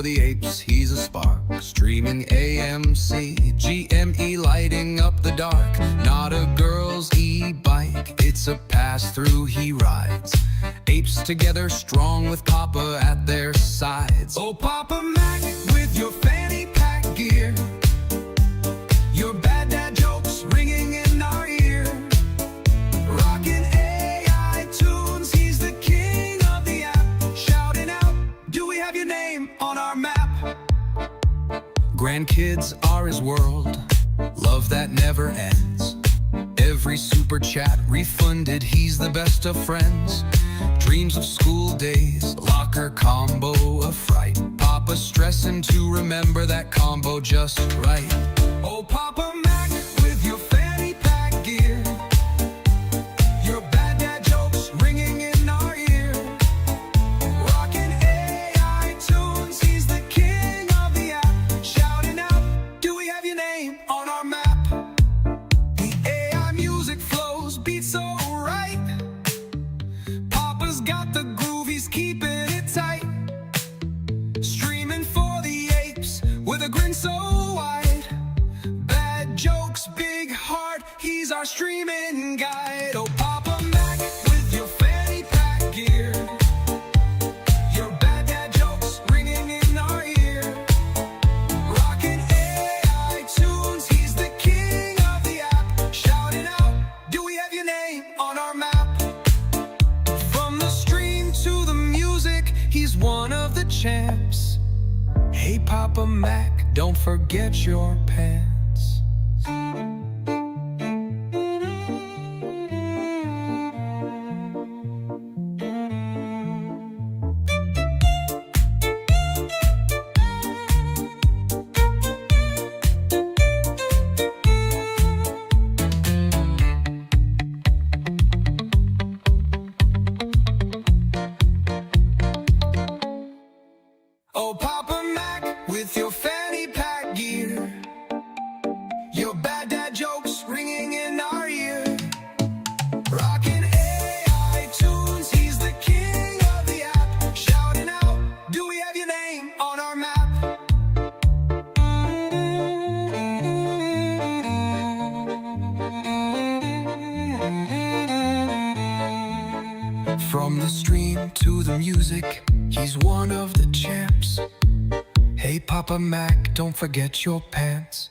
the apes, he's a spark. Streaming AMC, GME lighting up the dark. Not a girl's e-bike, it's a pass-through he rides. Apes together strong with Papa at their sides. Oh, Papa Mac with your fanny pack gear. Your bad dad jokes ringing in our ear. Rockin' AI tunes, he's the king of the app. Shouting out, do we have your name on our map? Grandkids are his world, love that never ends. Every super chat refunded, he's the best of friends. Dreams of school days, locker combo a fright. Papa stressing to remember that combo just right. Oh, Papa Mac with your fanny pack gear. Your bad dad jokes ringing in our ear. Rockin' AI tunes, he's the king of the app. Shouting out, do we have your name on our map? The AI music flows, beats so right. Papa's got the groove, he's keeping it tight. Streaming for the apes with a grin so wide. Bad jokes, big heart, he's our streaming guide. Oh, Papa Mac with your fanny pack gear. Your bad dad jokes ringing in our ear. Rockin' AI tunes, he's the king of the app. Shouting out, do we have your name on our map? From the stream to the music, he's one of the champs. Hey, Papa Mac, don't forget your pants. Oh, Papa Mac with your fanny pack gear. Your bad dad jokes ringing in our ear. Rockin' AI tunes, he's the king of the app. Shouting out, do we have your name on our map? From the stream to the music, he's one of the champs. Hey, Papa Mac, don't forget your pants.